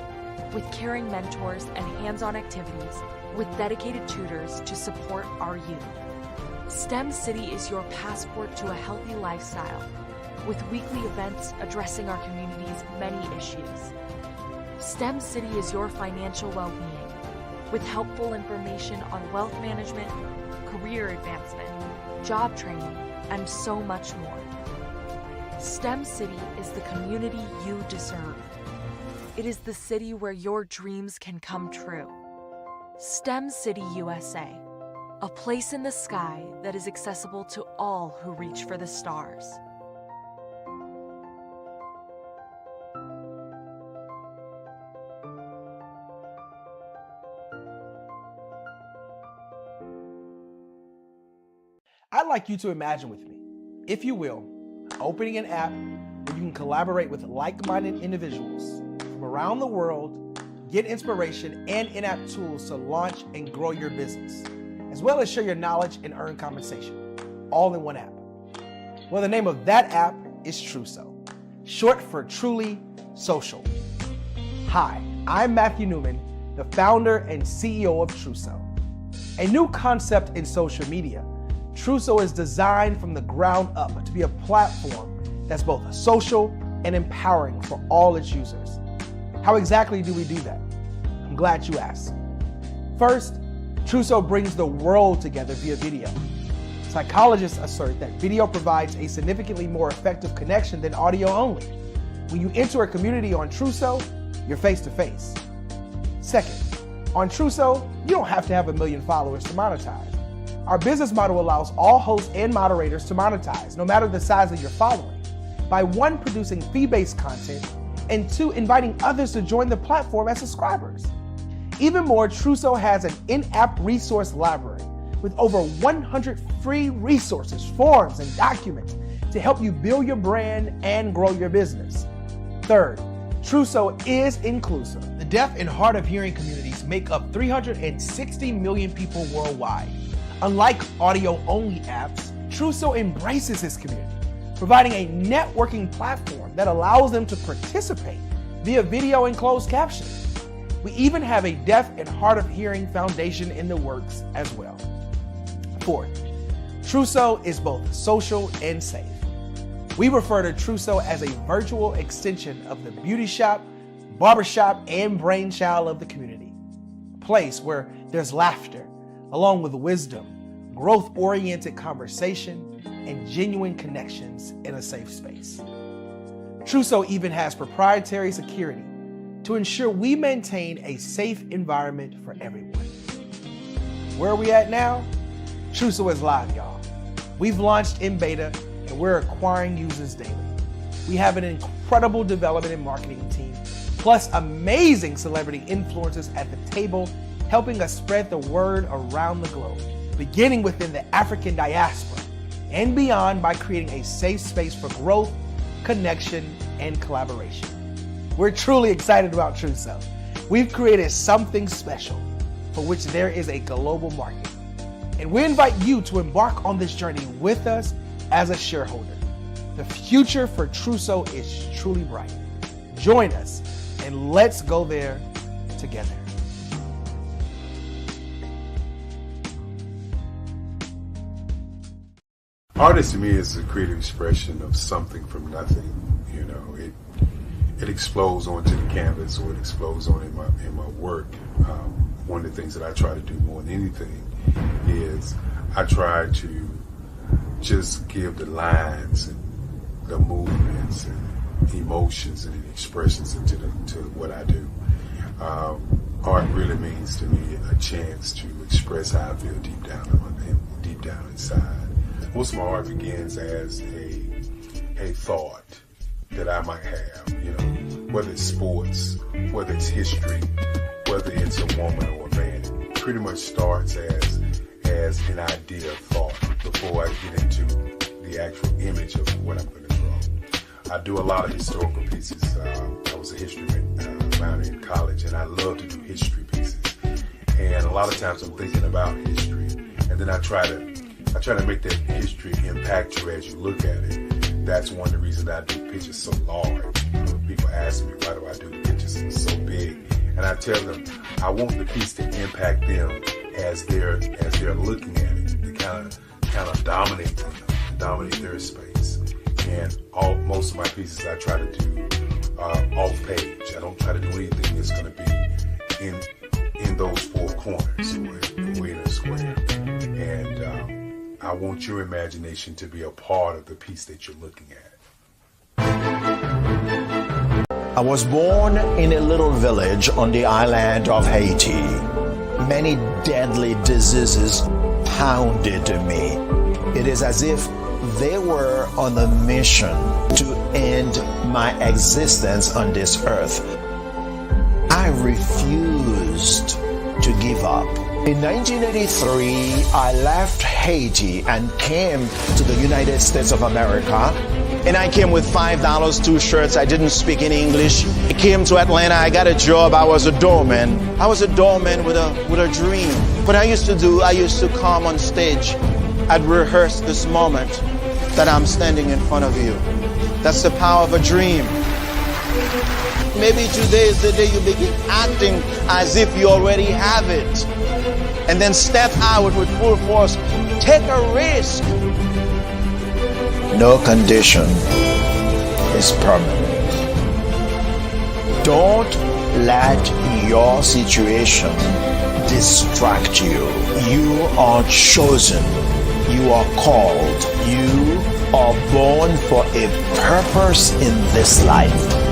with caring mentors and hands-on activities with dedicated tutors to support our youth. STEM City is your passport to a healthy lifestyle with weekly events addressing our community's many issues. STEM City is your financial well-being with helpful information on wealth management, career advancement, job training, and so much more. STEM City is the community you deserve. It is the city where your dreams can come true. STEM City USA, a place in the sky that is accessible to all who reach for the stars. I'd like you to imagine with me, if you will, opening an app where you can collaborate with like-minded individuals from around the world, get inspiration and in-app tools to launch and grow your business, as well as share your knowledge and earn compensation, all in one app. Well, the name of that app is Truso, short for Truly Social. Hi, I'm Matthew Newman, the founder and CEO of Truso. A new concept in social media, Truso is designed from the ground up to be a platform that's both social and empowering for all its users. How exactly do we do that? I'm glad you asked. First, Truso brings the world together via video. Psychologists assert that video provides a significantly more effective connection than audio only. When you enter a community on Truso, you're face to face. Second, on Truso, you don't have to have 1 million followers to monetize. Our business model allows all hosts and moderators to monetize, no matter the size of your following, by 1, producing fee-based content, and 2, inviting others to join the platform as subscribers. Even more, Truso has an in-app resource library with over 100 free resources, forms, and documents to help you build your brand and grow your business. Third, Truso is inclusive. The deaf and hard of hearing communities make up 360 million people worldwide. Unlike audio-only apps, Truso embraces this community, providing a networking platform that allows them to participate via video and closed captioning. We even have a deaf and hard of hearing foundation in the works as well. Fourth, Trousseau is both social and safe. We refer to Trousseau as a virtual extension of the beauty shop, barbershop, and brainchild of the community. A place where there's laughter, along with wisdom, growth-oriented conversation, and genuine connections in a safe space. Trousseau even has proprietary security to ensure we maintain a safe environment for everyone. Where are we at now? Trousseau is live, y'all. We've launched in beta and we're acquiring users daily. We have an incredible development and marketing team, plus amazing celebrity influencers at the table, helping us spread the word around the globe, beginning within the African diaspora and beyond by creating a safe space for growth, connection, and collaboration. We're truly excited about Trousseau. We've created something special for which there is a global market. And we invite you to embark on this journey with us as a shareholder. The future for Trousseau is truly bright. Join us and let's go there together. Artist to me is a creative expression of something from nothing. You know, it explodes onto the canvas, or it explodes on in my work. One of the things that I try to do more than anything is I try to just give the lines and the movements and emotions and expressions into what I do. Art really means to me a chance to express how I feel deep down inside. Most of my art begins as a thought that I might have, you know, whether it's sports, whether it's history, whether it's a woman or a man. It pretty much starts as an idea of thought before I get into the actual image of what I'm going to draw. I do a lot of historical pieces. I was a history minor in college, and I love to do history pieces. And a lot of times I'm thinking about history, and then I try to make that history impact you as you look at it. That's one of the reasons I do pictures so large. You know, people ask me, why do I do the pictures so big? And I tell them, I want the piece to impact them as they're looking at it. To kind of dominate them, dominate their space. And most of my pieces I try to do off page. I don't try to do anything that's going to be in those four corners or in a square. And I want your imagination to be a part of the piece that you're looking at. I was born in a little village on the island of Haiti. Many deadly diseases pounded me. It is as if they were on a mission to end my existence on this earth. I refused to give up. In 1983, I left Haiti and came to the United States of America. And I came with $5, 2 shirts. I didn't speak any English. I came to Atlanta. I got a job. I was a doorman. I was a doorman with a dream. What I used to come on stage. I'd rehearse this moment that I'm standing in front of you. That's the power of a dream. Maybe today is the day you begin acting as if you already have it. And then step out with full force. Take a risk. No condition is permanent. Don't let your situation distract you. You are chosen. You are called. You are born for a purpose in this life.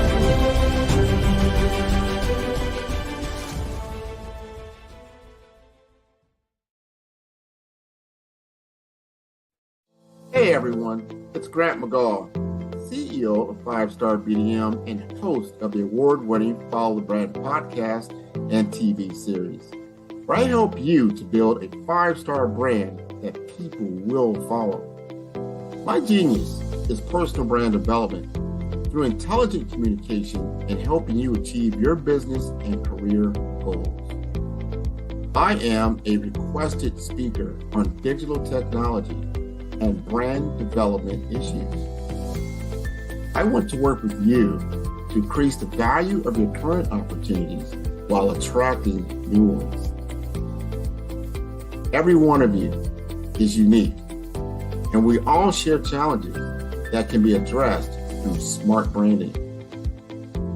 Hey everyone, it's Grant McGaw, CEO of 5 Star BDM and host of the award-winning Follow the Brand podcast and TV series, where I help you to build a 5-star brand that people will follow. My genius is personal brand development through intelligent communication and helping you achieve your business and career goals. I am a requested speaker on digital technology and brand development issues. I want to work with you to increase the value of your current opportunities while attracting new ones. Every one of you is unique, and we all share challenges that can be addressed through smart branding.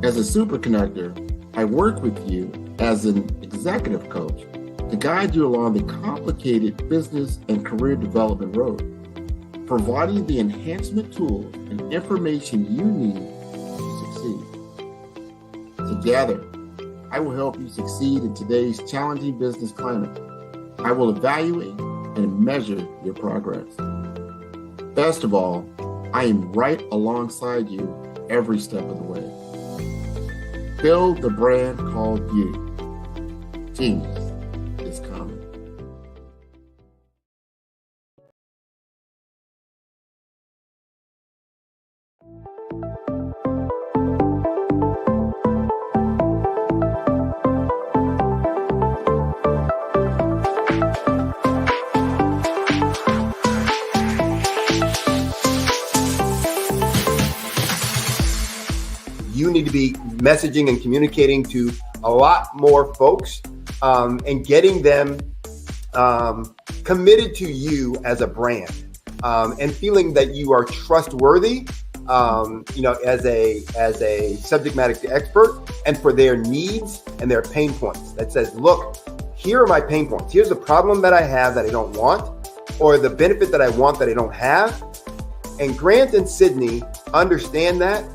As a super connector, I work with you as an executive coach to guide you along the complicated business and career development road, providing the enhancement tools and information you need to succeed. Together, I will help you succeed in today's challenging business climate. I will evaluate and measure your progress. Best of all, I am right alongside you every step of the way. Build the brand called you. Genius is coming. You need to be messaging and communicating to a lot more folks and getting them committed to you as a brand and feeling that you are trustworthy, as a subject matter expert, and for their needs and their pain points. That says, look, here are my pain points. Here's the problem that I have that I don't want, or the benefit that I want that I don't have. And Grant and Sydney understand that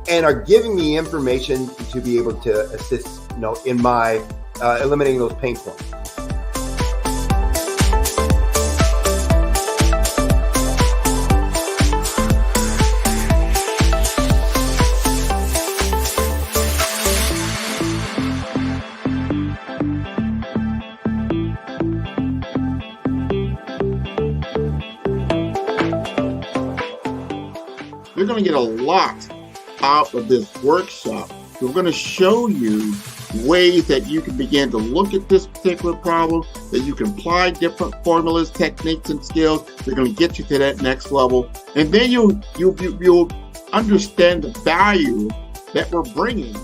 and are giving me information to be able to assist, in my eliminating those pain points. You're going to get a lot out of this workshop. We're going to show you ways that you can begin to look at this particular problem, that you can apply different formulas, techniques, and skills. We're going to get you to that next level, and then you'll understand the value that we're bringing.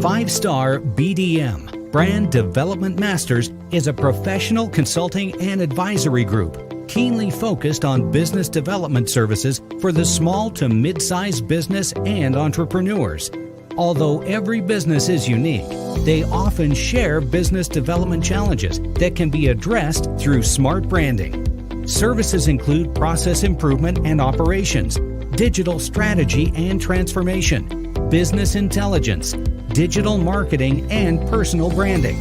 Five-Star BDM, Brand Development Masters, is a professional consulting and advisory group keenly focused on business development services for the small to mid-sized business and entrepreneurs. Although every business is unique, they often share business development challenges that can be addressed through smart branding. Services include process improvement and operations, digital strategy and transformation, business intelligence, digital marketing, and personal branding.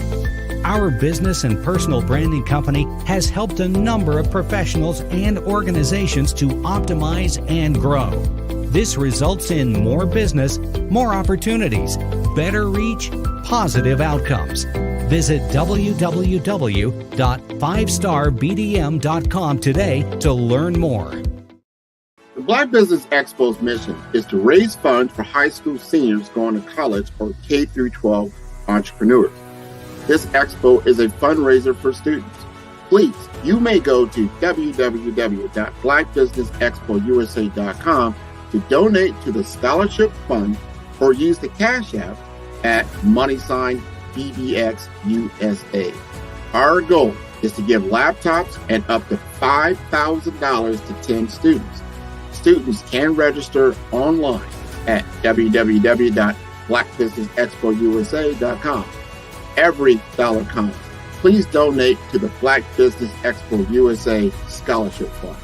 Our business and personal branding company has helped a number of professionals and organizations to optimize and grow. This results in more business, more opportunities, better reach, positive outcomes. Visit www.fivestarbdm.com today to learn more. The Black Business Expo's mission is to raise funds for high school seniors going to college or K-12 entrepreneurs. This expo is a fundraiser for students. Please, you may go to www.blackbusinessexpousa.com to donate to the scholarship fund or use the Cash App at $BBXUSA. Our goal is to give laptops and up to $5,000 to 10 students. Students can register online at www.blackbusinessexpousa.com. Every dollar counts. Please donate to the Black Business Expo USA Scholarship Fund.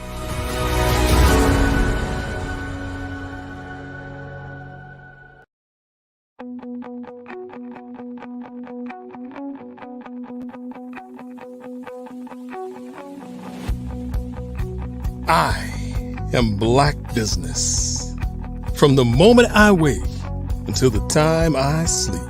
I am Black business. From the moment I wake until the time I sleep.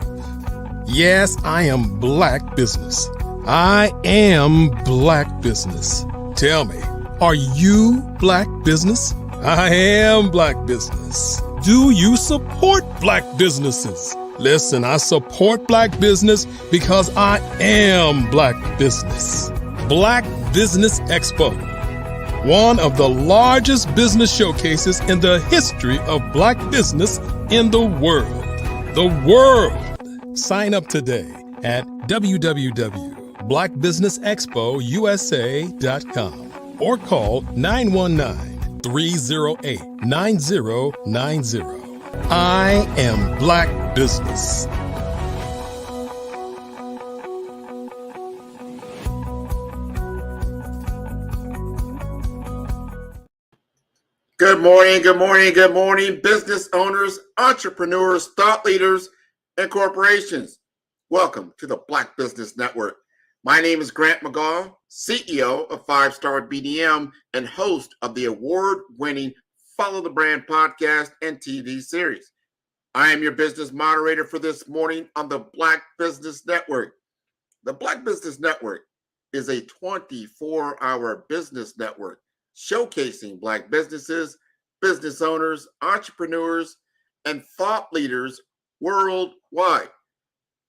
Yes, I am Black business. I am Black business. Tell me, are you Black business? I am Black business. Do you support Black businesses? Listen, I support Black business because I am Black business. Black Business Expo, one of the largest business showcases in the history of Black business in the world. The world! Sign up today at www.blackbusinessexpousa.com or call 919-308-9090. I am Black business. Good morning, good morning, good morning, business owners, entrepreneurs, thought leaders, and corporations. Welcome to the Black Business Network. My name is Grant McGaugh, CEO of 5-Star BDM and host of the award-winning Follow the Brand podcast and TV series. I am your business moderator for this morning on the Black Business Network. The Black Business Network is a 24-hour business network showcasing Black businesses, business owners, entrepreneurs, and thought leaders worldwide.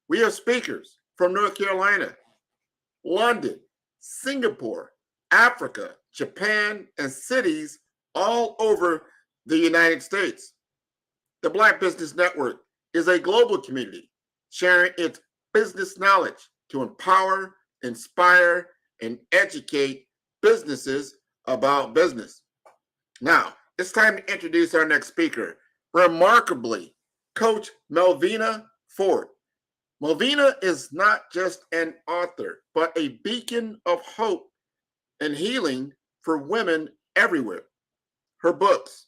We have speakers from North Carolina, London, Singapore, Africa, Japan, and cities all over the United States. The Black Business Network is a global community sharing its business knowledge to empower, inspire, and educate businesses about business. Now, it's time to introduce our next speaker, remarkably, Coach Melvina Ford. Melvina is not just an author, but a beacon of hope and healing for women everywhere. Her books,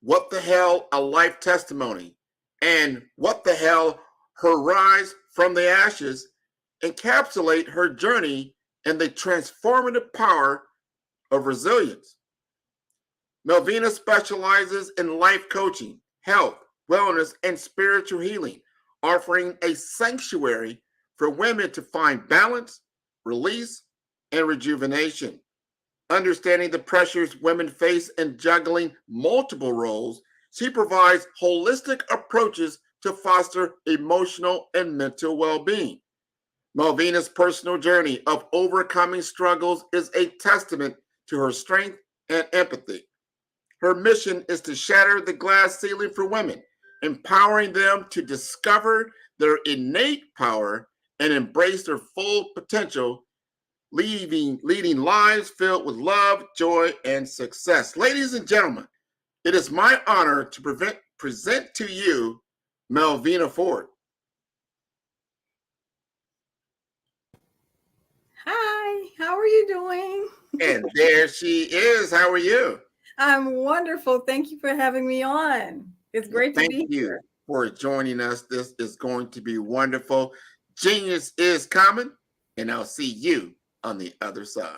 What the Hell, A Life Testimony, and What the Hell, Her Rise from the Ashes, encapsulate her journey and the transformative power of resilience. Melvina specializes in life coaching, health, wellness, and spiritual healing, offering a sanctuary for women to find balance, release, and rejuvenation. Understanding the pressures women face in juggling multiple roles, she provides holistic approaches to foster emotional and mental well-being. Melvina's personal journey of overcoming struggles is a testament to her strength and empathy. Her mission is to shatter the glass ceiling for women, empowering them to discover their innate power and embrace their full potential, leading lives filled with love, joy, and success. Ladies and gentlemen, it is my honor to present to you Melvina Ford. Hi, how are you doing? And there she is. How are you? I'm wonderful. Thank you for having me on. It's great to be here. Thank you for joining us. This is going to be wonderful. Genius is coming, and I'll see you on the other side.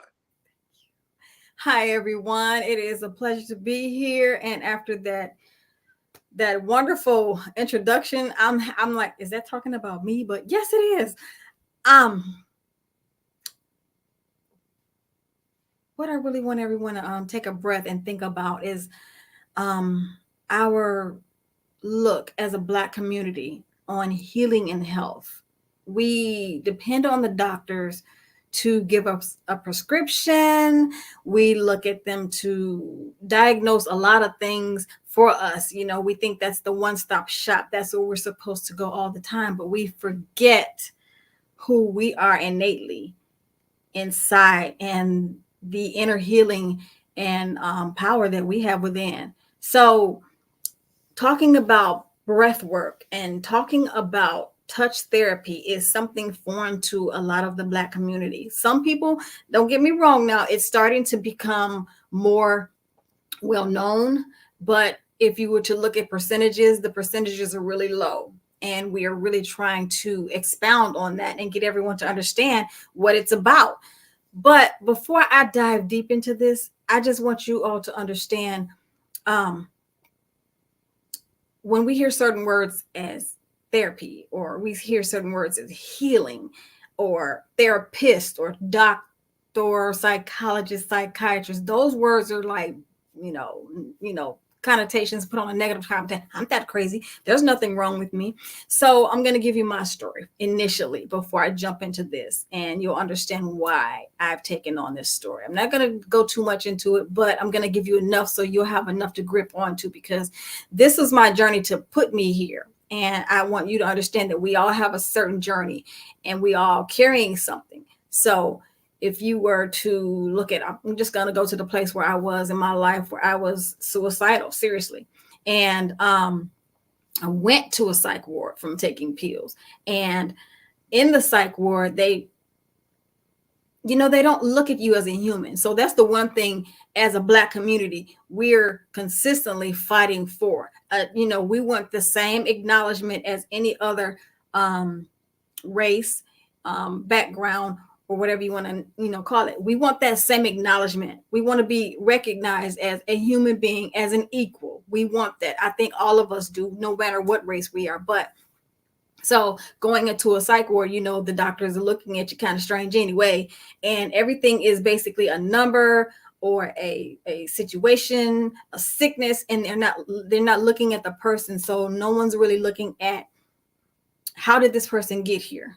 Hi, everyone. It is a pleasure to be here. And after that wonderful introduction, I'm like, is that talking about me? But yes, it is. What I really want everyone to take a breath and think about is our look as a Black community on healing and health. We depend on the doctors to give us a prescription. We look at them to diagnose a lot of things for us. You know, we think that's the one-stop shop. That's where we're supposed to go all the time, but we forget who we are innately inside and the inner healing and power that we have within. So talking about breath work and talking about touch therapy is something foreign to a lot of the Black community. Some people, don't get me wrong now, it's starting to become more well known, but if you were to look at percentages, the percentages are really low. And we are really trying to expound on that and get everyone to understand what it's about. But before I dive deep into this, I just want you all to understand, when we hear certain words as therapy, or we hear certain words as healing, or therapist, or doctor, psychologist, psychiatrist, those words are like, connotations put on a negative content. I'm that crazy. There's nothing wrong with me. So I'm going to give you my story initially before I jump into this, and you'll understand why I've taken on this story. I'm not going to go too much into it, but I'm going to give you enough so you'll have enough to grip onto, because this is my journey to put me here. And I want you to understand that we all have a certain journey and we all carrying something. So if you were to look at, I'm just going to go to the place where I was in my life, where I was suicidal, seriously. And I went to a psych ward from taking pills. And in the psych ward, they don't look at you as a human. So that's the one thing as a Black community, we're consistently fighting for. We want the same acknowledgement as any other race, background, or whatever you want to, call it. We want that same acknowledgement. We want to be recognized as a human being, as an equal. We want that. I think all of us do, no matter what race we are. But so going into a psych ward, the doctors are looking at you kind of strange anyway. And everything is basically a number or a situation, a sickness, and they're not looking at the person. So no one's really looking at, how did this person get here?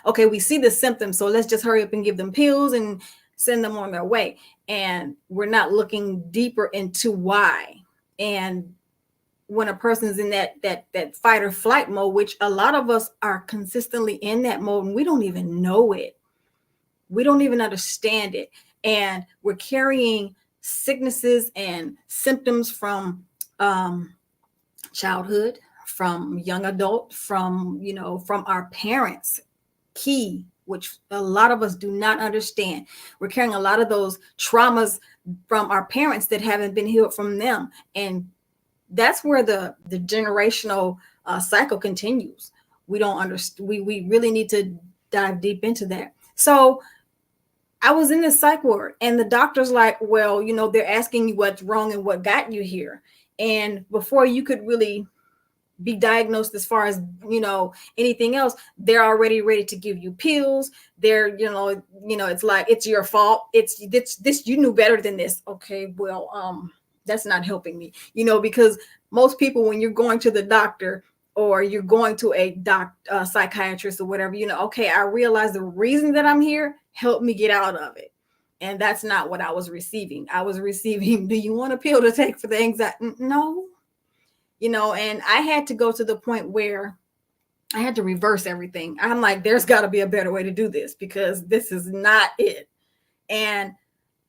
Okay, we see the symptoms, so let's just hurry up and give them pills and send them on their way. And we're not looking deeper into why. And when a person's in that fight or flight mode, which a lot of us are consistently in that mode, and we don't even know it. We don't even understand it. And we're carrying sicknesses and symptoms from childhood, from young adult, from our parents, which a lot of us do not understand. We're carrying a lot of those traumas from our parents that haven't been healed from them. And that's where the generational cycle continues. We don't understand. We really need to dive deep into that. So I was in this psych ward, and the doctor's like, well, they're asking you what's wrong and what got you here. And before you could really be diagnosed as far as anything else, they're already ready to give you pills. They're it's like, it's your fault. It's this you knew better than this. Okay, well, that's not helping me, because most people, when you're going to the doctor or you're going to a psychiatrist or whatever, okay, I realize the reason that I'm here, help me get out of it. And that's not what I was receiving. I was receiving, do you want a pill to take for the anxiety? No. And I had to go to the point where I had to reverse everything. I'm like, there's got to be a better way to do this, because this is not it. And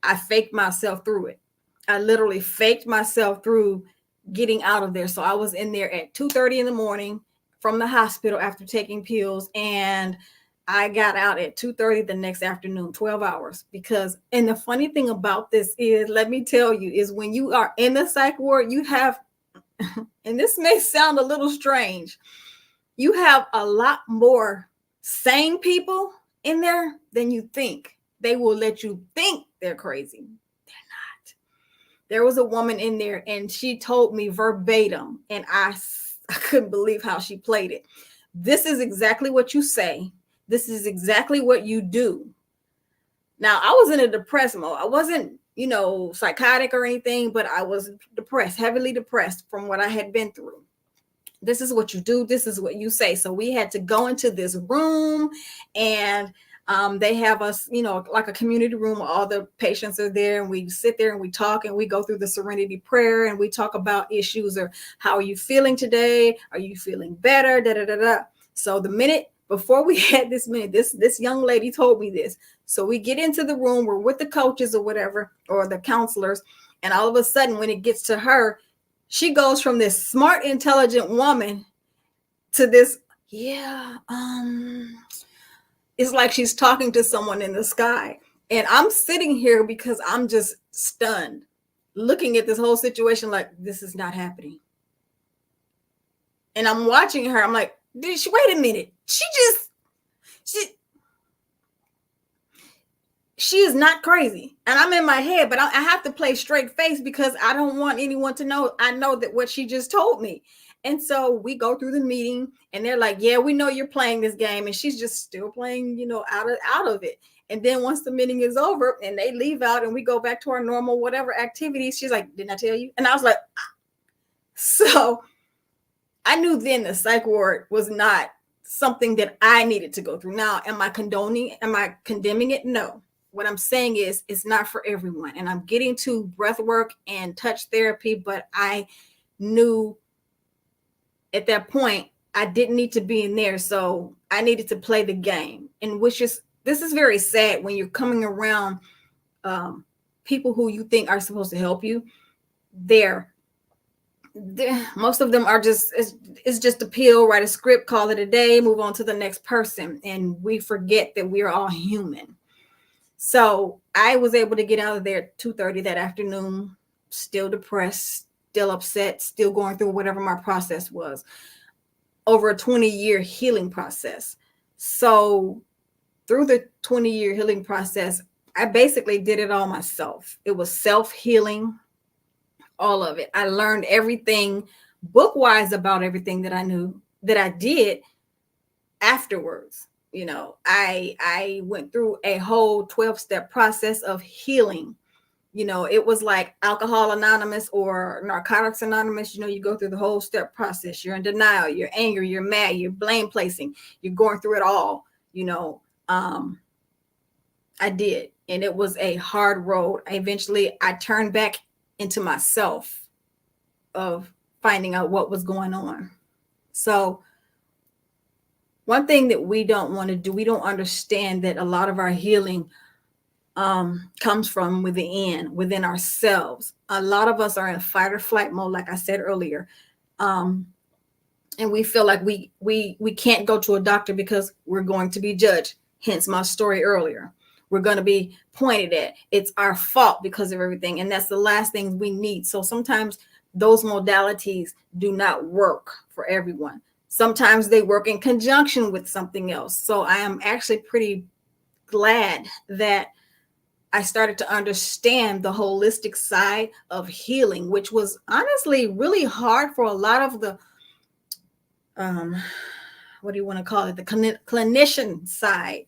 I faked myself through it. I literally faked myself through getting out of there. So I was in there at 2:30 in the morning from the hospital after taking pills. And I got out at 2:30 the next afternoon, 12 hours. And the funny thing about this is, let me tell you, is when you are in the psych ward, you have, and this may sound a little strange, you have a lot more sane people in there than you think. They will let you think they're crazy. They're not. There was a woman in there, and she told me verbatim, and I couldn't believe how she played it. This is exactly what you say. This is exactly what you do. Now, I was in a depressed mode. I wasn't psychotic or anything, but I was depressed, heavily depressed from what I had been through. This is what you do. This is what you say. So we had to go into this room, and they have us, like a community room where all the patients are there, and we sit there and we talk, and we go through the serenity prayer, and we talk about issues, or how are you feeling today? Are you feeling better? Da, da, da, da. So the minute before we had this young lady told me this. So we get into the room, we're with the coaches or whatever, or the counselors. And all of a sudden, when it gets to her, she goes from this smart, intelligent woman to this, it's like she's talking to someone in the sky. And I'm sitting here because I'm just stunned, looking at this whole situation like, this is not happening. And I'm watching her. I'm like, wait a minute. she is not crazy. And I'm in my head, but I have to play straight face because I don't want anyone to know. I know that what she just told me. And so we go through the meeting and they're like, yeah, we know you're playing this game. And she's just still playing, out of it. And then once the meeting is over and they leave out and we go back to our normal whatever activities, she's like, didn't I tell you? And I was like, so I knew then the psych ward was not something that I needed to go through. Now, am I condemning it? No. What I'm saying is it's not for everyone. And I'm getting to breath work and touch therapy, but I knew at that point I didn't need to be in there. So I needed to play the game. And this is very sad when you're coming around people who you think are supposed to help you. Most of them are it's just a pill, write a script, call it a day, move on to the next person. And we forget that we're all human. So I was able to get out of there at 2:30 that afternoon, still depressed, still upset, still going through whatever my process was over a 20-year healing process. So through the 20-year healing process, I basically did it all myself. It was self-healing, all of it. I learned everything book-wise about everything that I knew that I did afterwards. I went through a whole 12-step process of healing. It was like Alcohol Anonymous or Narcotics Anonymous. You go through the whole step process. You're in denial, you're angry, you're mad, you're blame placing, you're going through it all. I did. And it was a hard road. Eventually, I turned back into myself of finding out what was going on. So one thing that we don't want to do, we don't understand that a lot of our healing comes from within ourselves. A lot of us are in fight or flight mode, like I said earlier. And we feel like we can't go to a doctor because we're going to be judged. Hence my story earlier. We're going to be pointed at. It's our fault because of everything. And that's the last thing we need. So sometimes those modalities do not work for everyone. Sometimes they work in conjunction with something else. So I am actually pretty glad that I started to understand the holistic side of healing, which was honestly really hard for a lot of the, what do you want to call it? The clinician side.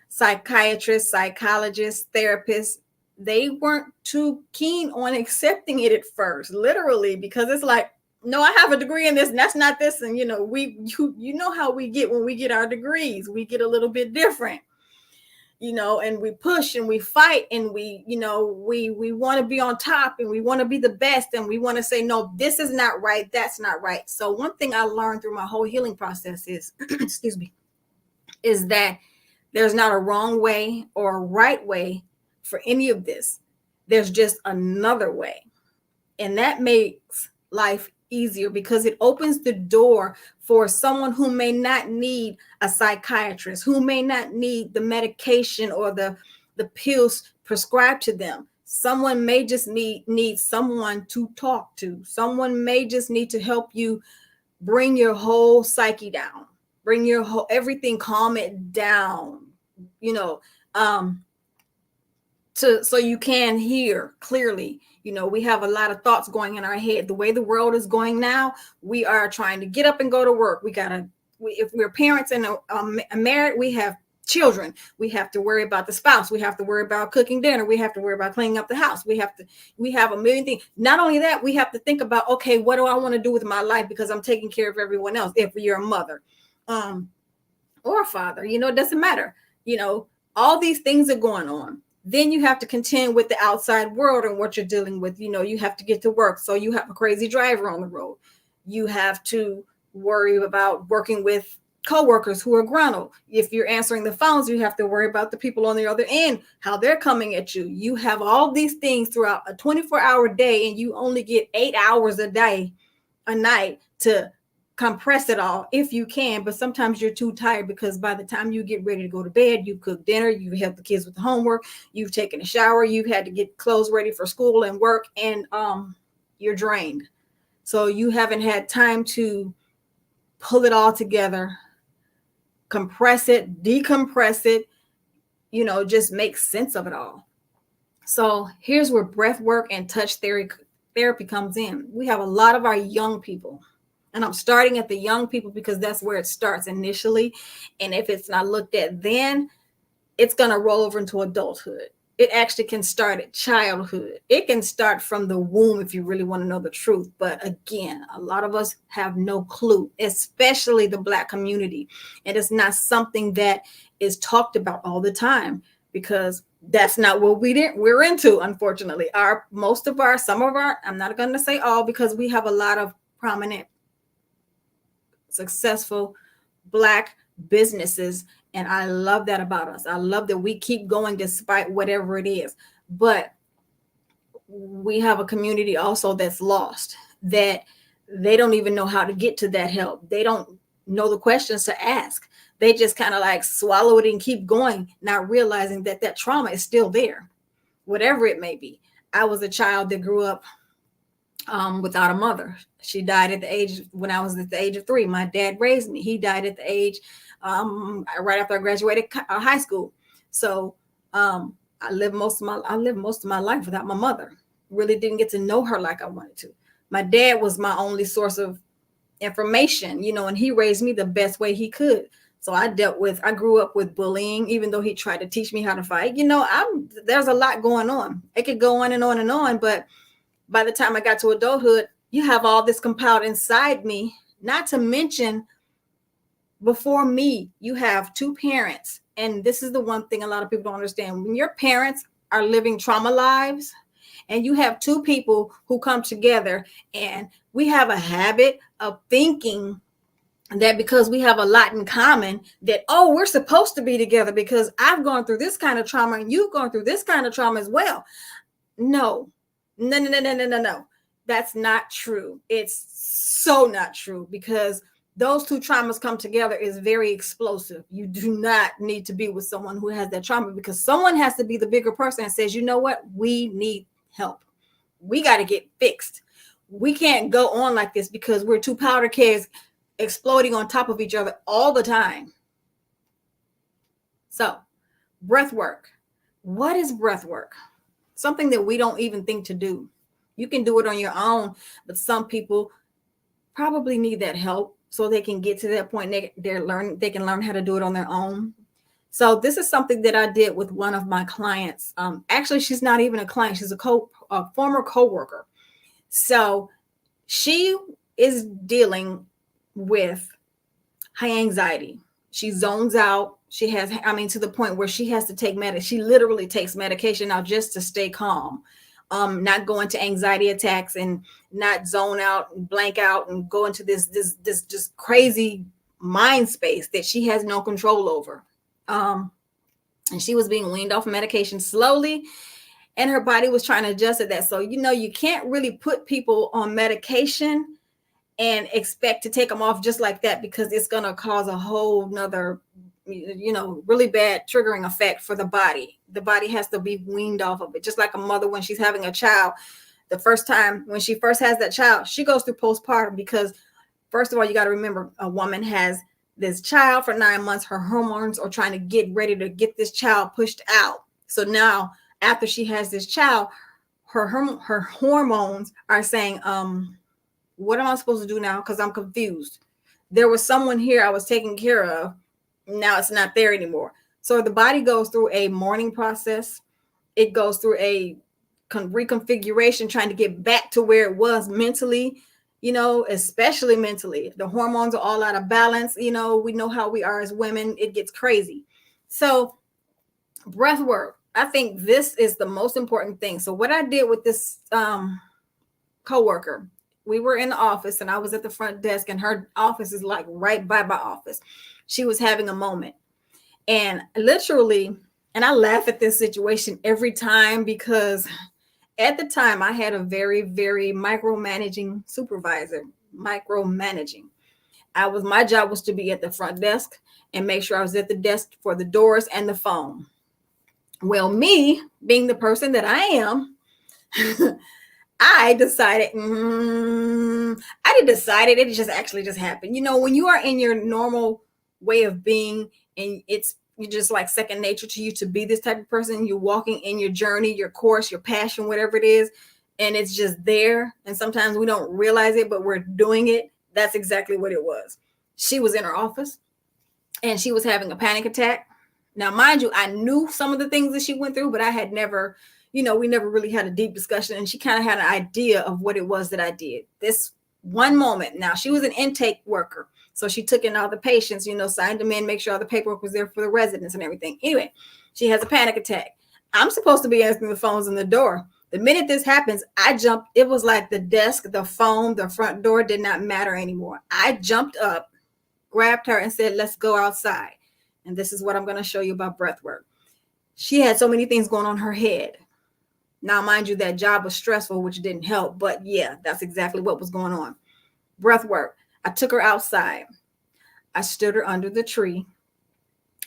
Psychiatrists, psychologists, therapists, they weren't too keen on accepting it at first, literally, because it's like, no, I have a degree in this and that's not this. And, you know how we get when we get our degrees, we get a little bit different, and we push and we fight and we want to be on top and we want to be the best. And we want to say, no, this is not right. That's not right. So one thing I learned through my whole healing process is, excuse me, is that there's not a wrong way or a right way for any of this. There's just another way. And that makes life easier because it opens the door for someone who may not need a psychiatrist, who may not need the medication or the pills prescribed to them. Someone may just need someone to talk to. Someone may just need to help you bring your whole psyche down. Bring your whole everything, calm it down, so you can hear clearly. We have a lot of thoughts going in our head. The way the world is going now, we are trying to get up and go to work. If we're parents and married, we have children. We have to worry about the spouse. We have to worry about cooking dinner. We have to worry about cleaning up the house. We have a million things. Not only that, we have to think about, okay, what do I want to do with my life because I'm taking care of everyone else. If you're a mother, or a father, it doesn't matter. All these things are going on. Then you have to contend with the outside world and what you're dealing with. You have to get to work. So you have a crazy driver on the road. You have to worry about working with coworkers who are gruntled. If you're answering the phones, you have to worry about the people on the other end, how they're coming at you. You have all these things throughout a 24-hour day, and you only get 8 hours a night to compress it all if you can. But sometimes you're too tired because by the time you get ready to go to bed, you cook dinner, you help the kids with the homework, you've taken a shower, you've had to get clothes ready for school and work, and you're drained. So you haven't had time to pull it all together, compress it, decompress it, just make sense of it all. So here's where breath work and touch therapy comes in. We have a lot of our young people, and I'm starting at the young people because that's where it starts initially. And if it's not looked at then, it's going to roll over into adulthood. It actually can start at childhood. It can start from the womb if you really want to know the truth. But again, a lot of us have no clue, especially the Black community. And it's not something that is talked about all the time because that's not what we're into, unfortunately. Some of our, I'm not going to say all, because we have a lot of prominent, successful Black businesses. And I love that about us. I love that we keep going despite whatever it is. But we have a community also that's lost, that they don't even know how to get to that help. They don't know the questions to ask. They just kind of like swallow it and keep going, not realizing that that trauma is still there, whatever it may be. I was a child that grew up without a mother. She died when I was at the age of 3. My dad raised me. He died at the age right after I graduated high school. So I lived most of my life without my mother. Really didn't get to know her like I wanted to. My dad was my only source of information, and he raised me the best way he could. So I grew up with bullying, even though he tried to teach me how to fight. There's a lot going on. It could go on and on and on, but by the time I got to adulthood, you have all this compiled inside me, not to mention before me, you have 2 parents. And this is the one thing a lot of people don't understand. When your parents are living trauma lives and you have 2 people who come together, and we have a habit of thinking that because we have a lot in common that, we're supposed to be together because I've gone through this kind of trauma and you've gone through this kind of trauma as well. No. That's not true. It's so not true, because those 2 traumas come together is very explosive. You do not need to be with someone who has that trauma, because someone has to be the bigger person and says, you know what? We need help. We got to get fixed. We can't go on like this because we're 2 powder kegs exploding on top of each other all the time. So, breath work. What is breath work? Something that we don't even think to do. You can do it on your own, but some people probably need that help so they can get to that point. They can learn how to do it on their own. So this is something that I did with one of my clients. Actually, she's not even a client. She's a former coworker. So she is dealing with high anxiety. She zones out. She has, to the point where she has to take she literally takes medication now just to stay calm. Not go into anxiety attacks and not zone out and blank out and go into this just crazy mind space that she has no control over. And she was being weaned off medication slowly, and her body was trying to adjust to that. So, you can't really put people on medication and expect to take them off just like that, because it's going to cause a whole nother, really bad triggering effect for the body. The body has to be weaned off of it. Just like a mother, when she's having a child, the first time when she first has that child, she goes through postpartum, because first of all, you got to remember, a woman has this child for 9 months. Her hormones are trying to get ready to get this child pushed out. So now after she has this child, her hormones are saying, what am I supposed to do now? Because I'm confused. There was someone here I was taking care of. Now it's not there anymore. So the body goes through a mourning process. It goes through a reconfiguration, trying to get back to where it was mentally, especially mentally. The hormones are all out of balance. We know how we are as women. It gets crazy. So breath work, I think this is the most important thing. So what I did with this coworker, we were in the office and I was at the front desk, and her office is like right by my office. She was having a moment, and literally, and I laugh at this situation every time, because at the time I had a very, very micromanaging supervisor, my job was to be at the front desk and make sure I was at the desk for the doors and the phone. Well, me being the person that I am, I decided, it just happened. When you are in your normal way of being, and it's, You're just like second nature to you to be this type of person. You're walking in your journey, your course, your passion, whatever it is, and it's just there. And sometimes we don't realize it, but we're doing it. That's exactly what it was. She was in her office and she was having a panic attack. Now, mind you, I knew some of the things that she went through, but I had never, we never really had a deep discussion. And she kind of had an idea of what it was that I did. This one moment. Now, she was an intake worker. So she took in all the patients, signed them in, make sure all the paperwork was there for the residents and everything. Anyway, she has a panic attack. I'm supposed to be answering the phones in the door. The minute this happens, I jumped. It was like the desk, the phone, the front door did not matter anymore. I jumped up, grabbed her and said, let's go outside. And this is what I'm going to show you about breath work. She had so many things going on in her head. Now, mind you, that job was stressful, which didn't help. But yeah, that's exactly what was going on. Breath work. I took her outside. I stood her under the tree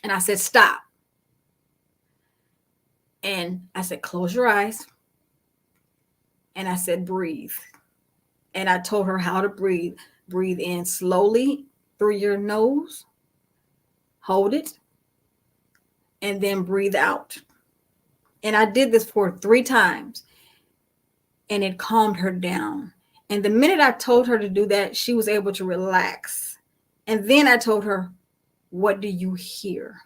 and I said, stop. And I said, close your eyes. And I said, breathe. And I told her how to breathe. Breathe in slowly through your nose. Hold it. And then breathe out. And I did this for 3 times. And it calmed her down. And the minute I told her to do that, she was able to relax. And then I told her, what do you hear?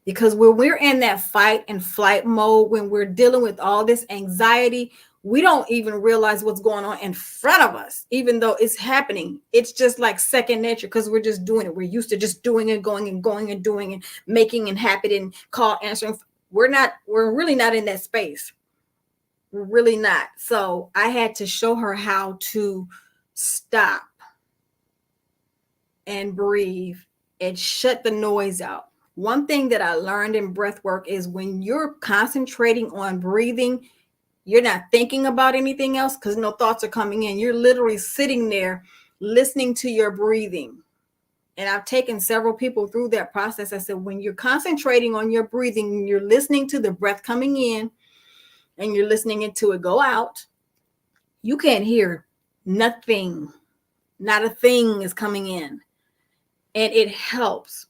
Because when we're in that fight and flight mode, when we're dealing with all this anxiety, we don't even realize what's going on in front of us, even though it's happening. It's just like second nature because we're just doing it. We're used to just doing and going and going and doing and making and happen and call answering. We're really not in that space. We're really not. So I had to show her how to stop and breathe and shut the noise out. One thing that I learned in breath work is when you're concentrating on breathing, you're not thinking about anything else because no thoughts are coming in. You're literally sitting there listening to your breathing. And I've taken several people through that process. I said, when you're concentrating on your breathing, you're listening to the breath coming in and you're listening into it go out, you can't hear nothing. Not a thing is coming in. And it helps.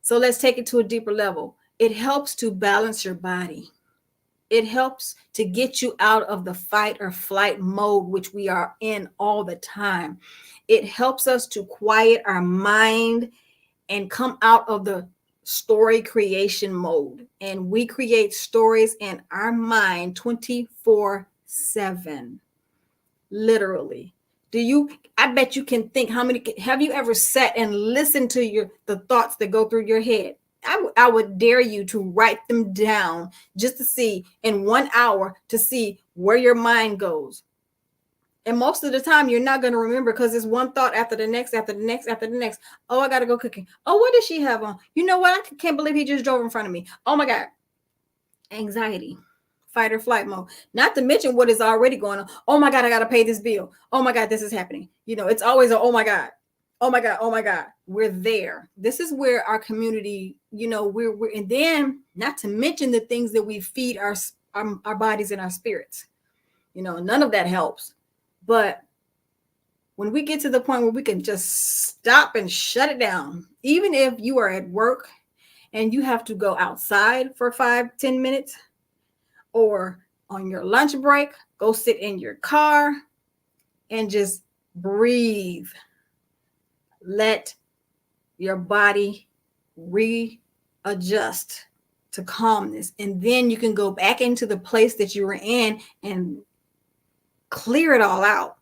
So let's take it to a deeper level. It helps to balance your body. It helps to get you out of the fight or flight mode, which we are in all the time. It helps us to quiet our mind and come out of the story creation mode. And we create stories in our mind 24/7. Literally. I bet you can think have you ever sat and listened to the thoughts that go through your head? I would dare you to write them down just to see in 1 hour to see where your mind goes. And most of the time you're not going to remember because it's one thought after the next, after the next, after the next. Oh, I got to go cooking. Oh, what does she have on? You know what? I can't believe he just drove in front of me. Oh my God. Anxiety. Fight or flight mode. Not to mention what is already going on. Oh my God, I got to pay this bill. Oh my God, this is happening. It's always a, oh my God. Oh my God. Oh my God. We're there. This is where our community, we're and then not to mention the things that we feed our bodies and our spirits. None of that helps. But when we get to the point where we can just stop and shut it down, even if you are at work and you have to go outside for 5-10 minutes, or on your lunch break, go sit in your car and just breathe. Let your body readjust to calmness. And then you can go back into the place that you were in and clear it all out.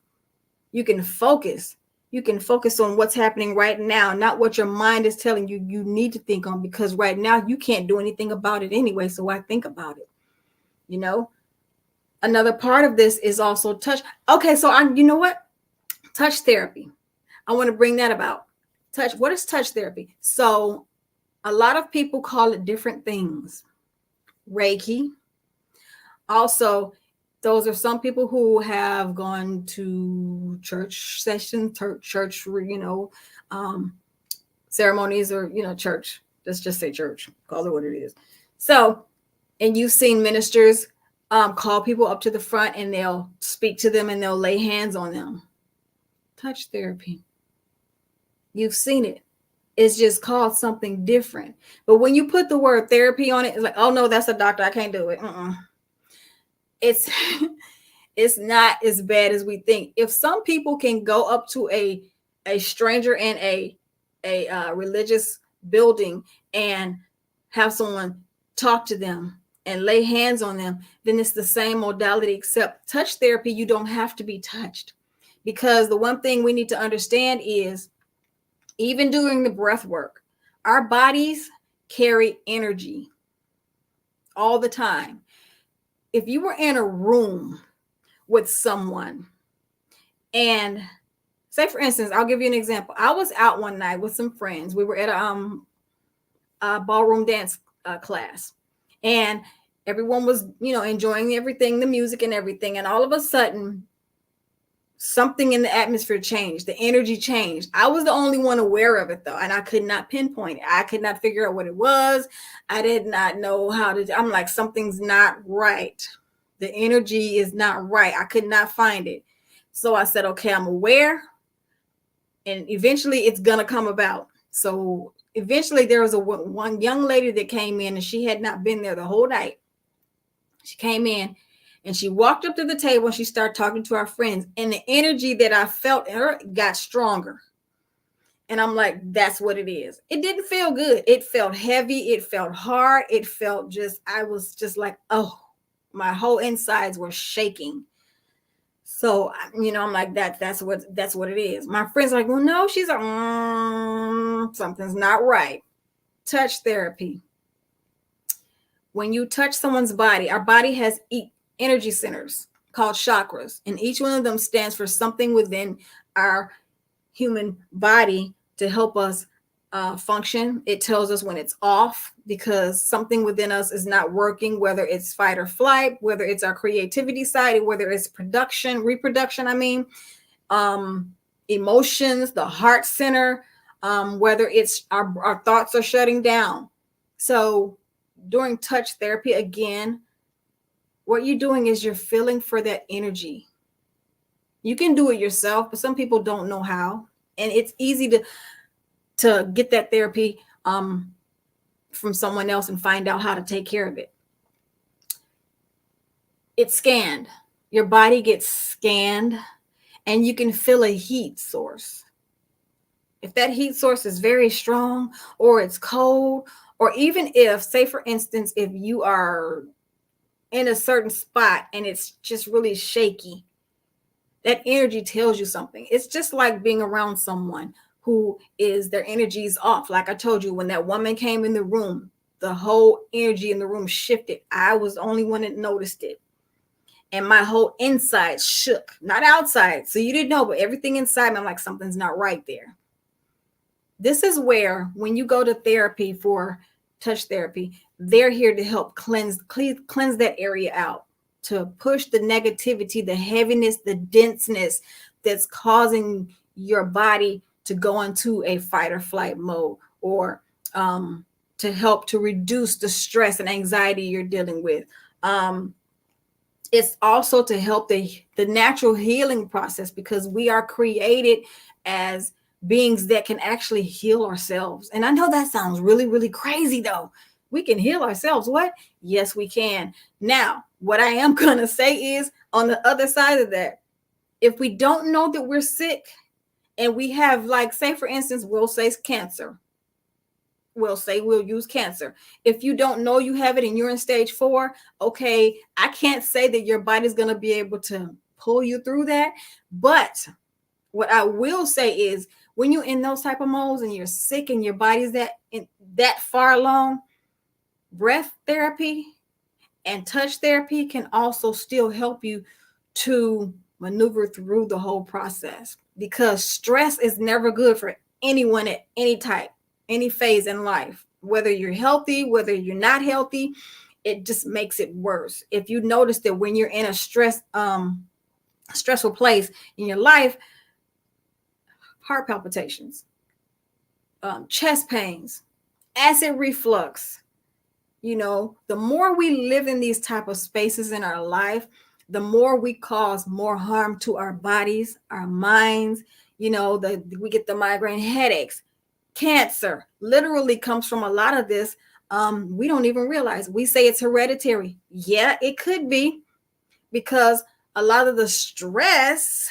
You can focus. You can focus on what's happening right now, not what your mind is telling you you need to think on, because right now you can't do anything about it anyway. So why think about it? Another part of this is also touch. Okay, so you know what? Touch therapy. I want to bring that about. Touch. What is touch therapy? So a lot of people call it different things. Reiki. Also, those are some people who have gone to church sessions, church, ceremonies, or, church. Let's just say church. Call it what it is. So, and you've seen ministers call people up to the front and they'll speak to them and they'll lay hands on them. Touch therapy. You've seen it. It's just called something different. But when you put the word therapy on it, it's like, oh no, that's a doctor. I can't do it. It's it's not as bad as we think. If some people can go up to a stranger in a religious building and have someone talk to them and lay hands on them, then it's the same modality, except touch therapy, you don't have to be touched. Because the one thing we need to understand is, even during the breath work, our bodies carry energy all the time. If you were in a room with someone, and say, for instance, I'll give you an example. I was out one night with some friends. We were at a ballroom dance class, and everyone was, enjoying everything, the music and everything. And all of a sudden, something in the atmosphere changed. The energy changed. I was the only one aware of it, though, and I could not pinpoint it. I could not figure out what it was. I did not know how to. I'm like, something's not right. The energy is not right. I could not find it. So I said, okay, I'm aware, and eventually it's going to come about. So eventually there was one young lady that came in, and she had not been there the whole night. She came in and she walked up to the table and she started talking to our friends, and the energy that I felt in her got stronger. And I'm like, that's what it is. It didn't feel good. It felt heavy. It felt hard. It felt I was just like, oh, my whole insides were shaking. So, I'm like, that's what it is. My friends are like, well, no, she's like, something's not right. Touch therapy. When you touch someone's body, our body has energy centers called chakras, and each one of them stands for something within our human body to help us function. It tells us when it's off, because something within us is not working, whether it's fight or flight, whether it's our creativity side, whether it's reproduction, emotions, the heart center, whether it's our thoughts are shutting down. So during touch therapy, again, what you're doing is you're feeling for that energy. You can do it yourself, but some people don't know how. And it's easy to get that therapy from someone else and find out how to take care of it. It's scanned. Your body gets scanned, and you can feel a heat source. If that heat source is very strong, or it's cold, or even if, say, for instance, if you are in a certain spot and it's just really shaky, that energy tells you something. It's just like being around someone who their energy is off. Like I told you, when that woman came in the room, the whole energy in the room shifted. I was the only one that noticed it. And my whole inside shook, not outside. So you didn't know, but everything inside me, I'm like, something's not right there. This is where, when you go to therapy for touch therapy, they're here to help cleanse that area out, to push the negativity, the heaviness, the denseness that's causing your body to go into a fight or flight mode, or to help to reduce the stress and anxiety you're dealing with. It's also to help the natural healing process, because we are created as beings that can actually heal ourselves. And I know that sounds really, really crazy, though. We can heal ourselves. What? Yes, we can. Now, what I am going to say is, on the other side of that, if we don't know that we're sick, and we have, like, say, for instance, we'll say cancer. We'll use cancer. If you don't know you have it and you're in stage 4, okay, I can't say that your body's going to be able to pull you through that. But what I will say is, when you're in those type of modes and you're sick and your body's that far along, breath therapy and touch therapy can also still help you to maneuver through the whole process, because stress is never good for anyone at any type, any phase in life. Whether you're healthy, whether you're not healthy, it just makes it worse. If you notice that when you're in a stressful place in your life, heart palpitations, chest pains, acid reflux, the more we live in these type of spaces in our life, the more we cause more harm to our bodies, our minds. We get the migraine headaches. Cancer literally comes from a lot of this. We don't even realize. We say it's hereditary. Yeah, it could be, because a lot of the stress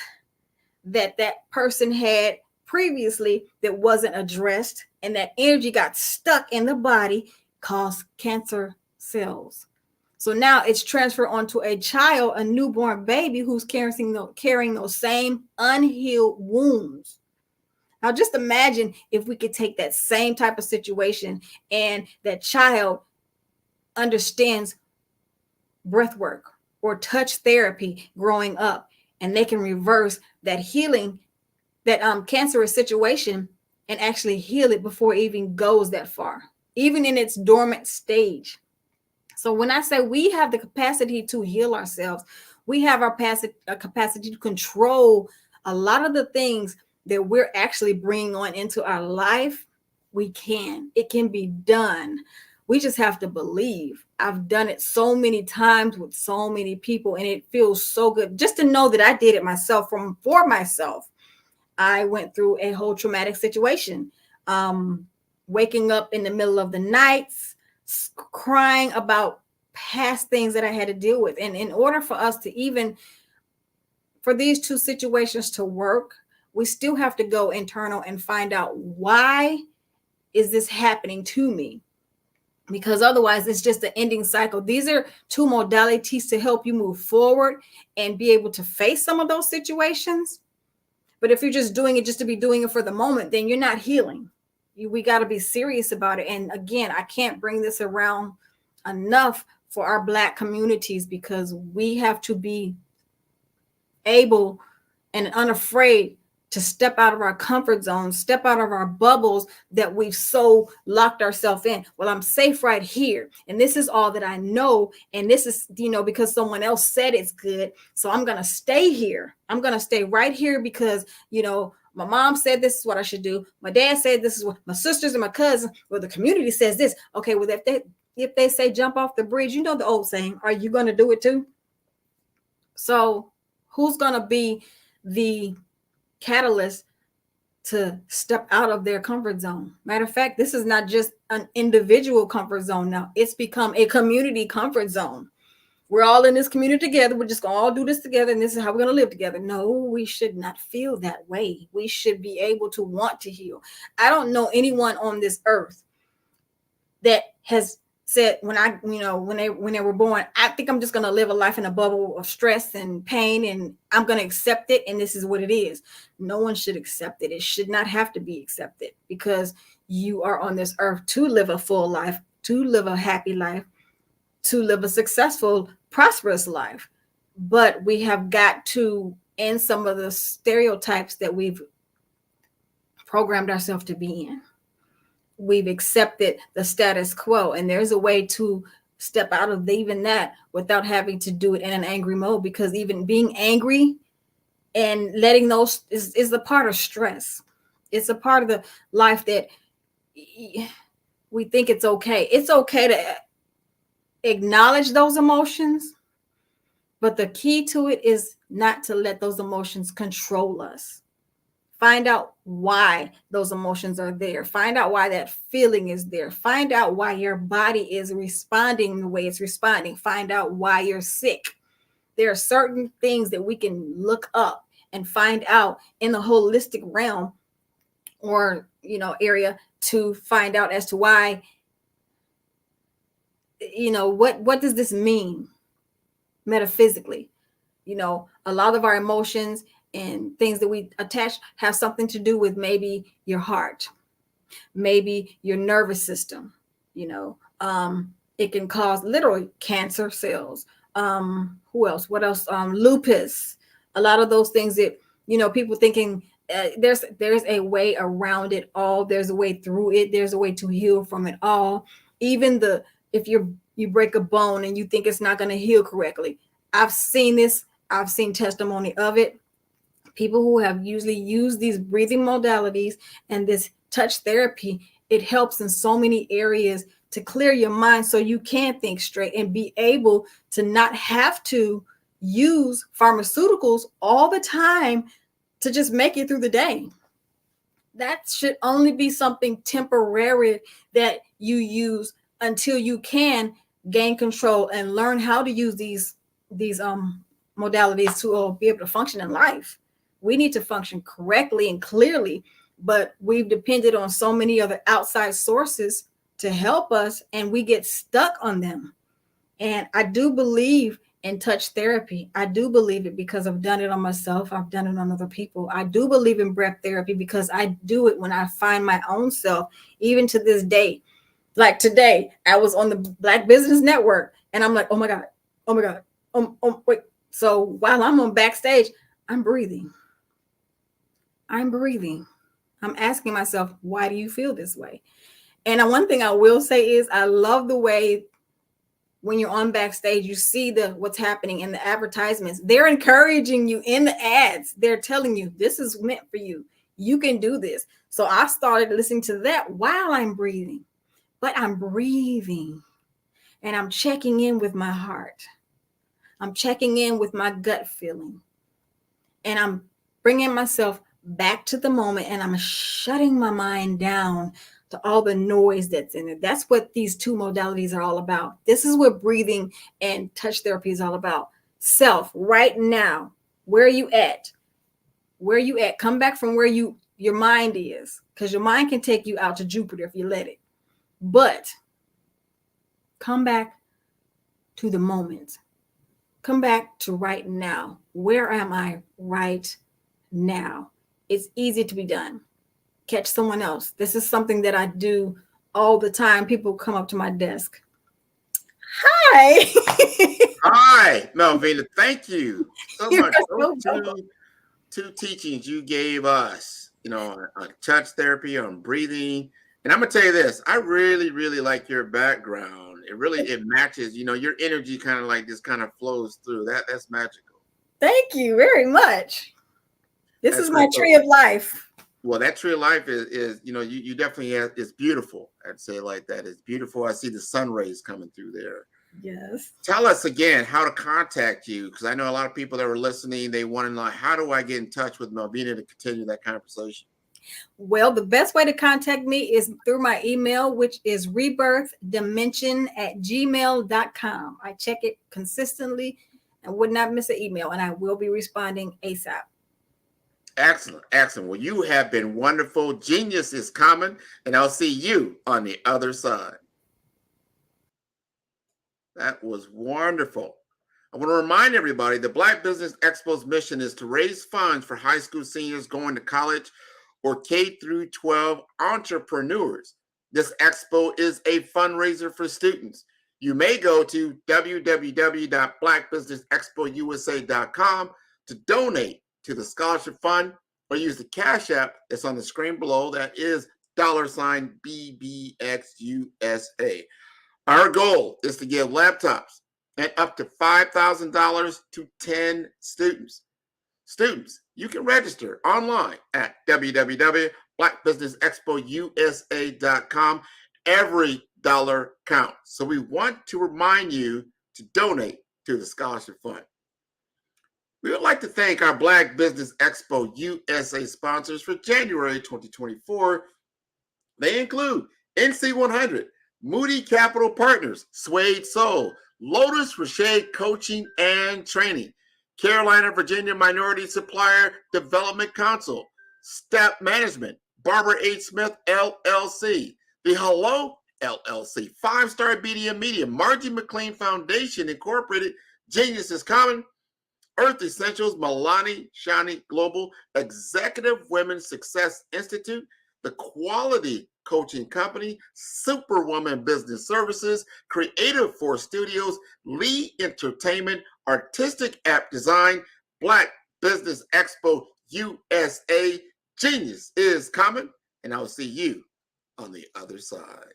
that person had previously that wasn't addressed, and that energy got stuck in the body, caused cancer cells. So now it's transferred onto a child, a newborn baby, who's carrying those same unhealed wounds. Now, just imagine if we could take that same type of situation, and that child understands breath work or touch therapy growing up, and they can reverse that healing, that cancerous situation, and actually heal it before it even goes that far, even in its dormant stage. So when I say we have the capacity to heal ourselves, we have our capacity to control a lot of the things that we're actually bringing on into our life. We can. It can be done. We just have to believe. I've done it so many times with so many people, and it feels so good just to know that I did it myself for myself. I went through a whole traumatic situation, waking up in the middle of the nights, crying about past things that I had to deal with. And in order for us to even, for these two situations to work, we still have to go internal and find out, why is this happening to me? Because otherwise it's just an ending cycle. These are two modalities to help you move forward and be able to face some of those situations. But if you're just doing it just to be doing it for the moment, then you're not healing. We got to be serious about it. And again, I can't bring this around enough for our Black communities, because we have to be able and unafraid to step out of our comfort zones, step out of our bubbles that we've so locked ourselves in. Well, I'm safe right here, and this is all that I know, and this is, because someone else said it's good, so I'm going to stay here. I'm going to stay right here because, my mom said this is what I should do. My dad said this is what, my sisters and my cousins, well, the community says this. Okay, well, if they say jump off the bridge, the old saying, are you going to do it too? So who's going to be the catalyst to step out of their comfort zone? Matter of fact, this is not just an individual comfort zone now. It's become a community comfort zone. We're all in this community together. We're just going to all do this together, and this is how we're going to live together. No, we should not feel that way. We should be able to want to heal. I don't know anyone on this earth that has said when they were born, I think I'm just going to live a life in a bubble of stress and pain, and I'm going to accept it, and this is what it is. No one should accept it. It should not have to be accepted, because you are on this earth to live a full life, to live a happy life, to live a successful, prosperous life. But we have got to end some of the stereotypes that we've programmed ourselves to be in. We've accepted the status quo, and there's a way to step out of even that without having to do it in an angry mode, because even being angry and letting those is a part of stress. It's a part of the life that we think it's okay. It's okay to acknowledge those emotions, but the key to it is not to let those emotions control us. Find out why those emotions are there. Find out why that feeling is there. Find out why your body is responding the way it's responding. Find out why you're sick. There are certain things that we can look up and find out in the holistic realm or, area to find out as to why, what does this mean metaphysically? A lot of our emotions and things that we attach have something to do with maybe your heart, maybe your nervous system. It can cause literally cancer cells. Who else? What else? Lupus. A lot of those things that, people thinking there's a way around it all. There's a way through it. There's a way to heal from it all. Even if you break a bone and you think it's not going to heal correctly. I've seen this. I've seen testimony of it. People who have usually used these breathing modalities and this touch therapy, it helps in so many areas to clear your mind so you can think straight and be able to not have to use pharmaceuticals all the time to just make it through the day. that should only be something temporary that you use until you can gain control and learn how to use these modalities to be able to function in life. We need to function correctly and clearly, but we've depended on so many other outside sources to help us, and we get stuck on them. And I do believe in touch therapy. I do believe it because I've done it on myself. I've done it on other people. I do believe in breath therapy because I do it when I find my own self, even to this day. Like today, I was on the Black Business Network and I'm like, oh my God, wait. So while I'm on backstage, I'm breathing. I'm asking myself, why do you feel this way? And one thing I will say is I love the way when you're on backstage, you see what's happening in the advertisements. They're encouraging you in the ads. They're telling you this is meant for you. You can do this. So I started listening to that while I'm breathing. But I'm breathing and I'm checking in with my heart. I'm checking in with my gut feeling. And I'm bringing myself back to the moment and I'm shutting my mind down to all the noise that's in it. That's what these two modalities are all about. This is what breathing and touch therapy is all about. Self, right now, where are you at? Where are you at? Come back from where your mind is, because your mind can take you out to Jupiter if you let it. But come back to the moment. Come back to right now. Where am I right now? It's easy to be done. Catch someone else. This is something that I do all the time. People come up to my desk. Hi. Hi, Melvina. Thank you so much. Those two teachings you gave us, on touch therapy, on breathing. And I'm going to tell you this. I really, really like your background. It matches, your energy kind of like just kind of flows through. That's magical. Thank you very much. This is my tree of life. Well, that tree of life is you definitely it's beautiful. I'd say it like that. It's beautiful. I see the sun rays coming through there. Yes. Tell us again how to contact you, because I know a lot of people that were listening, they want to know, how do I get in touch with Melvina to continue that conversation? Well, the best way to contact me is through my email, which is rebirthdimension@gmail.com. I check it consistently and would not miss an email, and I will be responding ASAP. Excellent. Well, you have been wonderful. Genius is coming, and I'll see you on the other side. That was wonderful. I want to remind everybody the Black Business Expo's mission is to raise funds for high school seniors going to college or K through 12 entrepreneurs. This expo is a fundraiser for students. You may go to www.blackbusinessexpousa.com to donate to the scholarship fund, or use the Cash App that's on the screen below. That is $BBXUSA. Our goal is to give laptops and up to $5,000 to 10 students. Students, you can register online at www.blackbusinessexpousa.com. Every dollar counts. So we want to remind you to donate to the scholarship fund. We would like to thank our Black Business Expo USA sponsors for January 2024. They include NC100, Moody Capital Partners, Suede Soul, Lotus Rocher Coaching and Training, Carolina, Virginia Minority Supplier Development Council, Step Management, Barbara H. Smith, LLC, The Hello LLC, 5-Star BDM Media, Margie McLean Foundation Incorporated, Genius is Common, Earth Essentials, Milani Shani Global, Executive Women's Success Institute, The Quality Coaching Company, Superwoman Business Services, Creative Force Studios, Lee Entertainment, Artistic App Design, Black Business Expo USA. Genius is coming, and I'll see you on the other side.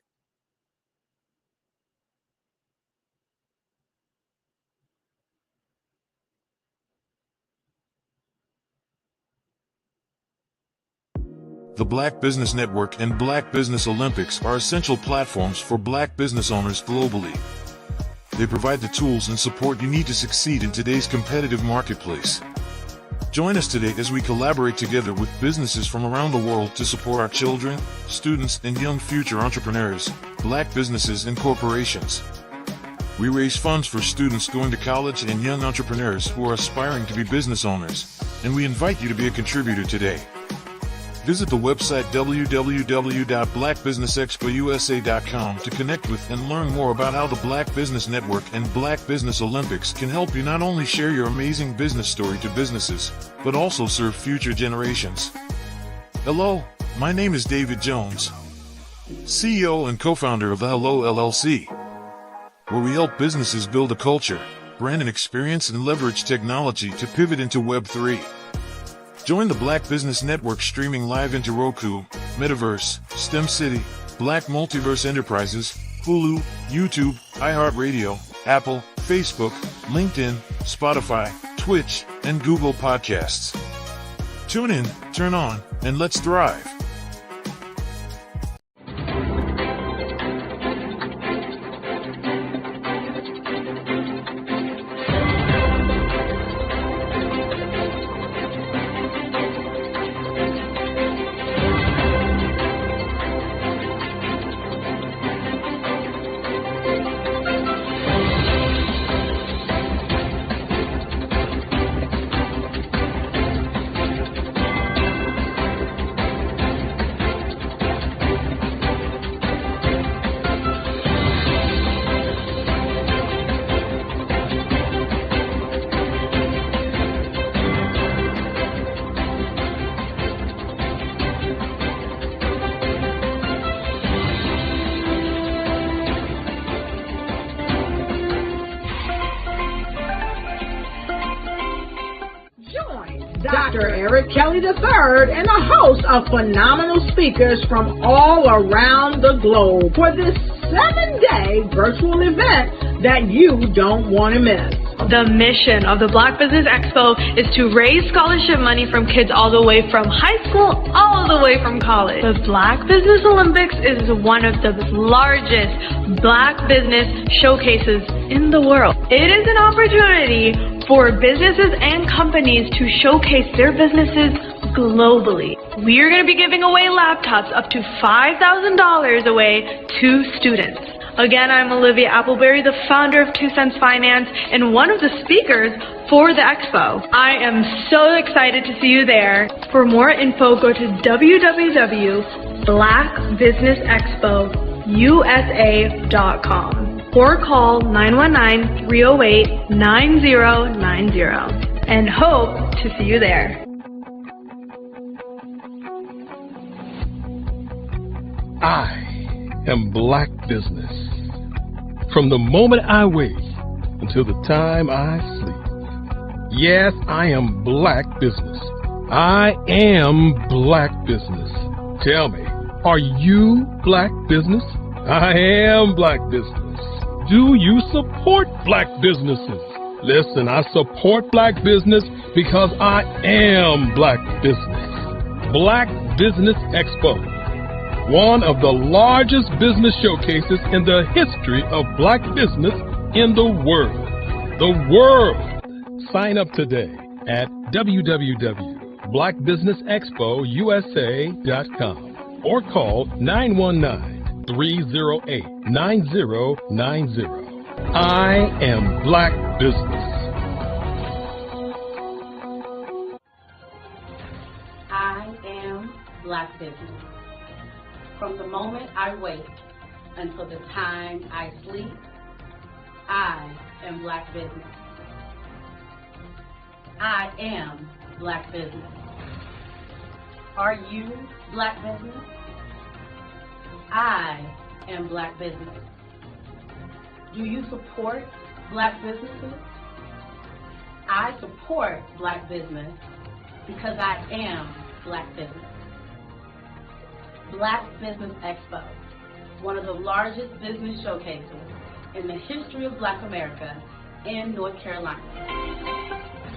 The Black Business Network and Black Business Olympics are essential platforms for Black business owners globally. They provide the tools and support you need to succeed in today's competitive marketplace. Join us today as we collaborate together with businesses from around the world to support our children, students, and young future entrepreneurs, Black businesses, and corporations. We raise funds for students going to college and young entrepreneurs who are aspiring to be business owners, and we invite you to be a contributor today. Visit the website www.blackbusinessexpousa.com to connect with and learn more about how the Black Business Network and Black Business Olympics can help you not only share your amazing business story to businesses, but also serve future generations. Hello, my name is David Jones, CEO and co-founder of the Hello LLC, where we help businesses build a culture, brand and experience, and leverage technology to pivot into Web3. Join the Black Business Network streaming live into Roku, Metaverse, STEM City, Black Multiverse Enterprises, Hulu, YouTube, iHeartRadio, Apple, Facebook, LinkedIn, Spotify, Twitch, and Google Podcasts. Tune in, turn on, and let's thrive. Dr. Eric Kelly III and a host of phenomenal speakers from all around the globe for this 7-day virtual event that you don't want to miss. The mission of the Black Business Expo is to raise scholarship money from kids all the way from high school all the way from college. The Black Business Olympics is one of the largest Black business showcases in the world. It is an opportunity for businesses and companies to showcase their businesses globally. We are going to be giving away laptops up to $5,000 away to students. Again, I'm Olivia Appleberry, the founder of 2 Cents Finance and one of the speakers for the expo. I am so excited to see you there. For more info, go to www.blackbusinessexpousa.com or call 919-308-9090 and hope to see you there. I am Black business. From the moment I wake until the time I sleep. Yes, I am Black business. I am Black business. Tell me, are you Black business? I am Black business. Do you support Black businesses? Listen, I support Black business because I am Black business. Black Business Expo, one of the largest business showcases in the history of Black business in the world. The world! Sign up today at www.blackbusinessexpousa.com or call 919-308-9090. I am Black business. I am Black business. From the moment I wake until the time I sleep, I am Black business. I am Black business. Are you Black business? I am Black business. Do you support Black businesses? I support Black business because I am Black business. Black Business Expo, one of the largest business showcases in the history of Black America in North Carolina.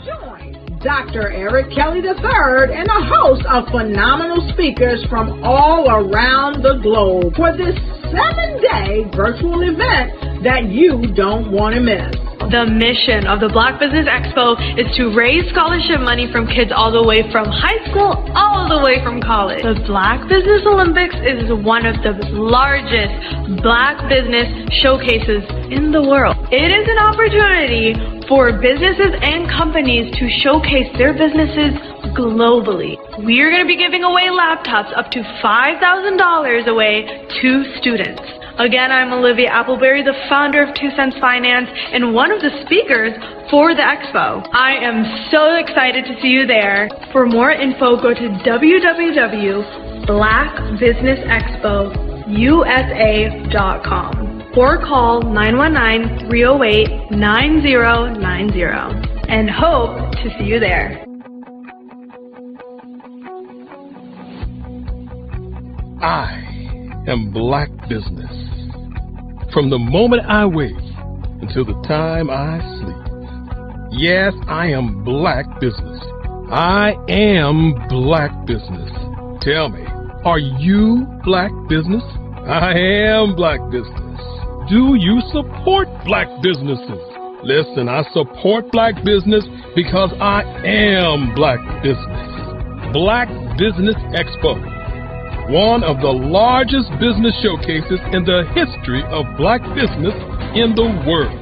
Join Dr. Eric Kelly III and a host of phenomenal speakers from all around the globe for this 7-day virtual event that you don't want to miss. The mission of the Black Business Expo is to raise scholarship money from kids all the way from high school, all the way from college. The Black Business Olympics is one of the largest Black business showcases in the world. It is an opportunity for businesses and companies to showcase their businesses globally. We are going to be giving away laptops up to $5,000 away to students. Again, I'm Olivia Appleberry, the founder of 2 Cents Finance and one of the speakers for the expo. I am so excited to see you there. For more info, go to www.blackbusinessexpousa.com or call 919-308-9090 and hope to see you there. I am Black business. From the moment I wake until the time I sleep. Yes, I am Black business. I am Black business. Tell me, are you Black business? I am Black business. Do you support Black businesses? Listen, I support Black business because I am Black business. Black Business Expo, one of the largest business showcases in the history of Black business in the world.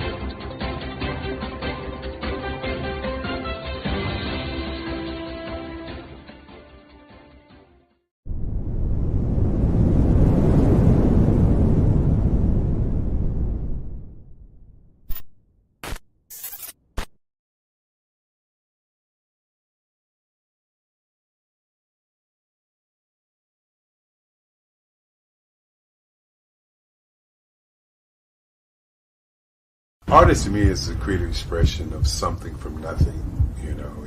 Artist to me is a creative expression of something from nothing. You know,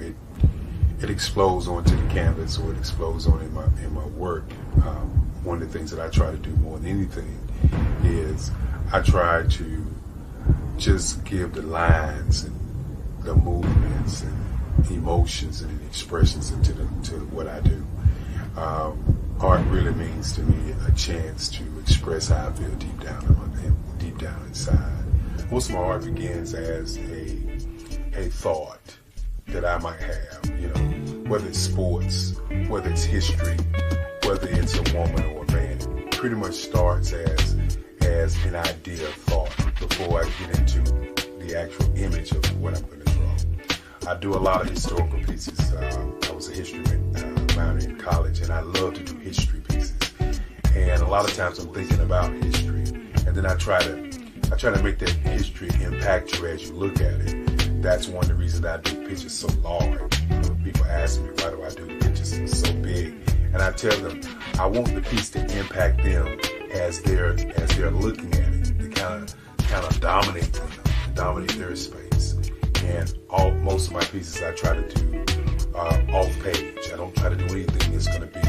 it explodes onto the canvas, or it explodes on in my work. One of the things that I try to do more than anything is I try to just give the lines and the movements and emotions and expressions into what I do. Art really means to me a chance to express how I feel deep down inside. Most of my art begins as a thought that I might have, you know, whether it's sports, whether it's history, whether it's a woman or a man. It pretty much starts as an idea of thought before I get into the actual image of what I'm going to draw. I do a lot of historical pieces. I was a history minor in college, and I love to do history pieces. And a lot of times I'm thinking about history, and then I try to make that history impact you as you look at it. That's one of the reasons I do pictures so large. People ask me, why do I do pictures so big? And I tell them, I want the piece to impact them as they're looking at it, to kind of dominate them, dominate their space. And most of my pieces I try to do off page. I don't try to do anything that's going to be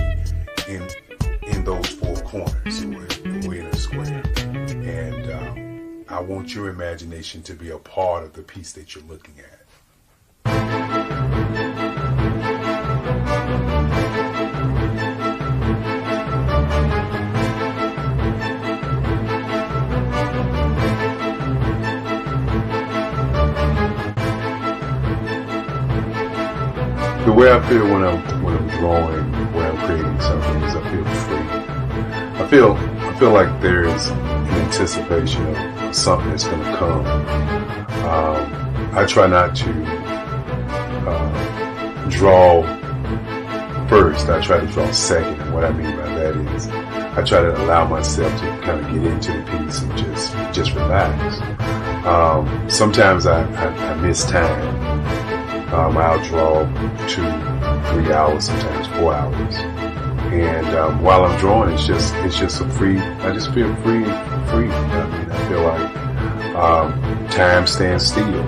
in those four corners or in a square. And I want your imagination to be a part of the piece that you're looking at. The way I feel when I'm drawing, when I'm creating something, is I feel free. I feel like there is an anticipation of something that's going to come. I try not to draw first. I try to draw second. And what I mean by that is I try to allow myself to kind of get into the piece and just relax. Sometimes I miss time. I'll draw 2-3 hours, sometimes 4 hours. And while I'm drawing, it's just a free. I just feel free. I mean, I feel like time stands still.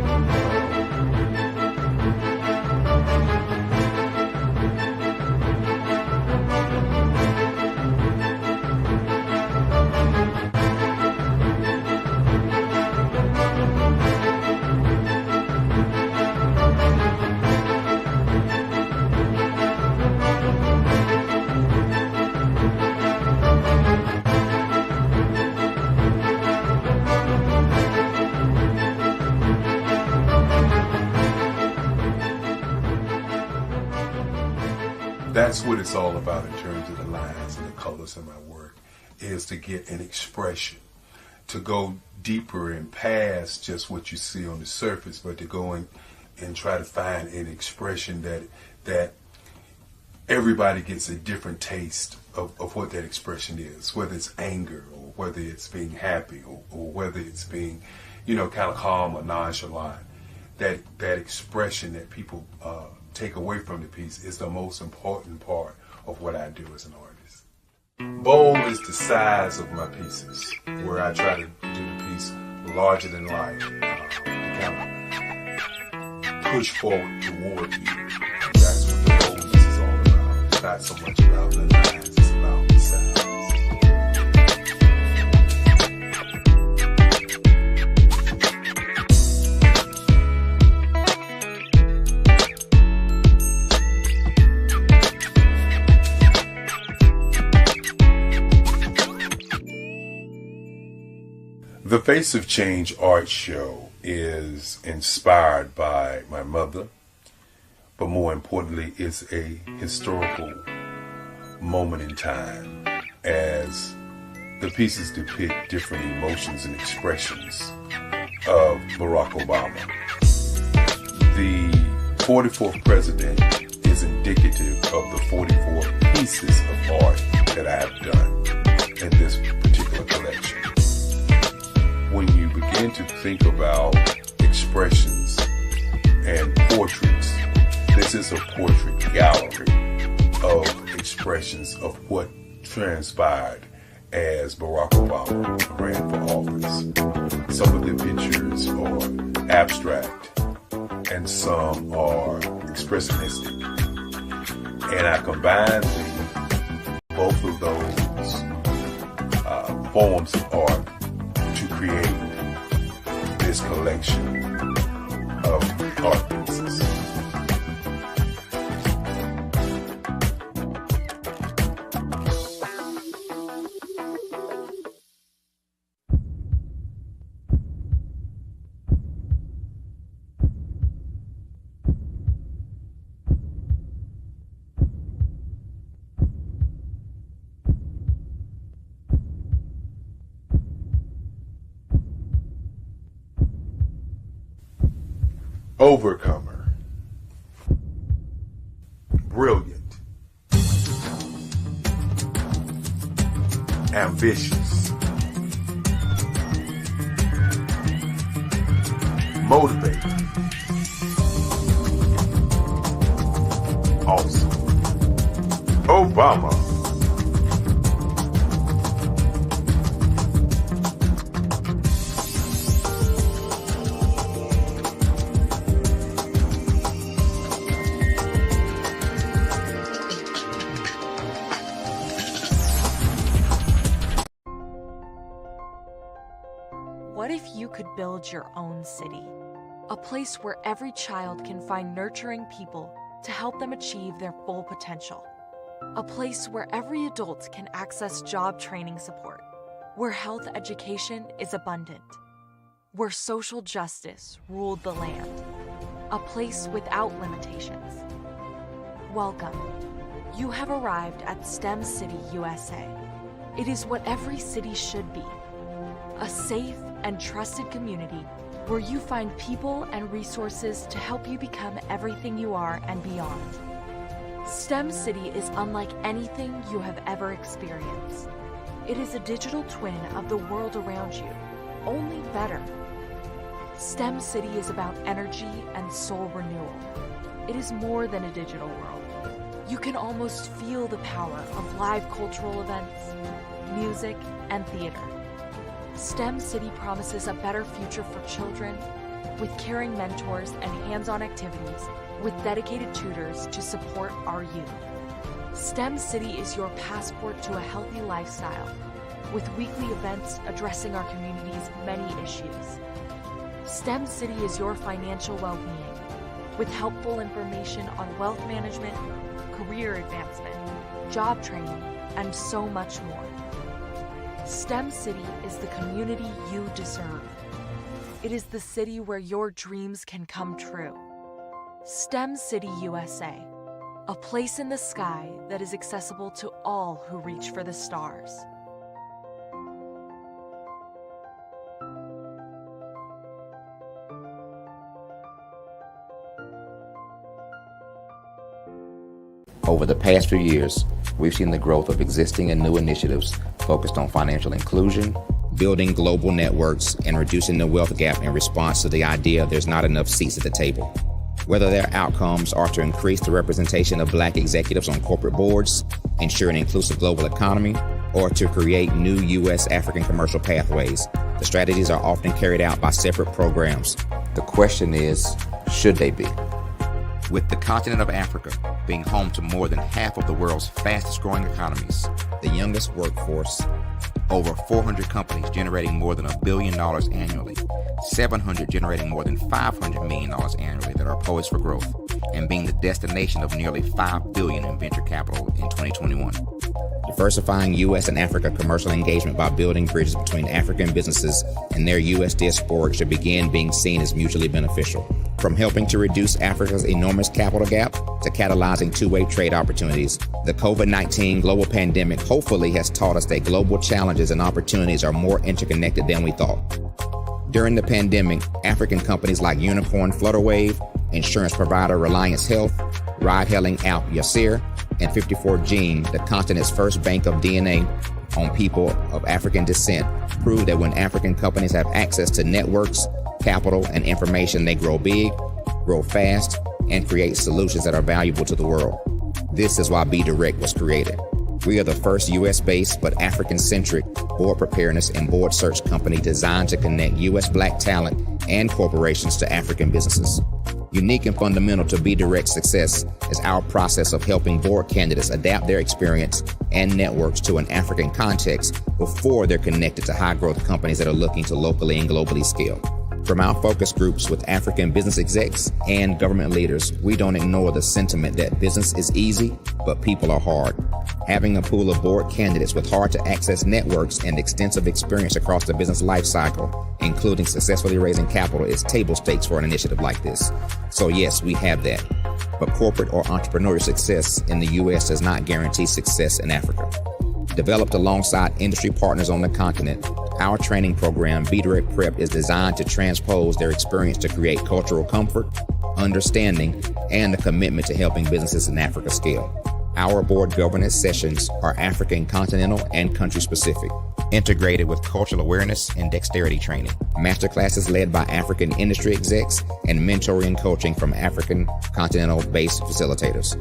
that's what it's all about in terms of the lines and the colors in my work, is to get an expression, to go deeper and past just what you see on the surface, but to go in and try to find an expression that everybody gets a different taste of what that expression is, whether it's anger or whether it's being happy or whether it's being, kind of calm or nonchalant. That expression that people take away from the piece is the most important part of what I do as an artist. Bold is the size of my pieces, where I try to do the piece larger than life, to kind of push forward toward you. That's what the boldness is all about. It's not so much about the lines, it's about the size. The Face of Change art show is inspired by my mother, but more importantly, it's a historical moment in time as the pieces depict different emotions and expressions of Barack Obama. The 44th president is indicative of the 44 pieces of art that I have done in this particular collection. When you begin to think about expressions and portraits, this is a portrait gallery of expressions of what transpired as Barack Obama ran for office. Some of the pictures are abstract and some are expressionistic. And I combine both of those forms of art to create this collection of art pieces. Overcomer, brilliant, ambitious, motivated, awesome. Obama. What if you could build your own city? A place where every child can find nurturing people to help them achieve their full potential. A place where every adult can access job training support. Where health education is abundant. Where social justice ruled the land. A place without limitations. Welcome. You have arrived at STEM City, USA. It is what every city should be. A safe and trusted community where you find people and resources to help you become everything you are and beyond. STEM City is unlike anything you have ever experienced. It is a digital twin of the world around you, only better. STEM City is about energy and soul renewal. It is more than a digital world. You can almost feel the power of live cultural events, music, and theater. STEM City promises a better future for children with caring mentors and hands-on activities with dedicated tutors to support our youth. STEM City is your passport to a healthy lifestyle with weekly events addressing our community's many issues. STEM City is your financial well-being with helpful information on wealth management, career advancement, job training, and so much more. STEM City is the community you deserve. It is the city where your dreams can come true. STEM City USA. a place in the sky that is accessible to all who reach for the stars. Over the past few years, we've seen the growth of existing and new initiatives focused on financial inclusion, building global networks, and reducing the wealth gap in response to the idea there's not enough seats at the table. Whether their outcomes are to increase the representation of Black executives on corporate boards, ensure an inclusive global economy, or to create new U.S.-African commercial pathways, the strategies are often carried out by separate programs. The question is, should they be? With the continent of Africa being home to more than half of the world's fastest growing economies, the youngest workforce, over 400 companies generating more than $1 billion annually, 700 generating more than $500 million annually that are poised for growth, and being the destination of nearly $5 billion in venture capital in 2021. Diversifying U.S. and Africa commercial engagement by building bridges between African businesses and their U.S. diaspora should begin being seen as mutually beneficial. From helping to reduce Africa's enormous capital gap to catalyzing two-way trade opportunities, the COVID-19 global pandemic hopefully has taught us that global challenges and opportunities are more interconnected than we thought. During the pandemic, African companies like Unicorn Flutterwave, insurance provider Reliance Health, ride-hailing app Yasir, and 54Gene, the continent's first bank of DNA on people of African descent, proved that when African companies have access to networks, capital, and information, they grow big, grow fast, and create solutions that are valuable to the world. This is why Be Direct was created. We are the first U.S.-based but African-centric board preparedness and board search company designed to connect U.S. Black talent and corporations to African businesses. Unique and fundamental to Be Direct's success is our process of helping board candidates adapt their experience and networks to an African context before they're connected to high-growth companies that are looking to locally and globally scale. From our focus groups with African business execs and government leaders, we don't ignore the sentiment that business is easy, but people are hard. Having a pool of board candidates with hard-to-access networks and extensive experience across the business lifecycle, including successfully raising capital, is table stakes for an initiative like this. So yes, we have that. But corporate or entrepreneurial success in the U.S. does not guarantee success in Africa. Developed alongside industry partners on the continent, our training program, Be Direct Prep, is designed to transpose their experience to create cultural comfort, understanding, and a commitment to helping businesses in Africa scale. Our board governance sessions are African, continental, and country-specific, integrated with cultural awareness and dexterity training, masterclasses led by African industry execs, and mentoring and coaching from African continental-based facilitators.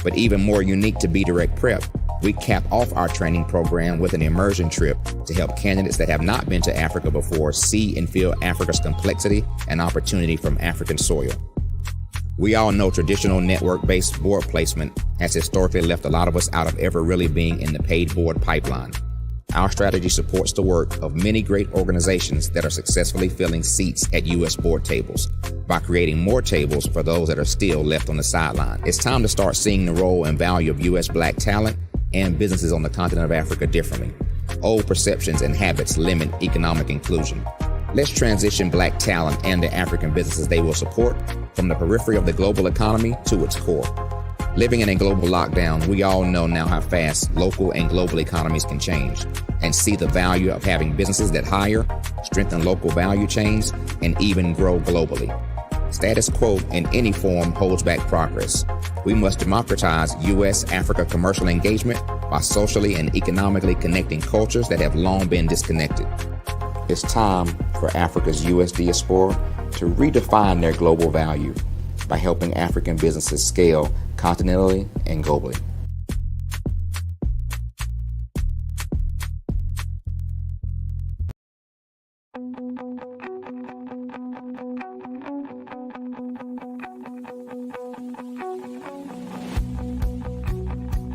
But even more unique to Be Direct Prep, we cap off our training program with an immersion trip to help candidates that have not been to Africa before see and feel Africa's complexity and opportunity from African soil. We all know traditional network-based board placement has historically left a lot of us out of ever really being in the paid board pipeline. Our strategy supports the work of many great organizations that are successfully filling seats at U.S. board tables by creating more tables for those that are still left on the sideline. It's time to start seeing the role and value of U.S. Black talent and businesses on the continent of Africa differently. Old perceptions and habits limit economic inclusion. Let's transition Black talent and the African businesses they will support from the periphery of the global economy to its core. Living in a global lockdown, we all know now how fast local and global economies can change, and see the value of having businesses that hire, strengthen local value chains, and even grow globally. Status quo in any form holds back progress. We must democratize U.S.-Africa commercial engagement by socially and economically connecting cultures that have long been disconnected. It's time for Africa's U.S. diaspora to redefine their global value by helping African businesses scale continentally and globally.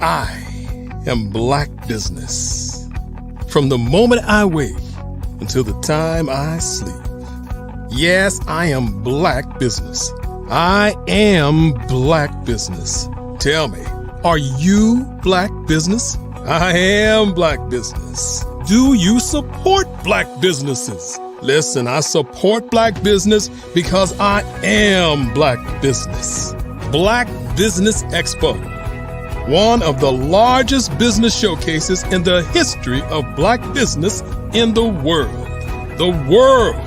I am Black business. From the moment I wake until the time I sleep. Yes, I am Black business. I am Black business. Tell me, are you Black business? I am Black business. Do you support Black businesses? Listen, I support Black business because I am Black business. Black Business Expo, one of the largest business showcases in the history of Black business in the world. The world!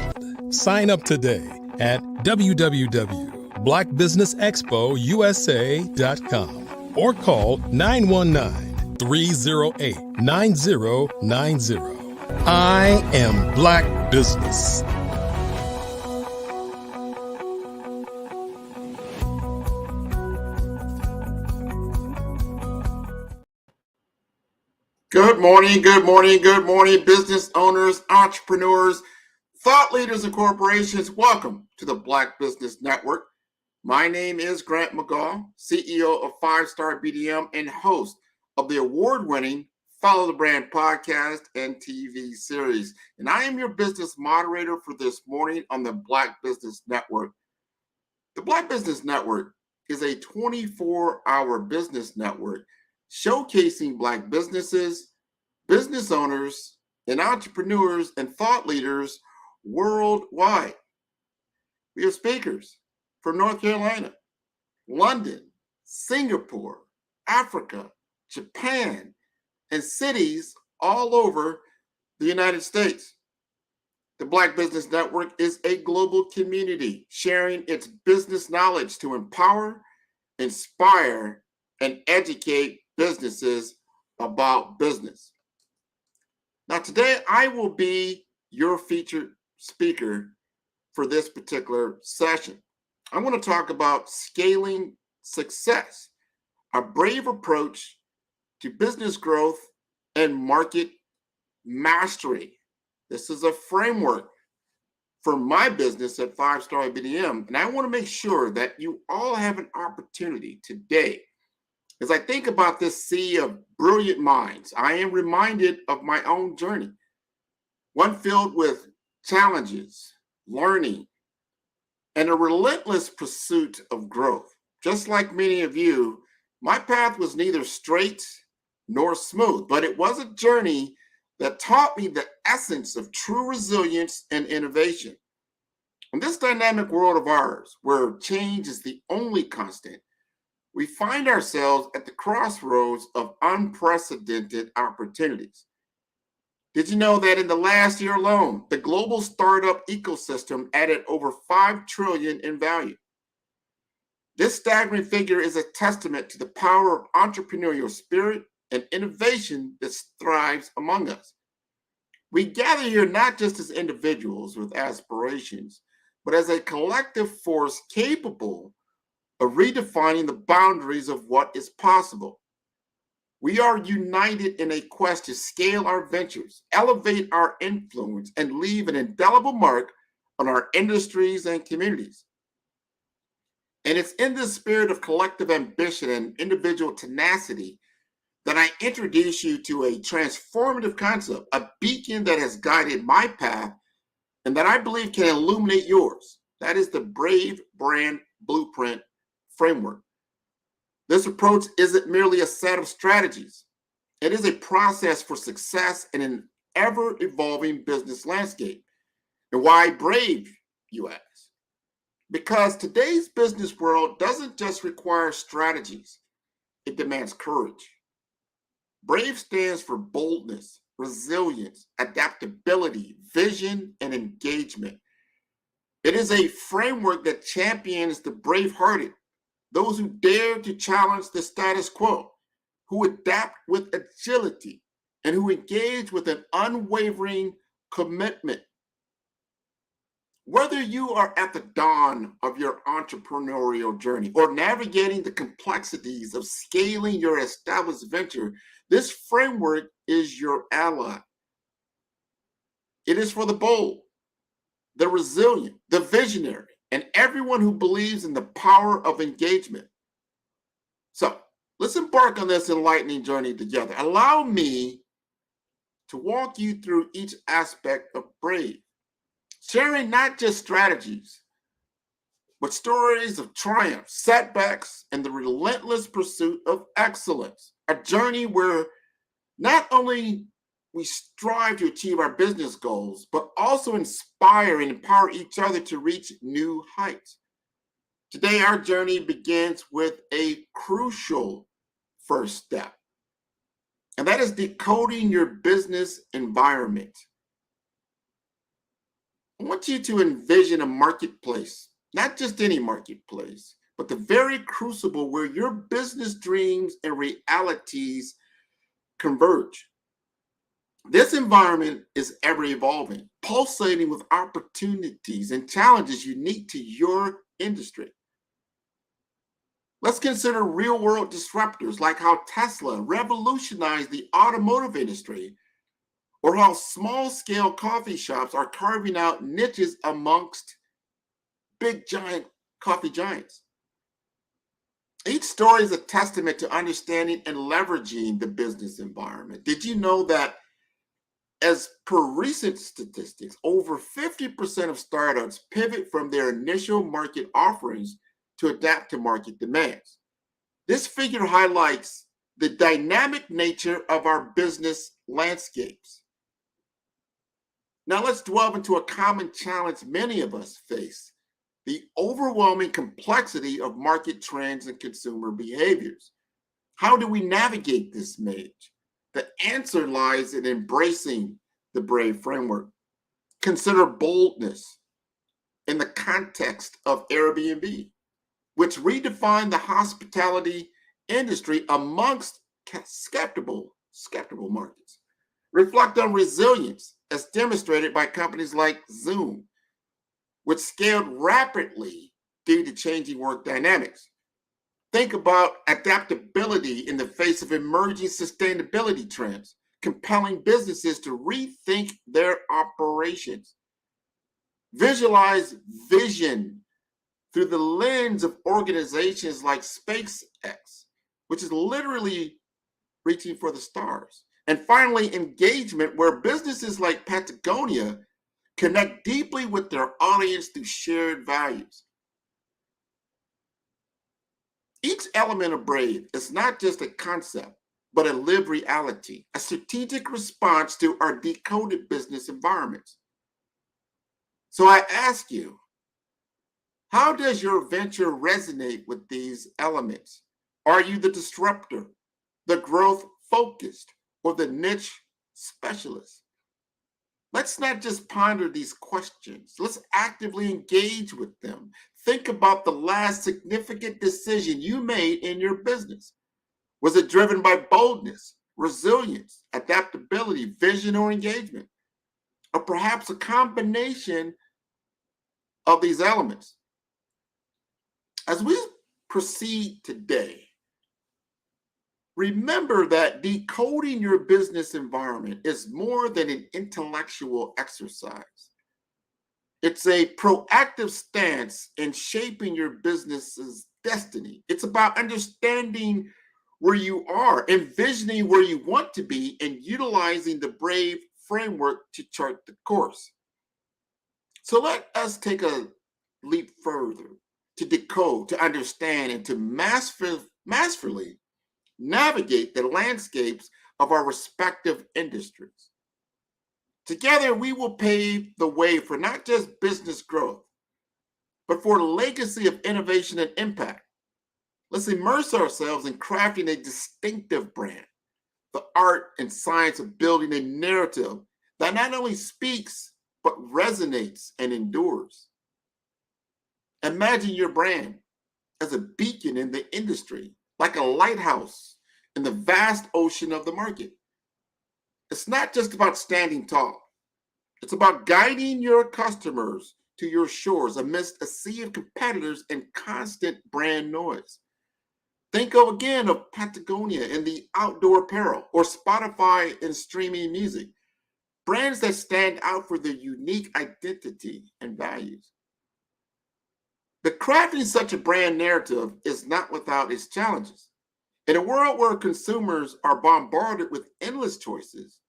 Sign up today at www.blackbusinessexpousa.com or call 919-308-9090. I am Black Business. Good morning, good morning, good morning, business owners, entrepreneurs, thought leaders, and corporations. Welcome to the Black Business Network. My name is Grant McGaw, CEO of 5-Star BDM and host of the award-winning Follow the Brand podcast and TV series. And I am your business moderator for this morning on the Black Business Network. The Black Business Network is a 24-hour business network showcasing Black businesses, business owners, and entrepreneurs and thought leaders worldwide. We have speakers from North Carolina, London, Singapore, Africa, Japan, and cities all over the United States. The Black Business Network is a global community sharing its business knowledge to empower, inspire, and educate businesses about business. Now, today I will be your featured speaker for this particular session. I want to talk about scaling success, a brave approach to business growth and market mastery. This is a framework for my business at 5-Star BDM, and I want to make sure that you all have an opportunity today. As I think about this sea of brilliant minds, I am reminded of my own journey, one filled with challenges, learning, and a relentless pursuit of growth. Just like many of you, my path was neither straight nor smooth, but it was a journey that taught me the essence of true resilience and innovation. In this dynamic world of ours, where change is the only constant, we find ourselves at the crossroads of unprecedented opportunities. Did you know that in the last year alone, the global startup ecosystem added over $5 trillion in value? This staggering figure is a testament to the power of entrepreneurial spirit and innovation that thrives among us. We gather here not just as individuals with aspirations, but as a collective force capable of redefining the boundaries of what is possible. We are united in a quest to scale our ventures, elevate our influence, and leave an indelible mark on our industries and communities. And it's in this spirit of collective ambition and individual tenacity that I introduce you to a transformative concept, a beacon that has guided my path and that I believe can illuminate yours. That is the Brave Brand Blueprint framework. This approach isn't merely a set of strategies. It is a process for success in an ever-evolving business landscape. And why brave, you ask? Because today's business world doesn't just require strategies, it demands courage. Brave stands for boldness, resilience, adaptability, vision, and engagement. It is a framework that champions the brave-hearted, those who dare to challenge the status quo, who adapt with agility, and who engage with an unwavering commitment. Whether you are at the dawn of your entrepreneurial journey or navigating the complexities of scaling your established venture, this framework is your ally. It is for the bold, the resilient, the visionary, and everyone who believes in the power of engagement. So let's embark on this enlightening journey together. Allow me to walk you through each aspect of Brave, sharing not just strategies, but stories of triumph, setbacks, and the relentless pursuit of excellence. A journey where not only we strive to achieve our business goals, but also inspire and empower each other to reach new heights. Today, our journey begins with a crucial first step, and that is decoding your business environment. I want you to envision a marketplace, not just any marketplace, but the very crucible where your business dreams and realities converge. This environment is ever evolving, pulsating with opportunities and challenges unique to your industry. Let's consider real-world disruptors like how Tesla revolutionized the automotive industry, or how small-scale coffee shops are carving out niches amongst big, giant coffee giants. Each story is a testament to understanding and leveraging the business environment. Did you know that, as per recent statistics, over 50% of startups pivot from their initial market offerings to adapt to market demands? This figure highlights the dynamic nature of our business landscapes. Now let's delve into a common challenge many of us face: the overwhelming complexity of market trends and consumer behaviors. How do we navigate this maze? The answer lies in embracing the BRAVE framework. Consider boldness in the context of Airbnb, which redefined the hospitality industry amongst skeptical markets. Reflect on resilience, as demonstrated by companies like Zoom, which scaled rapidly due to changing work dynamics. Think about adaptability in the face of emerging sustainability trends, compelling businesses to rethink their operations. Visualize vision through the lens of organizations like SpaceX, which is literally reaching for the stars. And finally, engagement, where businesses like Patagonia connect deeply with their audience through shared values. Each element of BRAVE is not just a concept, but a lived reality, a strategic response to our decoded business environments. So I ask you, how does your venture resonate with these elements? Are you the disruptor, the growth focused, or the niche specialist? Let's not just ponder these questions. Let's actively engage with them. Think about the last significant decision you made in your business. Was it driven by boldness, resilience, adaptability, vision, or engagement? Or perhaps a combination of these elements? As we proceed today, remember that decoding your business environment is more than an intellectual exercise. It's a proactive stance in shaping your business's destiny. It's about understanding where you are, envisioning where you want to be, and utilizing the BRAVE framework to chart the course. So let us take a leap further to decode, to understand, and to masterfully navigate the landscapes of our respective industries. Together, we will pave the way for not just business growth, but for a legacy of innovation and impact. Let's immerse ourselves in crafting a distinctive brand, the art and science of building a narrative that not only speaks, but resonates and endures. Imagine your brand as a beacon in the industry, like a lighthouse in the vast ocean of the market. It's not just about standing tall. It's about guiding your customers to your shores amidst a sea of competitors and constant brand noise. Think again of Patagonia in the outdoor apparel, or Spotify in streaming music. Brands that stand out for their unique identity and values. The crafting such a brand narrative is not without its challenges. In a world where consumers are bombarded with endless choices,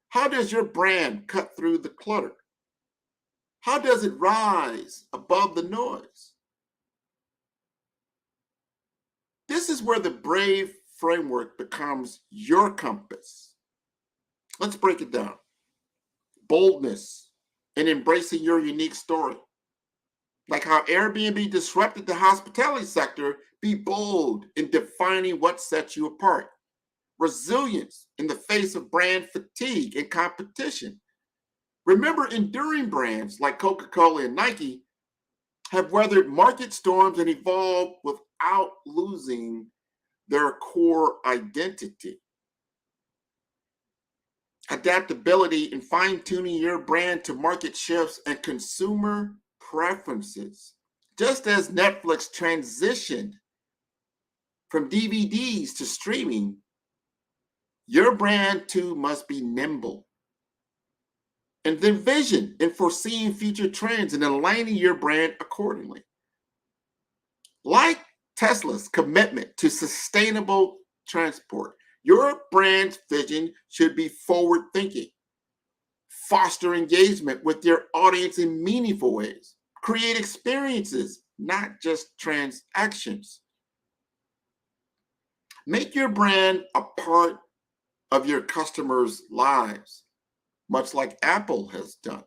how does your brand cut through the clutter? How does it rise above the noise? This is where the BRAVE framework becomes your compass. Let's break it down. Boldness in embracing your unique story. Like how Airbnb disrupted the hospitality sector, be bold in defining what sets you apart. Resilience in the face of brand fatigue and competition. Remember, enduring brands like Coca-Cola and Nike have weathered market storms and evolved without losing their core identity. Adaptability in fine-tuning your brand to market shifts and consumer preferences. Just as Netflix transitioned from DVDs to streaming, your brand too must be nimble. And then vision in foreseeing future trends and aligning your brand accordingly. Like Tesla's commitment to sustainable transport, your brand's vision should be forward-thinking. Foster engagement with your audience in meaningful ways. Create experiences, not just transactions. Make your brand a part of your customers' lives, much like Apple has done.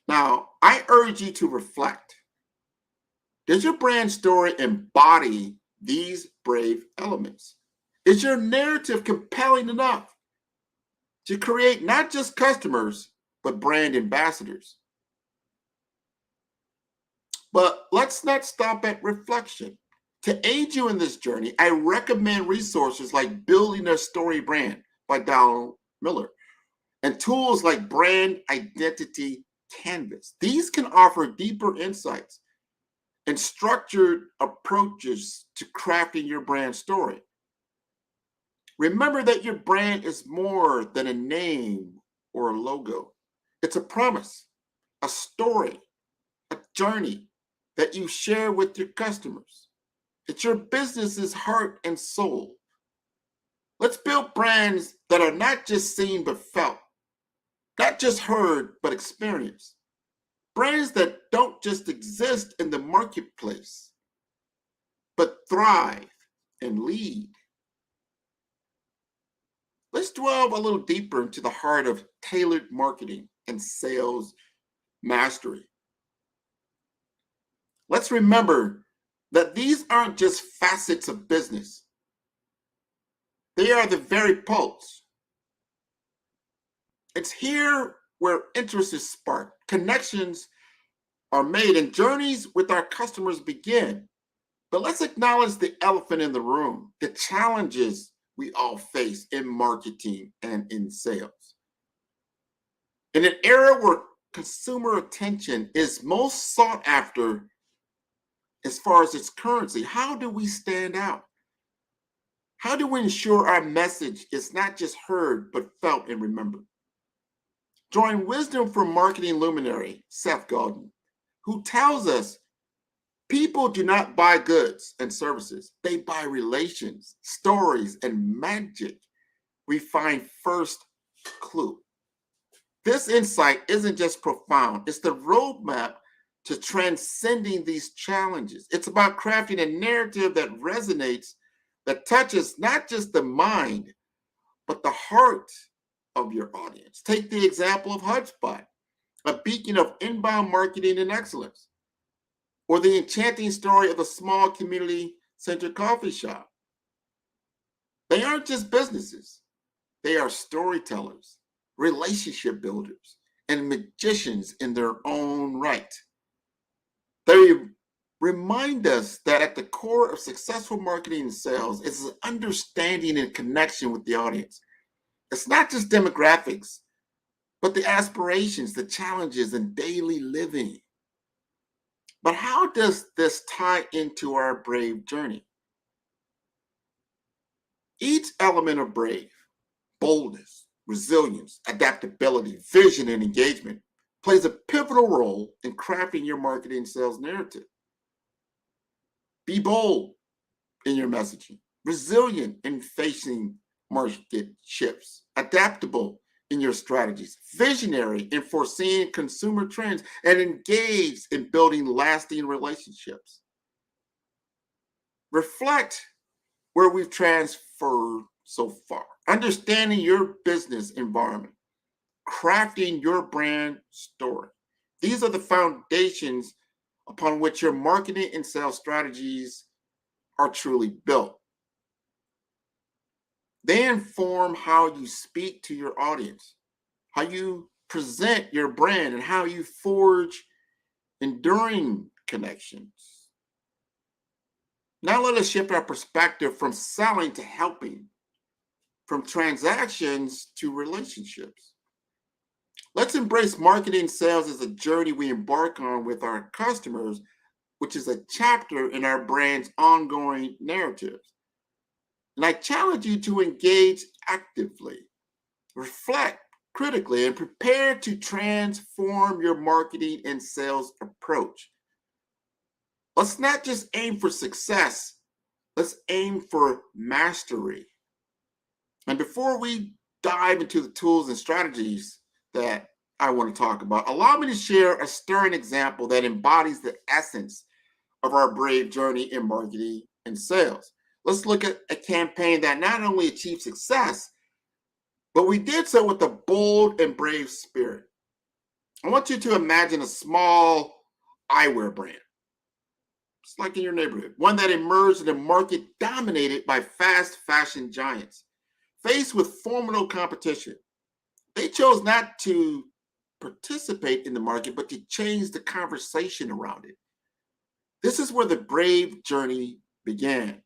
Now, I urge you to reflect. Does your brand story embody these brave elements? Is your narrative compelling enough to create not just customers, but brand ambassadors? But let's not stop at reflection. To aid you in this journey, I recommend resources like Building a Story Brand by Donald Miller and tools like Brand Identity Canvas. These can offer deeper insights and structured approaches to crafting your brand story. Remember that your brand is more than a name or a logo. It's a promise, a story, a journey that you share with your customers. It's your business's heart and soul. Let's build brands that are not just seen but felt, not just heard but experienced. Brands that don't just exist in the marketplace, but thrive and lead. Let's delve a little deeper into the heart of tailored marketing and sales mastery. Let's remember that these aren't just facets of business. They are the very pulse. It's here where interest is sparked, connections are made, and journeys with our customers begin. But let's acknowledge the elephant in the room, the challenges we all face in marketing and in sales. In an era where consumer attention is most sought after as far as its currency, how do we stand out? How do we ensure our message is not just heard, but felt and remembered? Drawing wisdom from marketing luminary Seth Godin, who tells us people do not buy goods and services. They buy relations, stories, and magic. We find first clue. This insight isn't just profound. It's the roadmap to transcending these challenges. It's about crafting a narrative that resonates, that touches not just the mind, but the heart of your audience. Take the example of HubSpot, a beacon of inbound marketing and excellence, or the enchanting story of a small community-centered coffee shop. They aren't just businesses. They are storytellers, relationship builders, and magicians in their own right. They remind us that at the core of successful marketing and sales is understanding and connection with the audience. It's not just demographics, but the aspirations, the challenges, and daily living. But how does this tie into our Brave journey? Each element of Brave, boldness, resilience, adaptability, vision, and engagement, plays a pivotal role in crafting your marketing and sales narrative. Be bold in your messaging, resilient in facing market shifts, adaptable in your strategies, visionary in foreseeing consumer trends, and engaged in building lasting relationships. Reflect where we've transferred so far, understanding your business environment, crafting your brand story, These are the foundations upon which your marketing and sales strategies are truly built. They inform how you speak to your audience, how you present your brand, and how you forge enduring connections. Now let us shift our perspective from selling to helping, from transactions to relationships. Let's embrace marketing and sales as a journey we embark on with our customers, which is a chapter in our brand's ongoing narratives. And I challenge you to engage actively, reflect critically, and prepare to transform your marketing and sales approach. Let's not just aim for success, let's aim for mastery. And before we dive into the tools and strategies that I want to talk about, allow me to share a stirring example that embodies the essence of our brave journey in marketing and sales. Let's look at a campaign that not only achieved success, but we did so with a bold and brave spirit. I want you to imagine a small eyewear brand. It's like in your neighborhood, one that emerged in a market dominated by fast fashion giants. Faced with formidable competition, they chose not to participate in the market, but to change the conversation around it. This is where the brave journey began.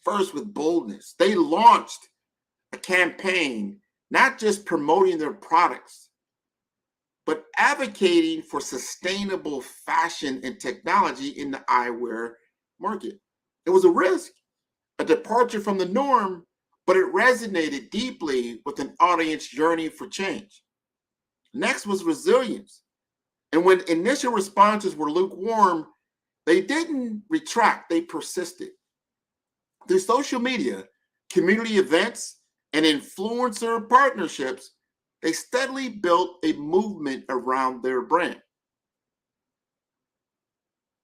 First, with boldness. They launched a campaign, not just promoting their products, but advocating for sustainable fashion and technology in the eyewear market. It was a risk, a departure from the norm, but it resonated deeply with an audience yearning for change. Next was resilience. And when initial responses were lukewarm, they didn't retract, they persisted. Through social media, community events, and influencer partnerships, they steadily built a movement around their brand.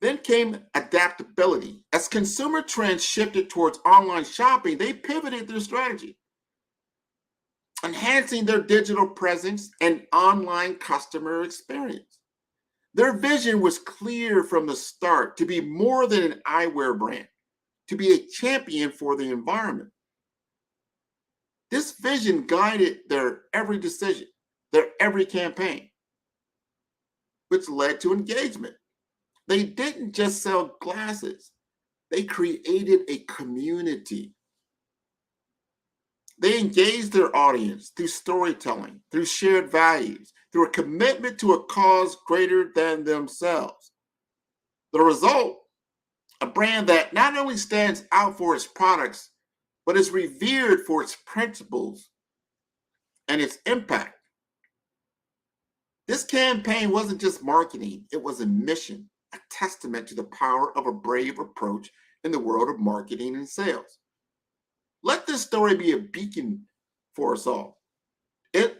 Then came adaptability. As consumer trends shifted towards online shopping, they pivoted their strategy, enhancing their digital presence and online customer experience. Their vision was clear from the start: to be more than an eyewear brand, to be a champion for the environment. This vision guided their every decision, their every campaign, which led to engagement. They didn't just sell glasses, they created a community. They engaged their audience through storytelling, through shared values, through a commitment to a cause greater than themselves. The result, a brand that not only stands out for its products, but is revered for its principles and its impact. This campaign wasn't just marketing, it was a mission, a testament to the power of a brave approach in the world of marketing and sales. Let this story be a beacon for us all. It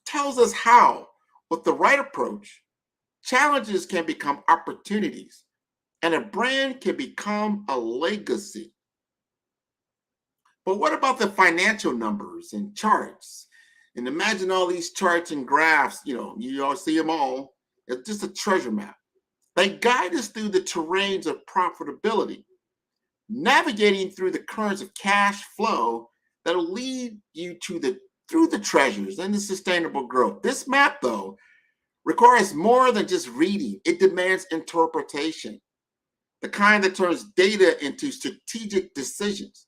tells us how, with the right approach, challenges can become opportunities, and a brand can become a legacy. But what about the financial numbers and charts? And imagine all these charts and graphs, you all see them all. It's just a treasure map. They guide us through the terrains of profitability, navigating through the currents of cash flow that'll lead you through the treasures and the sustainable growth. This map, though, requires more than just reading. It demands interpretation, the kind that turns data into strategic decisions.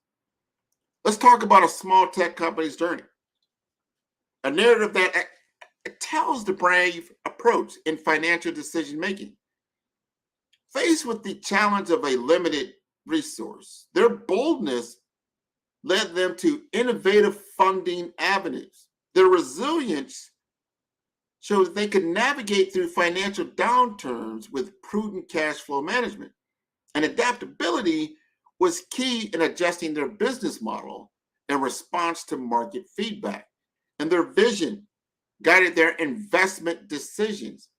Let's talk about a small tech company's journey. A narrative that tells the brave approach in financial decision making. Faced with the challenge of a limited resource, their boldness led them to innovative funding avenues. Their resilience showed that they could navigate through financial downturns with prudent cash flow management. And adaptability was key in adjusting their business model in response to market feedback. And their vision guided their investment decisions,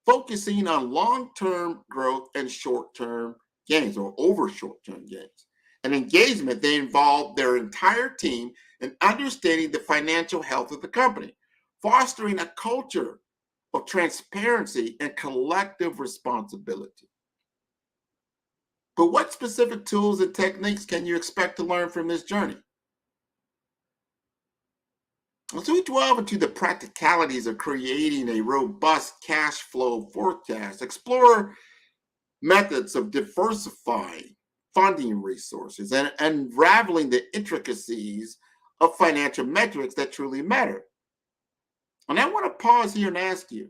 focusing on long-term growth and short-term gains, or over short-term gains. And engagement, they involved their entire team in understanding the financial health of the company, fostering a culture of transparency and collective responsibility. But what specific tools and techniques can you expect to learn from this journey? As we delve into the practicalities of creating a robust cash flow forecast, explore methods of diversifying funding resources and unraveling the intricacies of financial metrics that truly matter. And I want to pause here and ask you,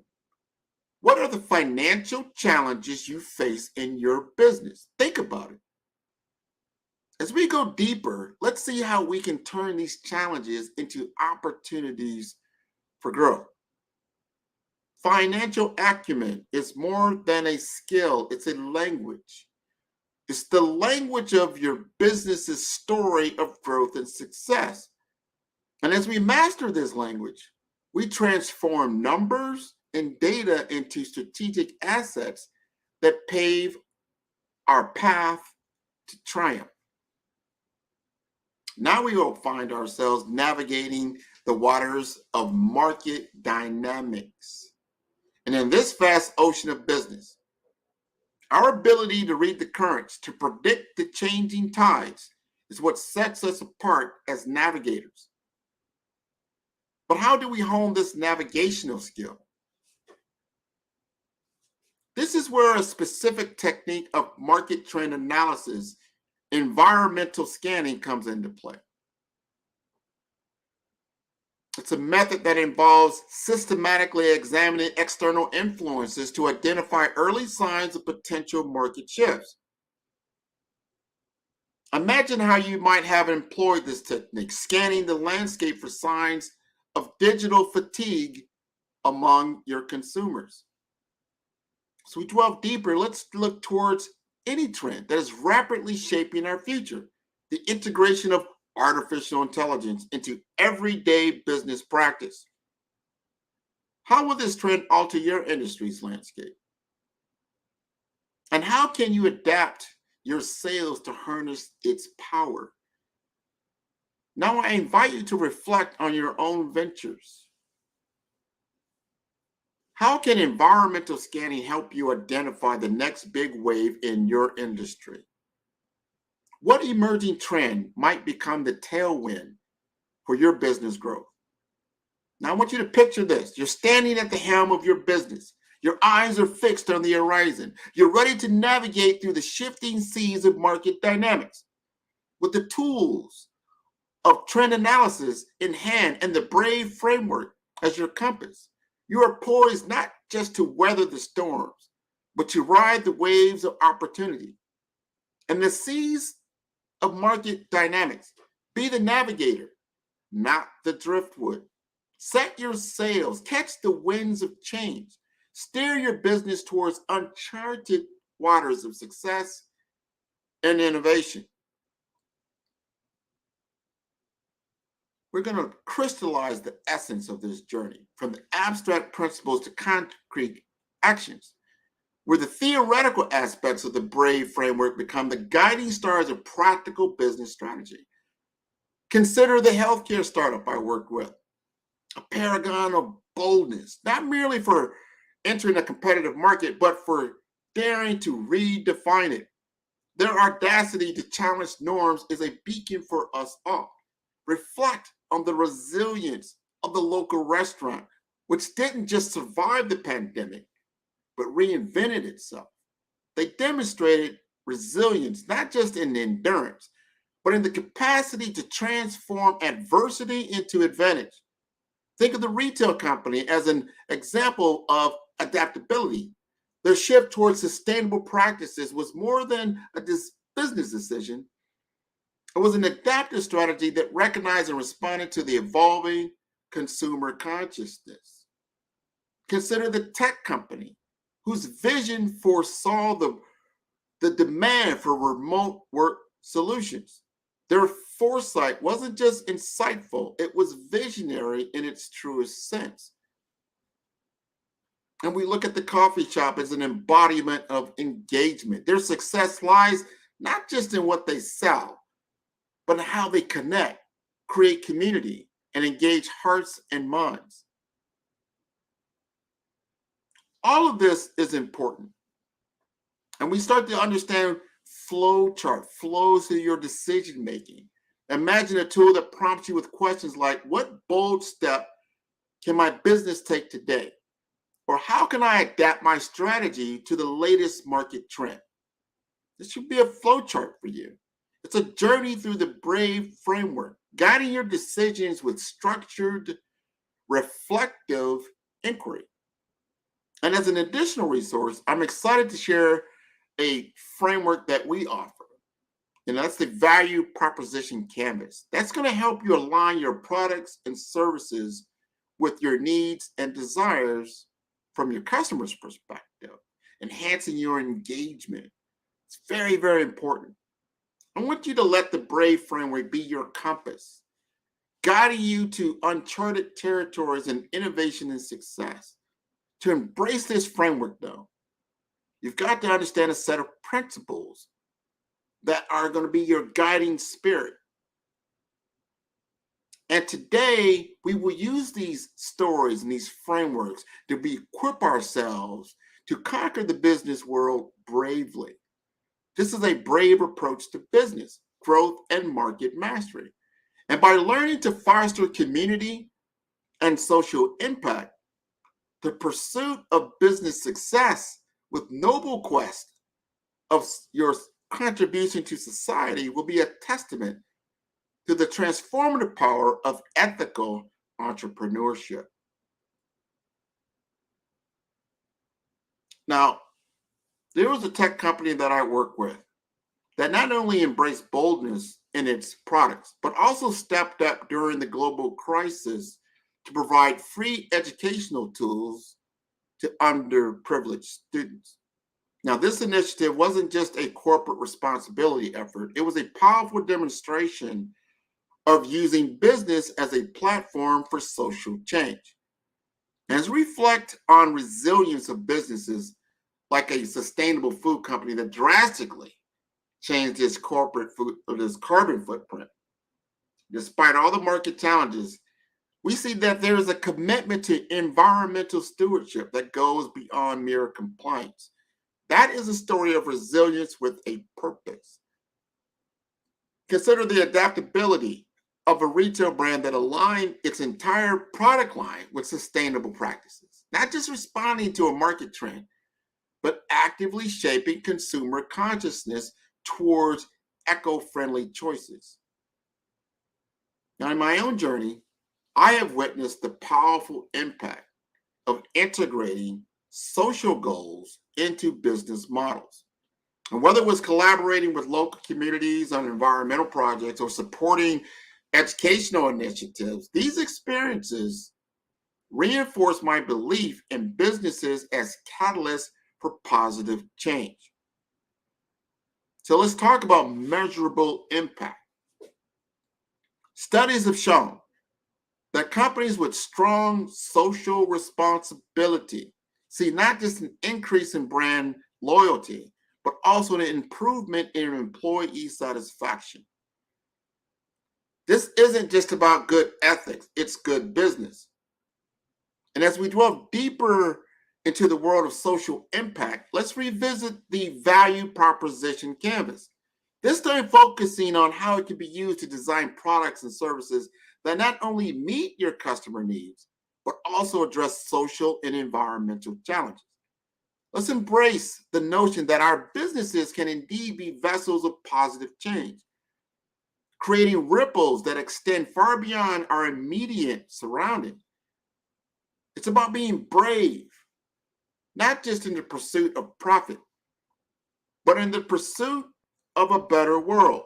what are the financial challenges you face in your business? Think about it. As we go deeper, let's see how we can turn these challenges into opportunities for growth. Financial acumen is more than a skill, it's a language. It's the language of your business's story of growth and success. And as we master this language, we transform numbers and data into strategic assets that pave our path to triumph. Now we will find ourselves navigating the waters of market dynamics. And in this vast ocean of business, our ability to read the currents, to predict the changing tides, is what sets us apart as navigators. But how do we hone this navigational skill? This is where a specific technique of market trend analysis, environmental scanning, comes into play. It's a method that involves systematically examining external influences to identify early signs of potential market shifts. Imagine how you might have employed this technique, scanning the landscape for signs of digital fatigue among your consumers. So we delve deeper, let's look towards any trend that is rapidly shaping our future, the integration of artificial intelligence into everyday business practice. How will this trend alter your industry's landscape? And how can you adapt your sales to harness its power? Now I invite you to reflect on your own ventures. How can environmental scanning help you identify the next big wave in your industry? What emerging trend might become the tailwind for your business growth? Now I want you to picture this. You're standing at the helm of your business. Your eyes are fixed on the horizon. You're ready to navigate through the shifting seas of market dynamics. With the tools of trend analysis in hand and the brave framework as your compass, you are poised not just to weather the storms, but to ride the waves of opportunity. And the seas of market dynamics, be the navigator, not the driftwood. Set your sails, catch the winds of change, steer your business towards uncharted waters of success and innovation. We're going to crystallize the essence of this journey from the abstract principles to concrete actions, where the theoretical aspects of the BRAVE framework become the guiding stars of practical business strategy. Consider the healthcare startup I work with, a paragon of boldness, not merely for entering a competitive market, but for daring to redefine it. Their audacity to challenge norms is a beacon for us all. Reflect on the resilience of the local restaurant, which didn't just survive the pandemic, but reinvented itself. They demonstrated resilience, not just in endurance, but in the capacity to transform adversity into advantage. Think of the retail company as an example of adaptability. Their shift towards sustainable practices was more than a business decision. It was an adaptive strategy that recognized and responded to the evolving consumer consciousness. Consider the tech company, whose vision foresaw the demand for remote work solutions. Their foresight wasn't just insightful, it was visionary in its truest sense. And we look at the coffee shop as an embodiment of engagement. Their success lies not just in what they sell, but in how they connect, create community, and engage hearts and minds. All of this is important. And we start to understand flow chart, flows through your decision making. Imagine a tool that prompts you with questions like, what bold step can my business take today? Or how can I adapt my strategy to the latest market trend? This should be a flow chart for you. It's a journey through the BRAVE framework, guiding your decisions with structured, reflective inquiry. And as an additional resource, I'm excited to share a framework that we offer, and that's the value proposition canvas. That's going to help you align your products and services with your needs and desires from your customer's perspective, enhancing your engagement. It's very, very important. I want you to let the BRAVE framework be your compass, guiding you to uncharted territories in innovation and success. To embrace this framework, though, you've got to understand a set of principles that are going to be your guiding spirit. And today, we will use these stories and these frameworks to equip ourselves to conquer the business world bravely. This is a brave approach to business, growth, and market mastery. And by learning to foster community and social impact, the pursuit of business success with noble quest of your contribution to society will be a testament to the transformative power of ethical entrepreneurship. Now, there was a tech company that I work with that not only embraced boldness in its products, but also stepped up during the global crisis to provide free educational tools to underprivileged students. Now, this initiative wasn't just a corporate responsibility effort, it was a powerful demonstration of using business as a platform for social change. As we reflect on resilience of businesses like a sustainable food company that drastically changed its corporate food or its carbon footprint, despite all the market challenges, we see that there is a commitment to environmental stewardship that goes beyond mere compliance. That is a story of resilience with a purpose. Consider the adaptability of a retail brand that aligned its entire product line with sustainable practices, not just responding to a market trend, but actively shaping consumer consciousness towards eco-friendly choices. Now, in my own journey, I have witnessed the powerful impact of integrating social goals into business models. And whether it was collaborating with local communities on environmental projects or supporting educational initiatives, these experiences reinforce my belief in businesses as catalysts for positive change. So let's talk about measurable impact. Studies have shown that companies with strong social responsibility see not just an increase in brand loyalty, but also an improvement in employee satisfaction. This isn't just about good ethics, it's good business. And as we delve deeper into the world of social impact, let's revisit the value proposition canvas. This time focusing on how it can be used to design products and services that not only meet your customer needs, but also address social and environmental challenges. Let's embrace the notion that our businesses can indeed be vessels of positive change, creating ripples that extend far beyond our immediate surroundings. It's about being brave, not just in the pursuit of profit, but in the pursuit of a better world.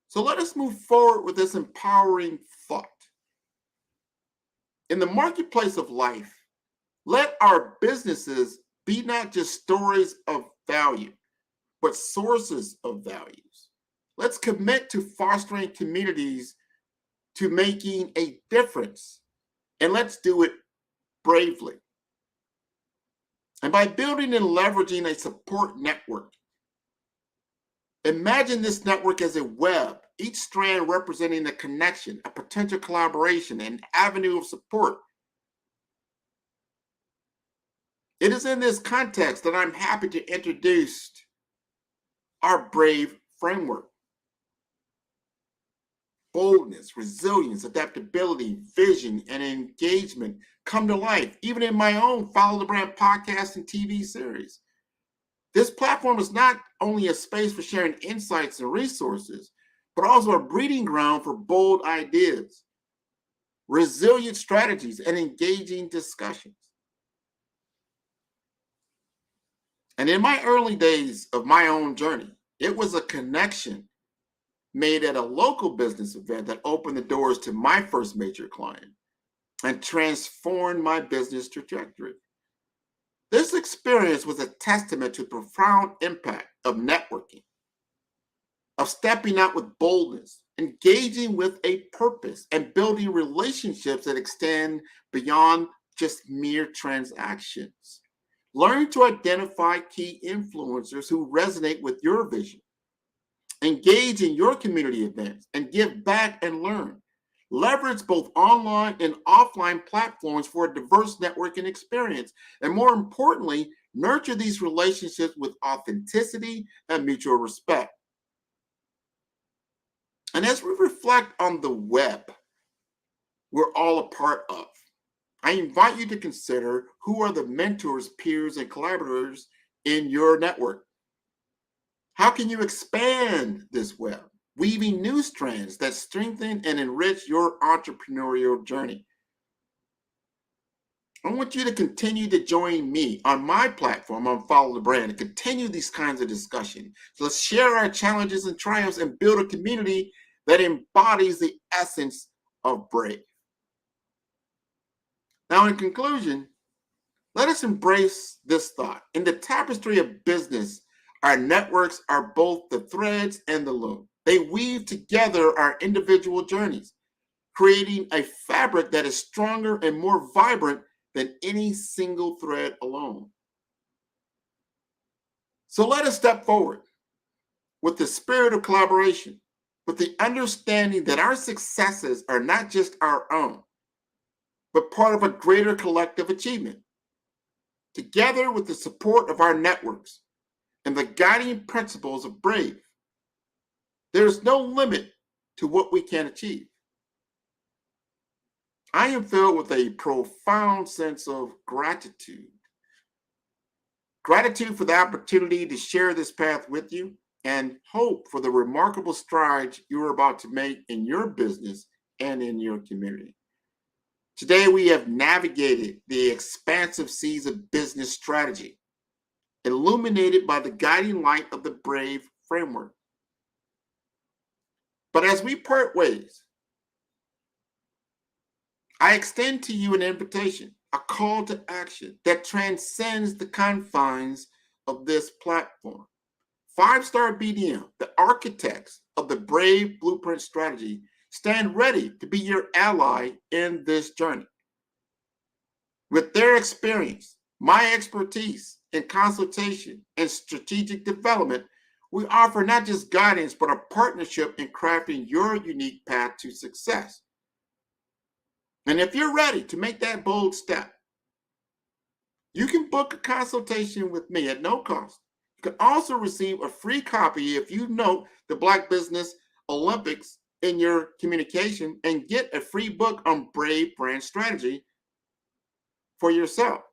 So let us move forward with this empowering thought. In the marketplace of life, let our businesses be not just stories of value, but sources of values. Let's commit to fostering communities, to making a difference, and let's do it bravely. And by building and leveraging a support network, imagine this network as a web, each strand representing a connection, a potential collaboration, an avenue of support. It is in this context that I'm happy to introduce our BRAVE framework. Boldness, resilience, adaptability, vision, and engagement come to life, even in my own Follow the Brand podcast and TV series. This platform is not only a space for sharing insights and resources, but also a breeding ground for bold ideas, resilient strategies, and engaging discussions. And in my early days of my own journey, it was a connection made at a local business event that opened the doors to my first major client and transformed my business trajectory. This experience was a testament to the profound impact of networking, of stepping out with boldness, engaging with a purpose, and building relationships that extend beyond just mere transactions. Learn to identify key influencers who resonate with your vision. Engage in your community events and give back and learn. Leverage both online and offline platforms for a diverse networking experience. And more importantly, nurture these relationships with authenticity and mutual respect. And as we reflect on the web we're all a part of, I invite you to consider who are the mentors, peers, and collaborators in your network. How can you expand this web, weaving new strands that strengthen and enrich your entrepreneurial journey? I want you to continue to join me on my platform on Follow the Brand and continue these kinds of discussion. So let's share our challenges and triumphs and build a community that embodies the essence of BRAVE. Now, in conclusion, let us embrace this thought. In the tapestry of business, our networks are both the threads and the loom. They weave together our individual journeys, creating a fabric that is stronger and more vibrant than any single thread alone. So let us step forward with the spirit of collaboration, with the understanding that our successes are not just our own, but part of a greater collective achievement. Together with the support of our networks and the guiding principles of BRAVE, there is no limit to what we can achieve. I am filled with a profound sense of gratitude. Gratitude for the opportunity to share this path with you, and hope for the remarkable strides you are about to make in your business and in your community. Today, we have navigated the expansive seas of business strategy, illuminated by the guiding light of the BRAVE framework. But as we part ways, I extend to you an invitation, a call to action that transcends the confines of this platform. 5-Star BDM, the architects of the BRAVE Blueprint strategy, stand ready to be your ally in this journey. With their experience, my expertise in consultation and strategic development, we offer not just guidance, but a partnership in crafting your unique path to success. And if you're ready to make that bold step, you can book a consultation with me at no cost. You can also receive a free copy if you note the Black Business Olympics in your communication, and get a free book on BRAVE brand strategy for yourself.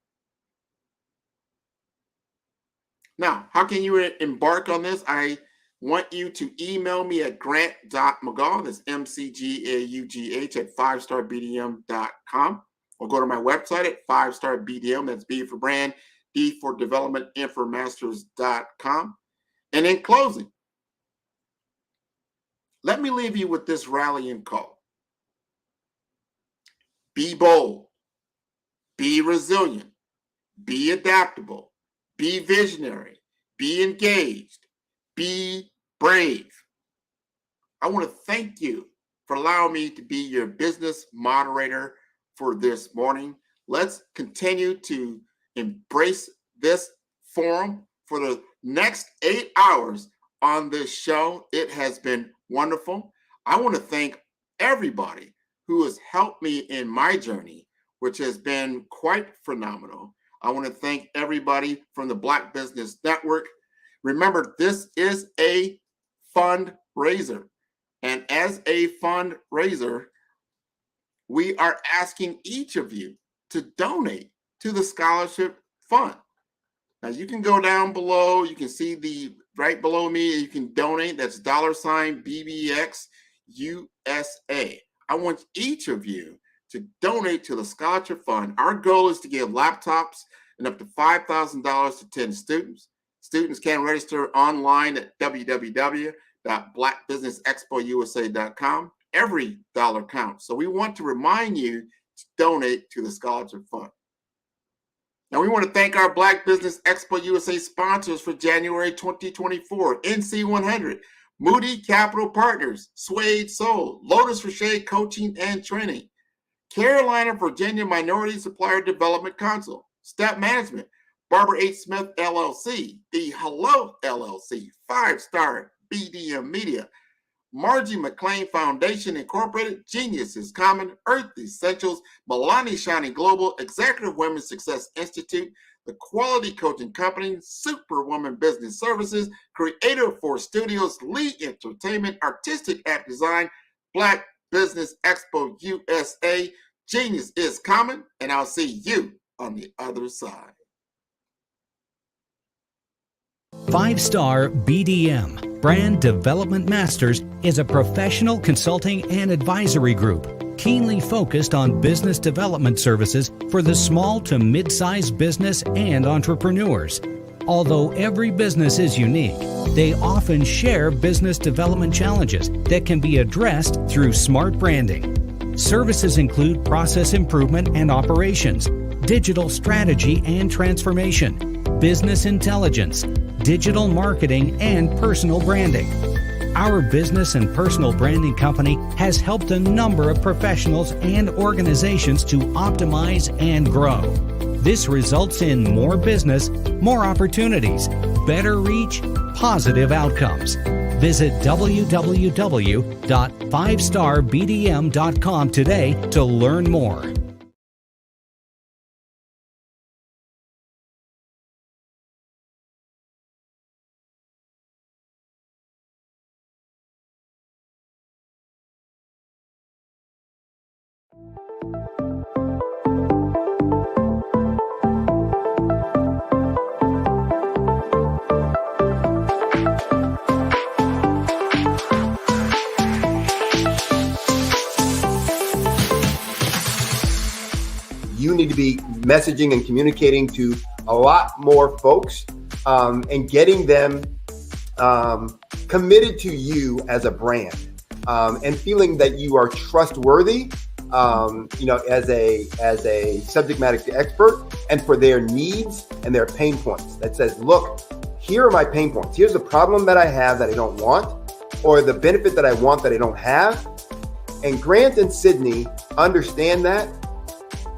Now, how can you embark on this? I want you to email me at grant.mcgaugh, that's MCGAUGH at 5starbdm.com, or go to my website at 5starbdm, that's B for brand, D for development, M for masters.com. And in closing, let me leave you with this rallying call. Be bold, be resilient, be adaptable, be visionary, be engaged, be brave. I want to thank you for allowing me to be your business moderator for this morning. Let's continue to embrace this forum for the next 8 hours on this show. It has been wonderful. I want to thank everybody who has helped me in my journey, which has been quite phenomenal. I want to thank everybody from the Black Business Network. Remember, this is a fundraiser. And as a fundraiser, we are asking each of you to donate to the scholarship fund. Now you can go down below, you can see the right below me, you can donate. That's $BBX USA. I want each of you to donate to the scholarship fund. Our goal is to give laptops and up to $5,000 to 10 students. Students can register online at www.blackbusinessexpousa.com. Every dollar counts. So we want to remind you to donate to the scholarship fund. Now we want to thank our Black Business Expo USA sponsors for January 2024, NC100, Moody Capital Partners, Suede Soul, Lotus for Shade Coaching and Training, Carolina, Virginia Minority Supplier Development Council, Step Management, Barbara H. Smith LLC, The Hello LLC, 5-Star BDM Media, Margie McLean Foundation Incorporated, Genius is Common, Earth Essentials, Milani Shani Global, Executive Women's Success Institute, The Quality Coaching Company, Superwoman Business Services, Creative Force Studios, Lee Entertainment, Artistic App Design, Black Business Expo USA, Genius is Common, and I'll see you on the other side. 5-Star BDM, Brand Development Masters, is a professional consulting and advisory group keenly focused on business development services for the small to mid-sized business and entrepreneurs. Although every business is unique, they often share business development challenges that can be addressed through smart branding. Services include process improvement and operations, digital strategy and transformation, business intelligence, digital marketing, and personal branding. Our business and personal branding company has helped a number of professionals and organizations to optimize and grow. This results in more business, more opportunities, better reach, positive outcomes. Visit www.5starbdm.com today to learn more. You need to be messaging and communicating to a lot more folks and getting them committed to you as a brand and feeling that you are trustworthy, as a subject matter expert, and for their needs and their pain points. That says, look, here are my pain points. Here's the problem that I have that I don't want, or the benefit that I want that I don't have. And Grant and Sydney understand that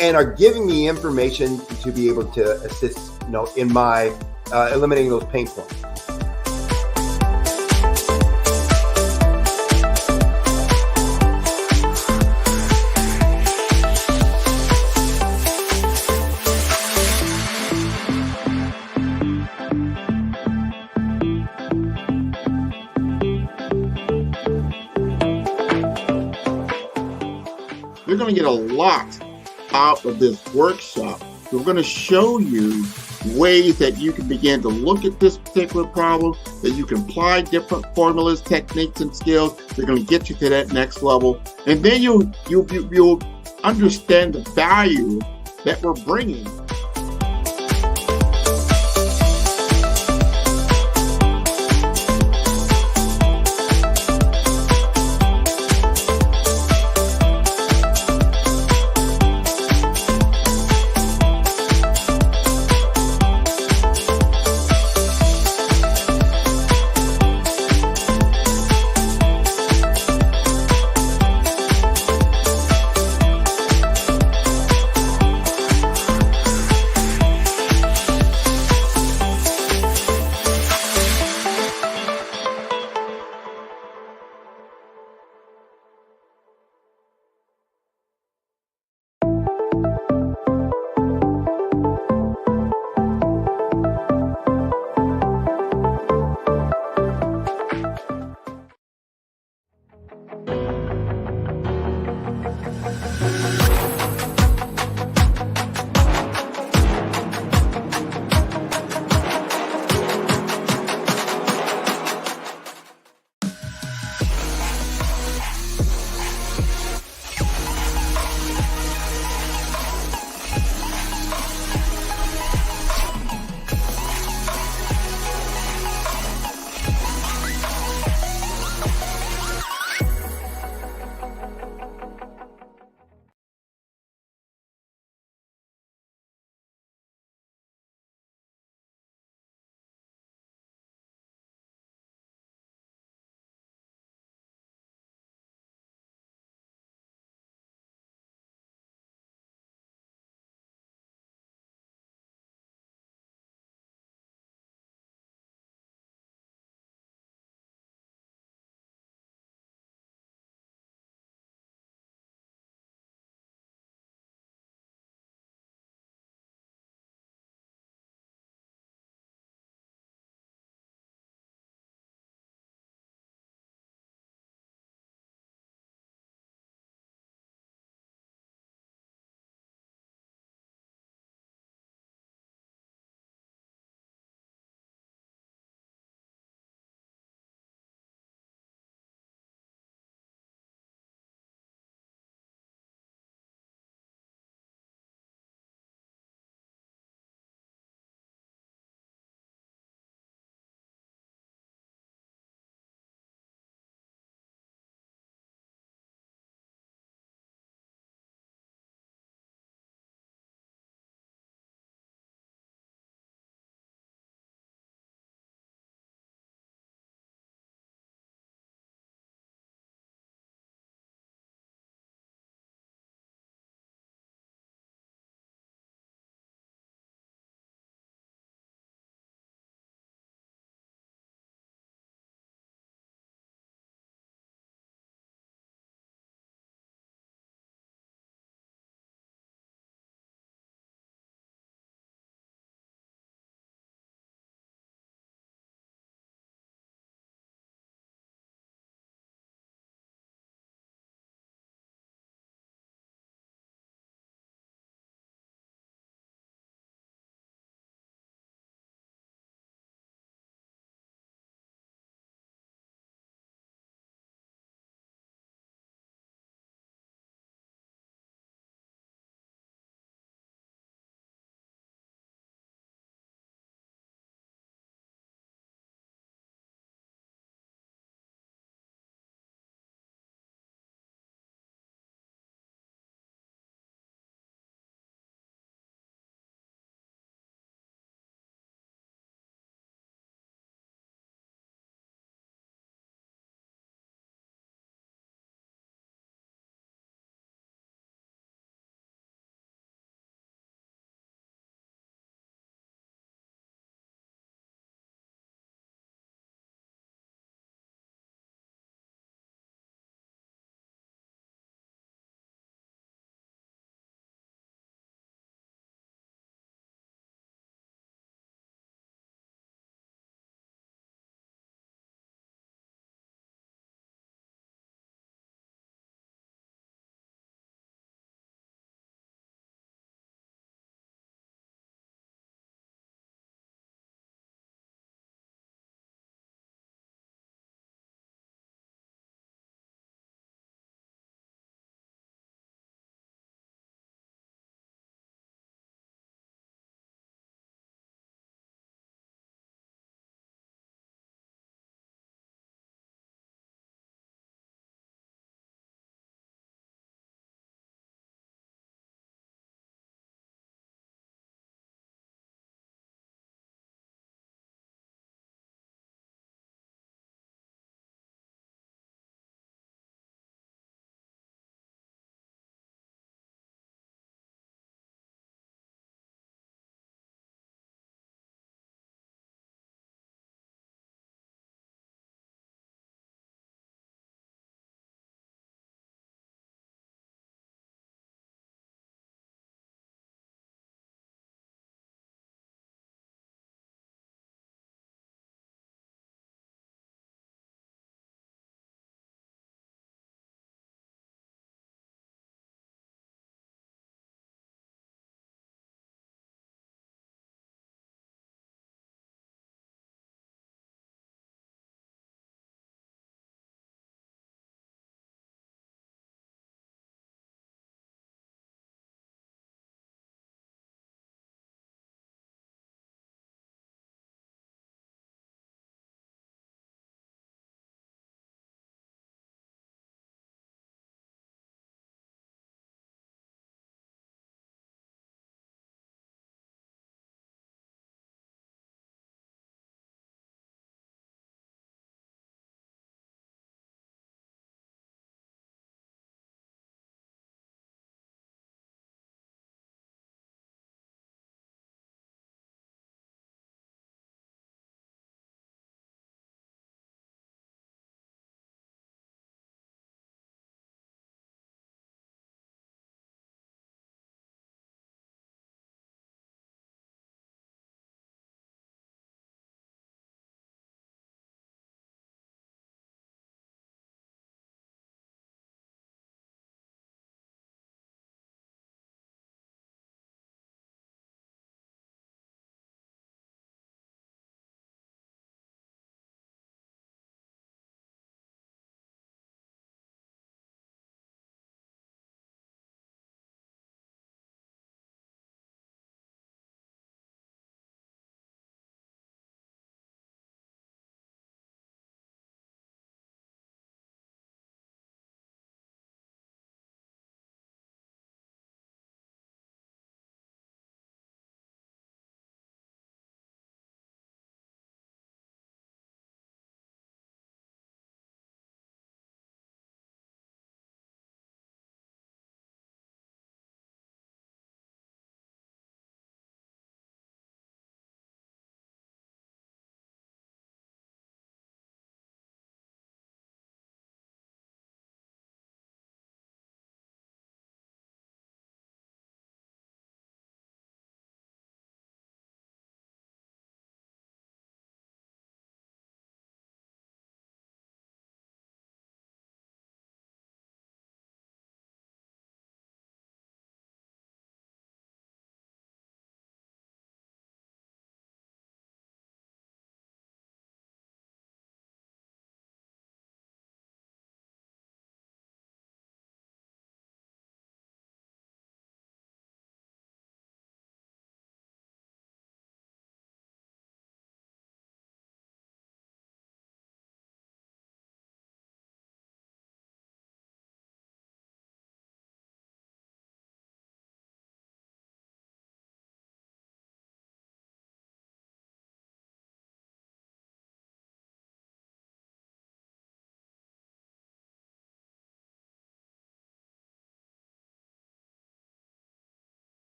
and are giving me information to be able to assist, in my eliminating those pain points. You're going to get a lot out of this workshop. We're going to show you ways that you can begin to look at this particular problem, that you can apply different formulas, techniques, and skills. They're going to get you to that next level. And then you'll understand the value that we're bringing